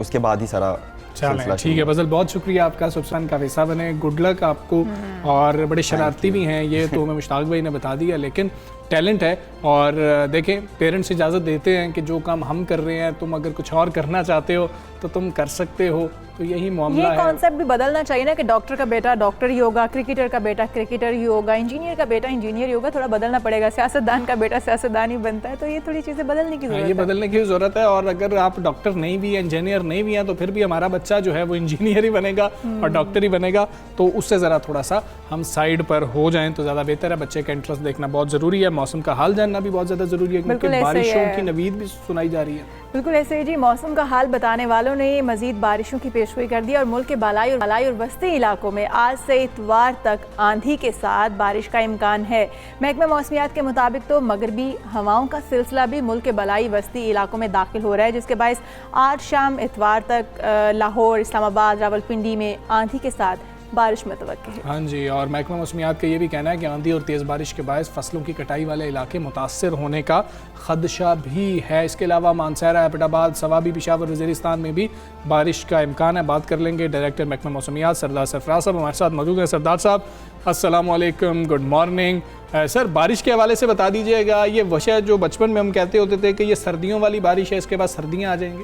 उसके बाद ही सारा चलें, ठीक है। बज़ल, बहुत शुक्रिया आपका। सुबसान का हिस्सा बने, गुड लक आपको। और बड़े शरारती भी हैं ये तो हमें मुश्ताक भाई ने बता दिया, लेकिन टैलेंट है। और देखें, पेरेंट्स इजाज़त देते हैं कि जो काम हम कर रहे हैं, तुम अगर कुछ और करना चाहते हो तो तुम कर सकते हो। तो यही मामला है। ये कॉन्सेप्ट भी बदलना चाहिए ना कि डॉक्टर का बेटा डॉक्टर ही होगा, क्रिकेटर का बेटा क्रिकेटर ही होगा, इंजीनियर का बेटा इंजीनियर ही होगा। थोड़ा बदलना पड़ेगा, सियासतदान का बेटा सियासतदान ही बनता है। तो ये थोड़ी चीज़ें बदलने की ज़रूरत है। ये बदलने की ज़रूरत है। और अगर आप डॉक्टर नहीं भी है, इंजीनियर नहीं भी है, तो फिर भी हमारा बच्चा जो है वो इंजीनियर ही बनेगा और डॉक्टर ही बनेगा। तो उससे ज़रा थोड़ा सा हम साइड पर हो जाएं तो ज़्यादा बेहतर है। बच्चे का इंटरेस्ट देखना बहुत ज़रूरी है। मौसम का हाल जानना भी बहुत ज़्यादा ज़रूरी है, क्योंकि बारिशों की नवीद भी सुनाई जा रही है। बिल्कुल ऐसे ही जी। मौसम का हाल बताने वालों ने मजीद बारिशों की पेशगोई कर दी और मुल्क के बालाई और वस्ती इलाकों में आज से इतवार तक आंधी के साथ बारिश का इम्कान है। महकमा मौसमियात के मुताबिक तो मगरबी हवाओं का सिलसिला भी मुल्क के बालाई वस्ती इलाकों में दाखिल हो रहा है, जिसके बायस आज शाम इतवार तक लाहौर, इस्लामाबाद, रावलपिंडी में आंधी के साथ बारिश मुतवक्किल है। हाँ जी। और महकमा मौसमियात का ये भी कहना है कि आंधी और तेज़ बारिश के बायस फसलों की कटाई वाले इलाके मुतासर होने का खदशा भी है। इसके अलावा मानसहरा, एबटाबाद, सवाबी, पेशावर, वज़ीरिस्तान में भी बारिश का इम्कान है। बात कर लेंगे डायरेक्टर महकमा मौसमियात सरदार सरफराज साहब हमारे साथ मौजूद हैं। सरदार साहब अस्सलाम वालेकुम, गुड मॉर्निंग। सर, बारिश के हवाले से बता दीजिएगा, ये वजह जो बचपन में हम कहते होते थे कि ये सर्दियों वाली बारिश है, इसके बाद सर्दियाँ आ जाएंगी?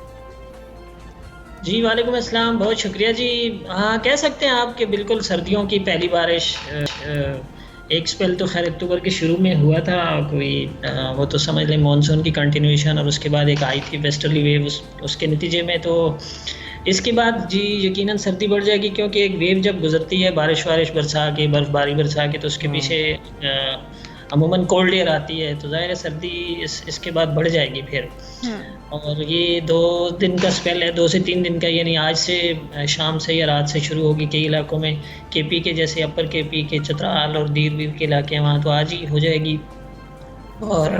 जी वालेकुम अस्सलाम, बहुत शुक्रिया जी। हाँ, कह सकते हैं आप कि बिल्कुल सर्दियों की पहली बारिश एक स्पेल तो खैर अक्टूबर के शुरू में हुआ था कोई, वो तो समझ लें मानसून की कंटिन्यूएशन, और उसके बाद एक आई थी वेस्टर्ली वेव, उसके नतीजे में तो इसके बाद जी यकीनन सर्दी बढ़ जाएगी, क्योंकि एक वेव जब गुजरती है बारिश बरसा के, बर्फबारी बरसा के, तो उसके पीछे अमूमन कोल्ड एयर आती है, तो ज़ाहिर है सर्दी इसके बाद बढ़ जाएगी फिर। और ये 2 दिन का स्पेल है, 2 से 3 दिन का, यानी आज से शाम से या रात से शुरू होगी। कई इलाकों में केपी के जैसे अपर केपी के चतराल और दीर वीर के इलाके हैं, वहाँ तो आज ही हो जाएगी। और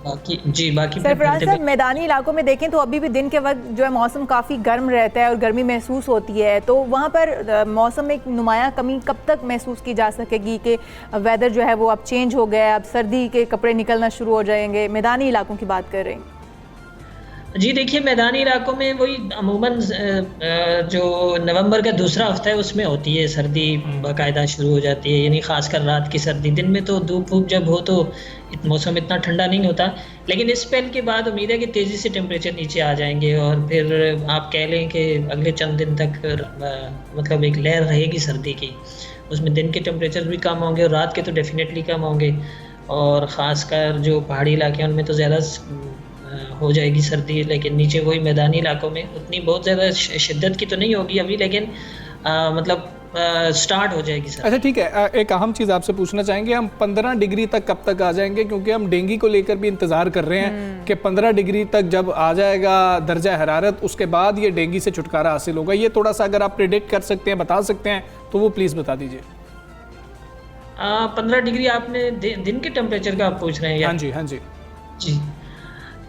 बाकी सरफराज साहब, मैदानी इलाकों में देखें तो अभी भी दिन के वक्त जो है मौसम काफ़ी गर्म रहता है और गर्मी महसूस होती है, तो वहाँ पर मौसम में एक नुमाया कमी कब तक महसूस की जा सकेगी कि वेदर जो है वो अब चेंज हो गया है, अब सर्दी के कपड़े निकलना शुरू हो जाएंगे? मैदानी इलाकों की बात कर रहे हैं जी। देखिए, मैदानी इलाकों में वही अमूमन जो नवंबर का दूसरा हफ्ता है उसमें होती है सर्दी, बाकायदा शुरू हो जाती है, यानी खासकर रात की सर्दी। दिन में तो धूप वूप जब हो तो मौसम इतना ठंडा नहीं होता, लेकिन इस स्पेल के बाद उम्मीद है कि तेज़ी से टेम्परेचर नीचे आ जाएंगे और फिर आप कह लें कि अगले चंद दिन तक मतलब एक लहर रहेगी सर्दी की। उसमें दिन के टेम्परेचर भी कम होंगे और रात के तो डेफिनेटली कम होंगे, और ख़ासकर जो पहाड़ी इलाके हैं उनमें तो ज़्यादा हो जाएगी सर्दी, लेकिन नीचे वही मैदानी इलाकों में उतनी बहुत ज़्यादा शिद्दत की तो नहीं होगी अभी, लेकिन मतलब स्टार्ट हो जाएगी सर। अच्छा, ठीक है। एक अहम चीज़ आपसे पूछना चाहेंगे, हम 15 डिग्री तक कब तक आ जाएंगे? क्योंकि हम डेंगू को लेकर भी इंतज़ार कर रहे हैं कि 15 डिग्री तक जब आ जाएगा दर्जा हरारत, उसके बाद ये डेंगू से छुटकारा हासिल होगा। ये थोड़ा सा अगर आप प्रेडिक्ट कर सकते हैं, बता सकते हैं, तो वो प्लीज़ बता दीजिए। 15 डिग्री आपने दिन के टेम्परेचर का आप पूछ रहे हैं? हाँ जी, हाँ जी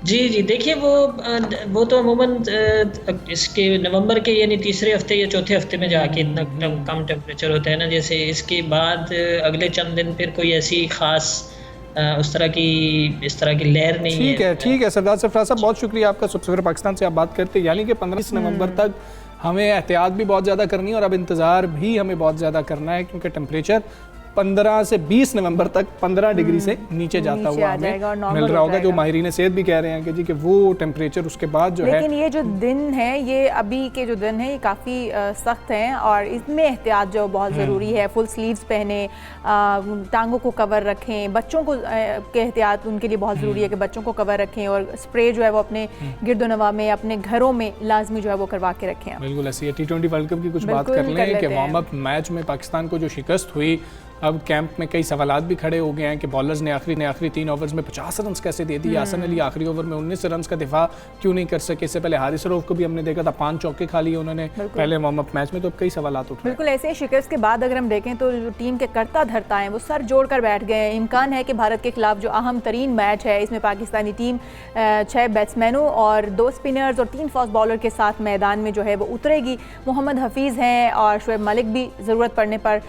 जी। देखिए, वो तो अमूमन इसके नवंबर के यानी तीसरे हफ्ते या चौथे हफ्ते में जाके इतना कम टेम्परेचर होता है ना, जैसे इसके बाद अगले चंद दिन फिर कोई ऐसी खास इस तरह की लहर नहीं है। ठीक है सरदार सरफराज साहब, बहुत शुक्रिया आपका। सब्सक्राइबर पाकिस्तान से आप बात करते हैं, यानी कि 15 नवंबर तक हमें एहतियात भी बहुत ज़्यादा करनी है और अब इंतज़ार भी हमें बहुत ज़्यादा करना है, क्योंकि टेम्परेचर 15 से 20 नवंबर तक 15 डिग्री से नीचे जाता हुआ हमें मिल रहा होगा, जो माहिरीन सेहत भी कह रहे हैं कि जी कि वो टेम्परेचर उसके बाद जो है। लेकिन ये जो दिन है, ये अभी के जो दिन है, ये काफ़ी सख्त हैं और इसमें एहतियात जो बहुत ज़रूरी है। फुल स्लीव्स पहने, टांगों को कवर रखें, बच्चों को के एहतियात उनके लिए बहुत ज़रूरी है कि बच्चों को कवर रखें, और स्प्रे जो है वो अपने गिरदोनवा में, अपने घरों में लाजमी जो है वो करवा के रखें। बिल्कुल ऐसी है। T20 वर्ल्ड कप की कुछ बात कर लें कि वार्म अप मैच में पाकिस्तान को जो शिकस्त हुई, अब कैंप में कई सवालात भी खड़े हो गए हैं कि बॉलर्स ने आखिरी 3 ओवर्स में 50 रन कैसे दे दिए। हसन अली आखिरी ओवर में 19 रन का दिफा क्यों नहीं कर सके? इससे पहले हारिस रऊफ को भी हमने देखा था 5 चौके खा लिए उन्होंने पहले वार्म अप मैच में, तो अब कई सवालात उठ रहे हैं। बिल्कुल ऐसे शिकस्त के बाद अगर हम देखें तो जो टीम के करता धरता हैं वो सर जोड़ कर बैठ गए हैं। इम्कान है कि भारत के खिलाफ जो अहम तरीन मैच है, इसमें पाकिस्तानी टीम 6 बैट्समैनों और 2 स्पिनर्स और 3 फास्ट बॉलर के साथ मैदान में जो है वो उतरेगी। मोहम्मद हफीज़ हैं और शुएब मलिक भी ज़रूरत पड़ने पर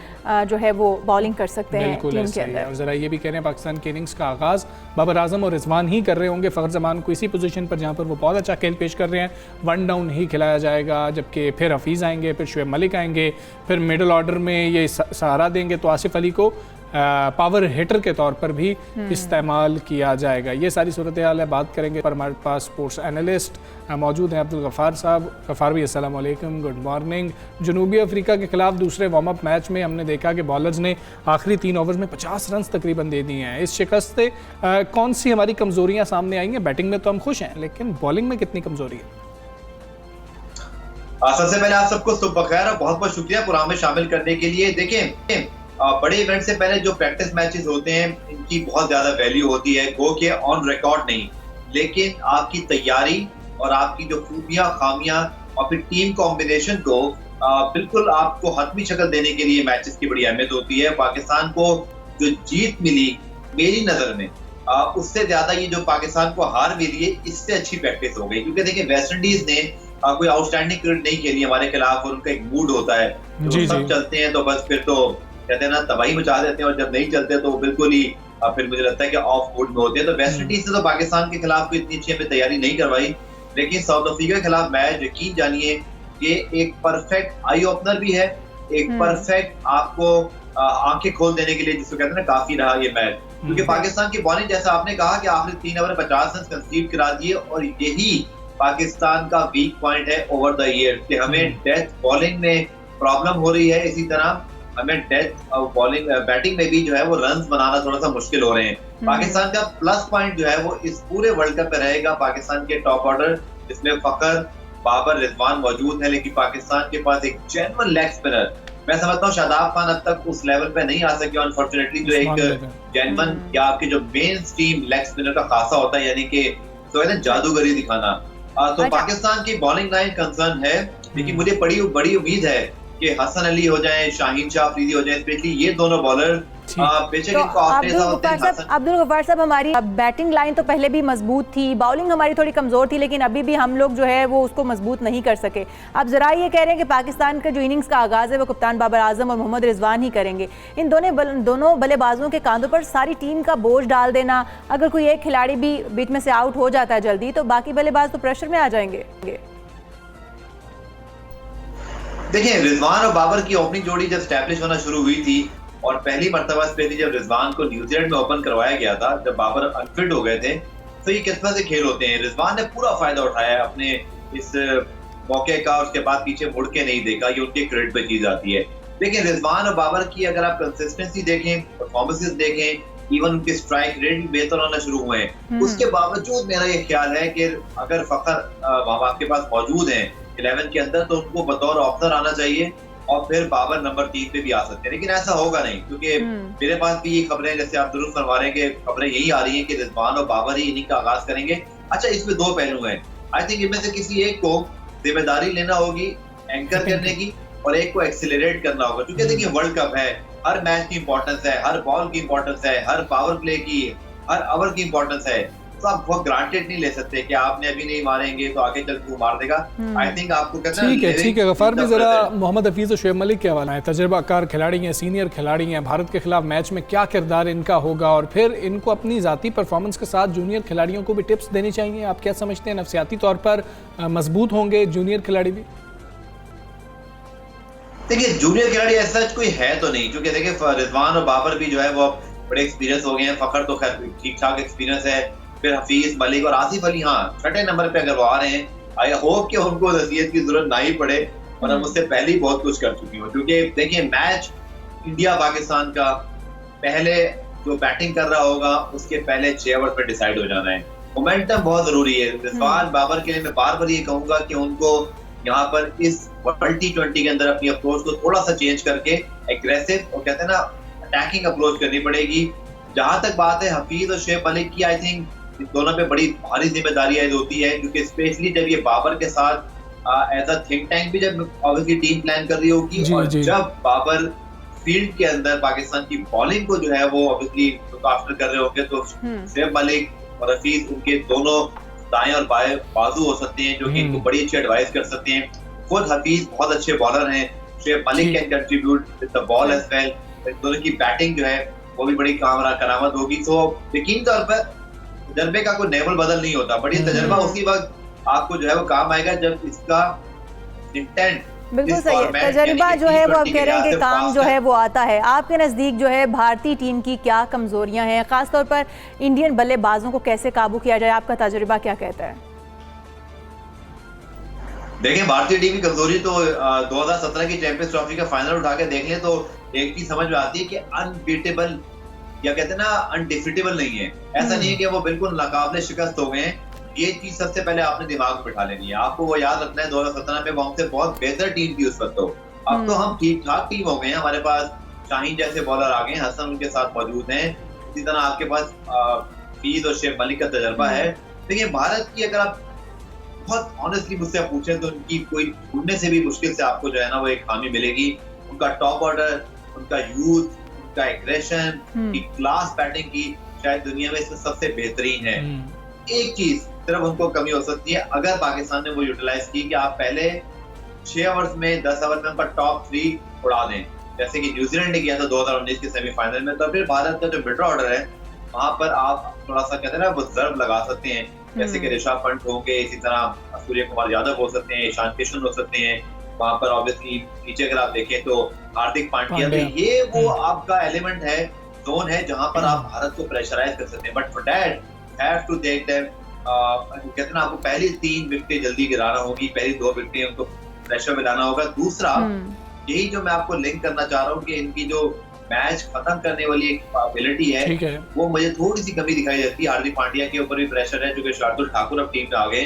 जो है वो बॉलिंग कर सकते हैं टीम के अंदर। और ज़रा ये भी कह रहे हैं पाकिस्तान के इनिंग्स का आगाज़ बाबर आजम और रिजवान ही कर रहे होंगे। फ़खर जमान को इसी पोजीशन पर जहाँ पर वो बहुत अच्छा खेल पेश कर रहे हैं 1 डाउन ही खिलाया जाएगा, जबकि फिर हफीज़ आएंगे, फिर शुएब मलिक आएंगे, फिर मिडल ऑर्डर में ये सहारा देंगे तो आसिफ अली को पावर हिटर के तौर पर भी इस्तेमाल किया जाएगा। ये सारी सूरत हाल है। बात करेंगे पर हमारे पास स्पोर्ट्स एनालिस्ट मौजूद हैं अब्दुल गफ़ार साहब। गफ़ार भी अस्सलाम वालेकुम, गुड मॉर्निंग। जनूबी अफ्रीका के खिलाफ दूसरे वार्म अप मैच में हमने देखा कि बॉलर्स ने आखिरी 3 ओवर्स में 50 रन तकरीबन दे दिए हैं। इस शिकस्त से कौन सी हमारी कमज़ोरियाँ सामने आई हैं? बैटिंग में तो हम खुश हैं, लेकिन बॉलिंग में कितनी कमज़ोरी है? सबसे पहले आप सबको सुबह बखैर और बहुत बहुत शुक्रिया प्रोग्राम में शामिल करने के लिए। देखें, बड़े इवेंट से पहले जो प्रैक्टिस मैचेस होते हैं इनकी बहुत ज्यादा वैल्यू होती है, गो के ऑन रिकॉर्ड नहीं, लेकिन आपकी तैयारी और आपकी जो खूबियां खामियां और फिर टीम कॉम्बिनेशन को बिल्कुल आपको हतमी शक्ल देने के लिए मैचेस की बड़ी अहमियत होती है। पाकिस्तान को जो जीत मिली मेरी नजर में उससे ज्यादा ये जो पाकिस्तान को हार मिली है इससे अच्छी प्रैक्टिस हो गई, क्योंकि देखिए वेस्ट इंडीज ने कोई आउटस्टैंडिंग क्रिकेट नहीं खेली हमारे खिलाफ और उनका एक मूड होता है, तो सब चलते हैं तो बस फिर तो कहते हैं ना तबाही मचा देते हैं, और जब नहीं चलते तो बिल्कुल ही फिर मुझे लगता है कि ऑफ मूड में होते हैं। तो वेस्ट इंडीज ने तो पाकिस्तान के खिलाफ कोई इतनी अच्छी हमें तैयारी नहीं करवाई, लेकिन साउथ अफ्रीका के खिलाफ मैच यकीन जानिए ये एक परफेक्ट आई ओपनर भी है, एक परफेक्ट आपको आंखें खोल देने के लिए जिसको कहते हैं ना काफी रहा ये मैच, क्योंकि पाकिस्तान की बॉलिंग जैसा आपने कहा कि आखिरी 3 ओवर 50 रन कंसीड करा दिए, और यही पाकिस्तान का वीक पॉइंट है ओवर द ईयर कि हमें डेथ बॉलिंग में प्रॉब्लम हो रही है, इसी तरह हमें डेथ बॉलिंग बैटिंग में भी जो है वो रन्स बनाना थोड़ा सा मुश्किल हो रहे हैं। पाकिस्तान का प्लस पॉइंट जो है वो इस पूरे वर्ल्ड कप पे रहेगा पाकिस्तान के टॉप ऑर्डर, जिसमें फखर, बाबर, रिजवान मौजूद है, लेकिन पाकिस्तान के पास एक जेन्युइन लेग स्पिनर, मैं समझता हूँ शादाब खान अब तक उस लेवल पे नहीं आ सके अनफॉर्चुनेटली, जो एक जेन्युइन या आपके जो मेन स्ट्रीम लेग स्पिनर का खासा होता है, यानी कि तो है ना जादूगरी दिखाना। तो पाकिस्तान की बॉलिंग लाइन कंसर्न है, लेकिन मुझे बड़ी उम्मीद है कि हसन अली हो जाए, शाहीन शाह अफरीदी हो जाए, स्पेशली ये दोनों बॉलर बेशक इनको अब्दुल गफ्फार साहब, हमारी बैटिंग लाइन तो पहले भी मजबूत थी, बॉलिंग हमारी थोड़ी कमजोर थी, लेकिन अभी भी हम लोग जो है वो उसको मजबूत नहीं कर सके। आप जरा ये कह रहे हैं कि पाकिस्तान का जो इनिंग्स का आगाज है वो कप्तान बाबर आजम और मोहम्मद रिजवान ही करेंगे। इन दोनों बल्लेबाजों के कांधों पर सारी टीम का बोझ डाल देना, अगर कोई एक खिलाड़ी भी बीच में से आउट हो जाता है जल्दी तो बाकी बल्लेबाज तो प्रेशर में आ जाएंगे। देखिए, रिजवान और बाबर की ओपनिंग जोड़ी जब स्टैब्लिश होना शुरू हुई थी और पहली मर्तबा स्पेशली जब रिजवान को न्यूजीलैंड में ओपन करवाया गया था, जब बाबर अनफिट हो गए थे, तो ये किस तरह से खेल होते हैं। रिजवान ने पूरा फायदा उठाया अपने इस मौके का, उसके बाद पीछे मुड़ के नहीं देखा, ये उनके क्रेडिट पे चीज आती है। लेकिन रिजवान और बाबर की अगर आप कंसिस्टेंसी देखें, परफॉर्मेंसेस देखें, इवन उनके स्ट्राइक रेट भी बेहतर होना शुरू हुए हैं, उसके बावजूद मेरा ये ख्याल है कि अगर फखर आपके पास मौजूद है 11 के अंदर तो उनको बतौर ओपनर आना चाहिए और फिर बाबर नंबर 3 पे भी आ सकते हैं, लेकिन ऐसा होगा नहीं, क्योंकि मेरे पास भी ये खबरें, जैसे आप दुरुस्त फरमा रहे हैं कि खबरें यही आ रही हैं कि रिजवान और बाबर ही इनिंग का आगाज करेंगे। अच्छा, इसमें 2 पहलू हैं, आई थिंक इनमें से किसी एक को जिम्मेदारी लेना होगी एंकर करने की और एक को एक्सेलरेट करना होगा, क्योंकि देखिए वर्ल्ड कप है, हर मैच की इंपॉर्टेंस है, हर बॉल की इंपॉर्टेंस है, हर पावर प्ले की, हर ओवर की इंपॉर्टेंस है, तो आप बहुत ग्रांटेड नहीं ले सकते कि आपने अभी नहीं मारेंगे तो आगे चल के वो मार देगा। आई थिंक आपको ठीक है गफार भी जरा मोहम्मद हफीज और शुएब मलिक के हवाला है, तजर्बाकार खिलाड़ी हैं, सीनियर खिलाड़ी हैं, भारत के खिलाफ मैच में क्या किरदार इनका होगा और फिर इनको अपनी जाती परफॉर्मेंस के साथ जूनियर खिलाड़ियों को भी टिप्स देनी चाहिए। आप क्या समझते हैं, नफसियाती तौर पर मजबूत होंगे जूनियर खिलाड़ी भी? देखिए, जूनियर खिलाड़ी ऐसा कोई है तो नहीं, क्योंकि देखिए रिजवान और बाबर भी जो है वो बड़े एक्सपीरियंस हो गए हैं, फखर तो खैर ठीक ठाक एक्सपीरियंस है, फिर हफीज, मलिक और आसिफ अली हाँ 6ठे नंबर पे अगर वो आ रहे हैं, आई होप कि उनको नसीहत की जरूरत ना ही पड़े और हम उससे पहले ही बहुत कुछ कर चुकी हूँ, क्योंकि देखिए मैच इंडिया पाकिस्तान का पहले जो बैटिंग कर रहा होगा उसके पहले 6 ओवर पे डिसाइड हो जाना है। मोमेंटम बहुत जरूरी है। रिजवान बाबर के लिए मैं बार बार ये कहूंगा कि उनको यहाँ पर इस वर्ल्ड T20 के अंदर अपनी अप्रोच को थोड़ा सा चेंज करके एग्रेसिव और कहते हैं ना अटैकिंग अप्रोच करनी पड़ेगी। जहां तक बात है हफीज और शुएब मलिक की, आई थिंक दोनों पे बड़ी भारी जिम्मेदारी ऐड होती है, क्योंकि स्पेशली जब ये बाबर के साथ एज अ थिंक टैंक भी जब ऑब्वियसली टीम प्लान कर रही होगी और जब बाबर फील्ड के अंदर पाकिस्तान की बॉलिंग को जो है वो ऑब्वियसली लुक कर रहे होंगे, तो शुएब मलिक और हफीज उनके दोनों दाएं और बाएं बाजू हो सकते हैं जो कि इनको बड़ी अच्छी एडवाइस कर सकते हैं। खुद हफीज बहुत अच्छे बॉलर हैं, Shoaib Malik can contribute with the ball as well, दोनों की बैटिंग जो है वो भी बड़ी करामत होगी। तो यकीन तौर पर तजर्बे का कोई लेवल बदल नहीं होता, बट ये तजर्बा उसी वक्त आपको जो है वो काम आएगा जब इसका इंटेंट बिल्कुल सही है। तजर्बा जो है वो आप कह रहे हैं कि काम जो है वो आता है। आपके नज़दीक जो है भारतीय टीम की क्या कमजोरियां हैं, खासतौर पर इंडियन बल्लेबाजों को कैसे काबू किया जाए, आपका तजर्बा क्या कहता है? देखिए, भारतीय टीम की कमजोरी तो 2017 की चैंपियंस ट्रॉफी का फाइनल उठा के देख ले तो एक चीज समझ में आती है कि अनबीटेबल या कहते हैं ना अनडिफिटेबल नहीं है। ऐसा नहीं है कि वो बिल्कुल नाकाबिले शिकस्त हो गए हैं। ये चीज सबसे पहले आपने दिमाग में बिठा लेनी है। आपको वो याद रखना है 2017 में वो हमसे बहुत बेहतर टीम थी उस वक्त। तो अब तो हम ठीक ठाक टीम हो गए हैं। हमारे पास शाहीन जैसे बॉलर आ गए हैं, हसन उनके साथ मौजूद हैं। इसी तरह आपके पास फीद और शेख मलिक का तजर्बा है। देखिए, भारत की अगर आप बहुत ऑनेस्टली मुझसे पूछें तो उनकी कोई ढूंढने से भी मुश्किल से आपको जो है ना वो एक खामी मिलेगी। उनका टॉप ऑर्डर, उनका यूथ, उनका एग्रेशन, उनकी क्लास बैटिंग की शायद दुनिया में इसमें सबसे बेहतरीन है। एक चीज सिर्फ उनको कमी हो सकती है, अगर पाकिस्तान ने वो यूटिलाइज की कि आप पहले 6 ओवर्स में 10 ओवर में उनका टॉप 3 उड़ा दें, जैसे कि न्यूजीलैंड ने किया था 2019 के सेमीफाइनल में, तो फिर भारत का जो मिड ऑर्डर है वहां पर आप थोड़ा सा कहते हैं ना वो जर्ब लगा सकते हैं। जैसे कि ऋषभ पंत होंगे, इसी तरह सूर्य कुमार यादव हो सकते हैं, ईशान किशन हो सकते हैं। वहां पर ऑब्वियसली नीचे अगर आप देखें तो हार्दिक पांड्या, तो ये वो आपका एलिमेंट है, जोन है जहां पर आप भारत को प्रेशराइज कर सकते हैं। But for that have to take them, कहते हैं ना आपको पहली 3 विकेटें जल्दी गिराना होगी, पहली 2 विकेटें उनको प्रेशर में लाना होगा। दूसरा यही जो मैं आपको लिंक करना चाह रहा हूँ कि इनकी जो मैच खत्म करने वाली एक एबिलिटी है, वो मुझे थोड़ी सी कमी दिखाई देती है। हार्दिक पांड्या के ऊपर भी प्रेशर है, जो कि शार्दुल ठाकुर अब टीम में आ गए।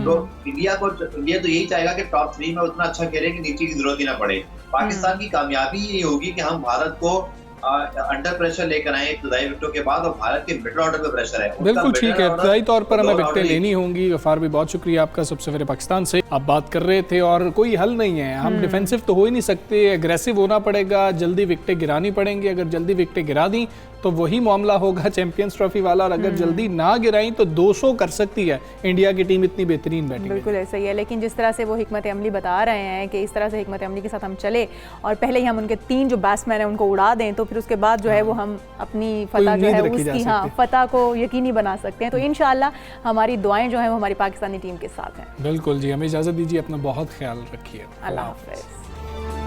तो इंडिया तो यही चाहेगा कि टॉप 3 में उतना अच्छा खेले कि नीचे की जरूरत ही ना पड़े। पाकिस्तान की कामयाबी ये होगी कि हम भारत को अंडर प्रेशर लेकर आए इब्तदाई विकेटों के बाद, और भारत के मिडल ऑर्डर पे प्रेशर है। बिल्कुल ठीक है, इब्तदाई तौर पर हमें विकेटें लेनी होंगी। गफार भी बहुत शुक्रिया आपका, सबसे पहले पाकिस्तान से आप बात कर रहे थे और कोई हल नहीं है। हम डिफेंसिव तो हो ही नहीं सकते, एग्रेसिव होना पड़ेगा, जल्दी विकेटें गिरानी पड़ेंगी। अगर जल्दी विकेटें गिरा दी तो वही मामला होगा चैंपियंस ट्रॉफी वाला, और अगर जल्दी ना गिराई तो 200 कर सकती है इंडिया की टीम, इतनी बेहतरीन बैटिंग। बिल्कुल ऐसा ही है, लेकिन जिस तरह से वो हिकमत अमली बता रहे हैं कि इस तरह से हिकमत अमली के साथ हम चले और पहले ही हम उनके 3 जो बैट्समैन हैं उनको उड़ा दें, तो फिर उसके बाद जो है वो हम अपनी फतह जो है उसकी फतह को यकीनी बना सकते हैं। तो इंशाअल्लाह हमारी दुआएं जो है वो हमारी पाकिस्तानी टीम के साथ हैं। बिल्कुल जी, हमें इजाज़त दीजिए, अपना बहुत ख्याल रखिए, अल्लाह हाफ़िज़।